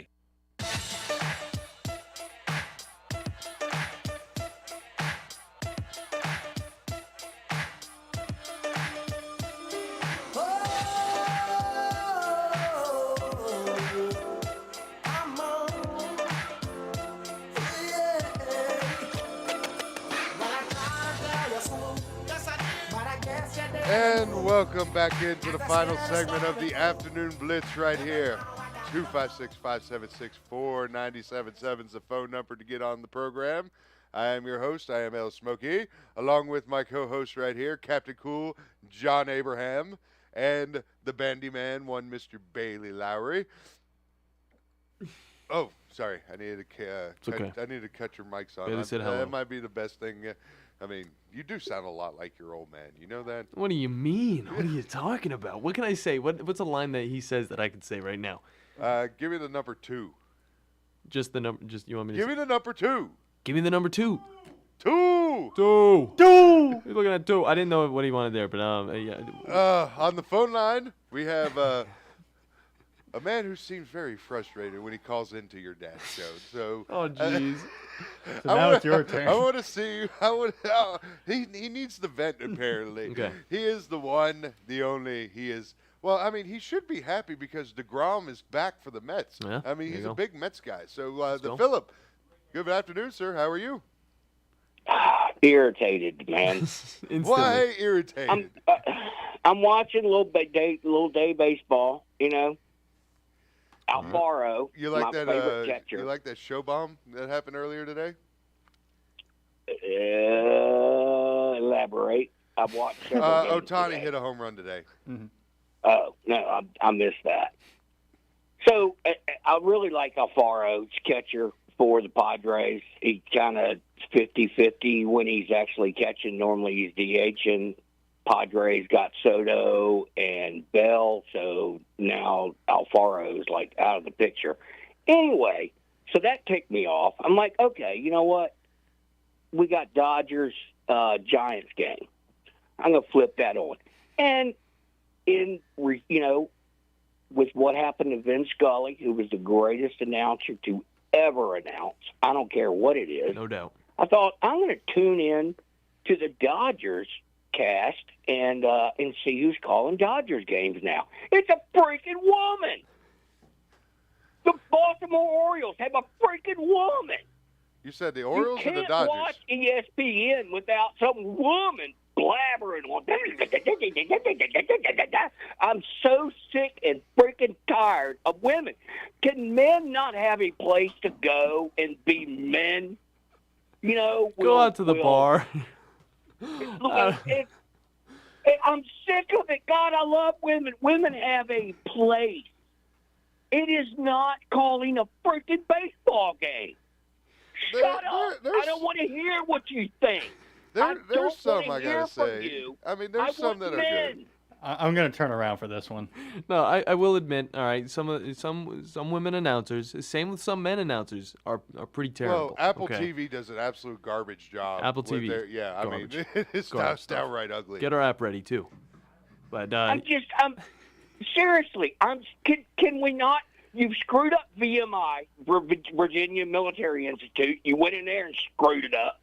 Speaker 21: And welcome back into the final segment of the Afternoon Blitz right here. 256-576-4977 is the phone number to get on the program. I am your host. I am El Smokey, along with my co-host right here, Captain Cool, John Abraham, and the Bandi Man, one Mr. Bailey Lowry. Oh, sorry. I needed to
Speaker 3: okay.
Speaker 21: I needed to cut your mics on.
Speaker 3: Bailey said hello.
Speaker 21: That might be the best thing. I mean, you do sound a lot like your old man. You know that?
Speaker 3: What do you mean? What are you talking about? What can I say? What's a line that he says that I can say right now?
Speaker 21: Give me the number 2.
Speaker 3: Just the number. Just you want me to?
Speaker 21: Give me the number 2.
Speaker 3: Give me the number 2.
Speaker 21: 2.
Speaker 3: 2. 2. You're looking at 2. I didn't know what he wanted there, but yeah.
Speaker 21: On the phone line, we have a man who seems very frustrated when he calls into your dad's show. So.
Speaker 3: Oh jeez.
Speaker 20: So now it's your turn.
Speaker 21: I want to see. He needs the vent apparently.
Speaker 3: Okay.
Speaker 21: He is the one, the only. He is. Well, I mean, he should be happy because DeGrom is back for the Mets.
Speaker 3: Yeah,
Speaker 21: I mean, he's a big Mets guy. So,
Speaker 3: go.
Speaker 21: Philip, good afternoon, sir. How are you?
Speaker 2: Irritated, man.
Speaker 21: Why irritated?
Speaker 2: I'm watching little day baseball. You know, Alfaro,
Speaker 21: You like
Speaker 2: my
Speaker 21: that?
Speaker 2: favorite catcher.
Speaker 21: You like that show bomb that happened earlier today?
Speaker 2: Elaborate. I've watched several games
Speaker 21: Ohtani
Speaker 2: today.
Speaker 21: hit a home run today.
Speaker 20: Mm-hmm.
Speaker 2: Oh, no, I missed that. So I really like Alfaro's catcher for the Padres. He kind of 50-50 when he's actually catching. Normally he's DHing. Padres got Soto and Bell, so now Alfaro's like out of the picture. Anyway, so that ticked me off. I'm like, okay, you know what? We got Dodgers Giants game. I'm gonna flip that on, and with what happened to Vince Scully, who was the greatest announcer to ever announce, I don't care what it is.
Speaker 3: No doubt.
Speaker 2: I thought I'm going to tune in to the Dodgers cast and see who's calling Dodgers games now. It's a freaking woman. The Baltimore Orioles have a freaking woman.
Speaker 21: You said the Orioles
Speaker 2: you
Speaker 21: or the
Speaker 2: can't
Speaker 21: Dodgers?
Speaker 2: watch ESPN without some woman blabbering on. I'm so sick and freaking tired of women. Can men not have a place to go and be men? You know,
Speaker 3: Go out to the bar.
Speaker 2: I'm sick of it. God, I love women. Women have a place. It is not calling a freaking baseball game. Shut up. I don't want to hear what you think.
Speaker 21: There's some I
Speaker 2: hear
Speaker 21: gotta
Speaker 2: from
Speaker 21: say.
Speaker 2: you.
Speaker 21: I mean, there's some that are good.
Speaker 20: I'm going to turn around for this one.
Speaker 3: No, I will admit. All right, some women announcers, same with some men announcers, are pretty terrible.
Speaker 21: Well, Apple
Speaker 3: okay?
Speaker 21: TV does an absolute garbage job.
Speaker 3: Apple
Speaker 21: with
Speaker 3: TV,
Speaker 21: I mean,
Speaker 3: garbage.
Speaker 21: it's
Speaker 3: Garbage
Speaker 21: downright ugly.
Speaker 3: Get our app ready too. But
Speaker 2: Seriously, can we not? You've screwed up VMI, Virginia Military Institute. You went in there and screwed it up.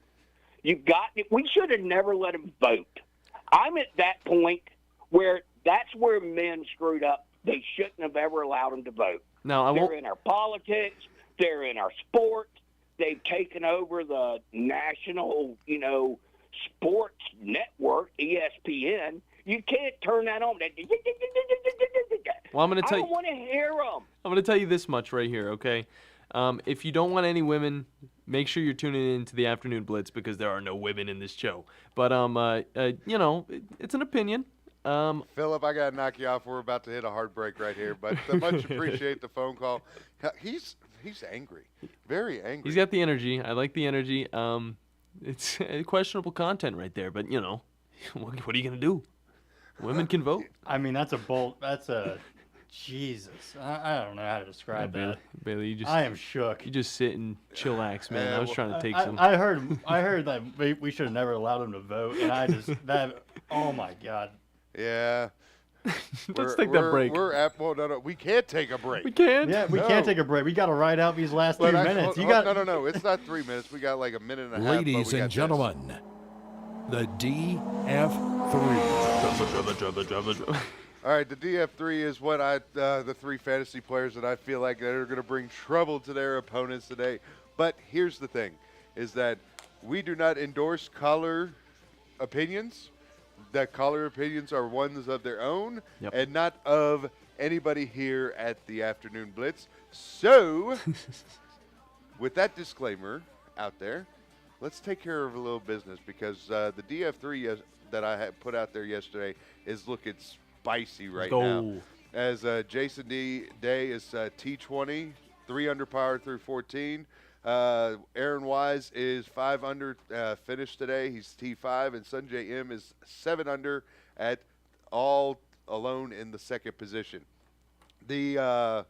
Speaker 2: We should have never let them vote. I'm at that point where that's where men screwed up. They shouldn't have ever allowed them to vote.
Speaker 3: Now,
Speaker 2: They're in our politics. They're in our sports. They've taken over the national, sports network, ESPN. You can't turn that on.
Speaker 3: Well, I'm going to tell you.
Speaker 2: I don't want to hear them.
Speaker 3: I'm going to tell you this much right here, okay? If you don't want any women, make sure you're tuning in to the Afternoon Blitz because there are no women in this show. But it's an opinion.
Speaker 21: Philip, I gotta knock you off. We're about to hit a hard break right here, but I much appreciate the phone call. He's angry, very angry.
Speaker 3: He's got the energy. I like the energy. It's questionable content right there, but what are you gonna do? Women can vote.
Speaker 20: I mean, Jesus. I don't know how to describe that.
Speaker 3: Bailey,
Speaker 20: I am shook.
Speaker 3: You just sit and chillax, man. I was trying to take some.
Speaker 20: I heard that we should have never allowed them to vote, and oh my God.
Speaker 21: Yeah.
Speaker 3: Let's take that break.
Speaker 21: No, we can't take a break.
Speaker 3: We can't?
Speaker 20: Yeah, we can't take a break. We got to ride out these last 3 minutes.
Speaker 21: No. It's not 3 minutes. We got like a minute and a half.
Speaker 17: Ladies and gentlemen, the DF3.
Speaker 21: All right, the DF3 is what the 3 fantasy players that I feel like that are going to bring trouble to their opponents today. But here's the thing, is that we do not endorse caller opinions. That caller opinions are ones of their own and not of anybody here at the Afternoon Blitz. So, with that disclaimer out there, let's take care of a little business because the DF3 that I had put out there yesterday is looking spicy right now. As Jason Day is T20 3 under par through 14. Aaron Wise is 5 under, finished today. He's T5, and Sunjay M is 7 under at all alone in the second position. The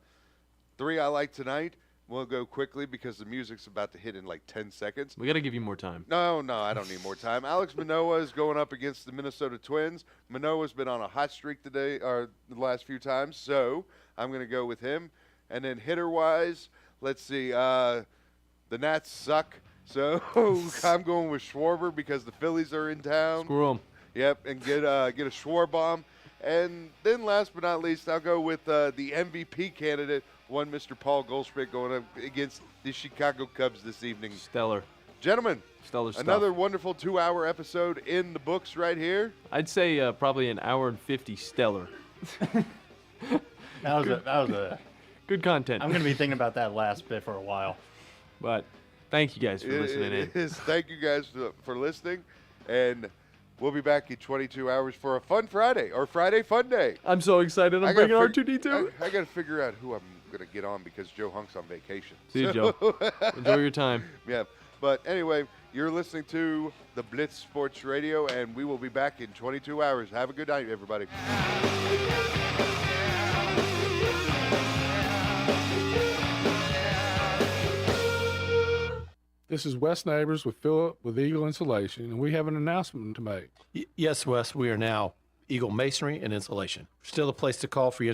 Speaker 21: 3 I like tonight, we'll go quickly because the music's about to hit in like 10 seconds.
Speaker 3: We got to give you more time.
Speaker 21: No, I don't need more time. Alex Manoah is going up against the Minnesota Twins. Manoah's been on a hot streak today, or the last few times, so I'm going to go with him. And then hitter-wise, let's see. The Nats suck, so I'm going with Schwarber because the Phillies are in town.
Speaker 3: Screw 'em.
Speaker 21: Yep, and get a Schwarbomb. And then last but not least, I'll go with the MVP candidate, one Mr. Paul Goldschmidt, going up against the Chicago Cubs this evening.
Speaker 3: Stellar.
Speaker 21: Gentlemen,
Speaker 3: Stellar stuff.
Speaker 21: another wonderful 2-hour episode in the books right here.
Speaker 3: I'd say probably an hour and 50 stellar.
Speaker 20: That was a
Speaker 3: good content.
Speaker 20: I'm going to be thinking about that last bit for a while.
Speaker 3: But thank you guys for listening in.
Speaker 21: Thank you guys for listening, and we'll be back in 22 hours for a fun Friday, or Friday Fun Day.
Speaker 3: I'm so excited. I'm bringing R2-D2.
Speaker 21: I got to figure out who I'm going to get on because Joe Hunk's on vacation.
Speaker 3: See you, Joe. Enjoy your time.
Speaker 21: Yeah. But anyway, you're listening to the Blitz Sports Radio, and we will be back in 22 hours. Have a good night, everybody.
Speaker 4: This is Wes Neighbors with Philip with Eagle Insulation, and we have an announcement to make.
Speaker 5: Yes, Wes, we are now Eagle Masonry and Insulation. Still a place to call for your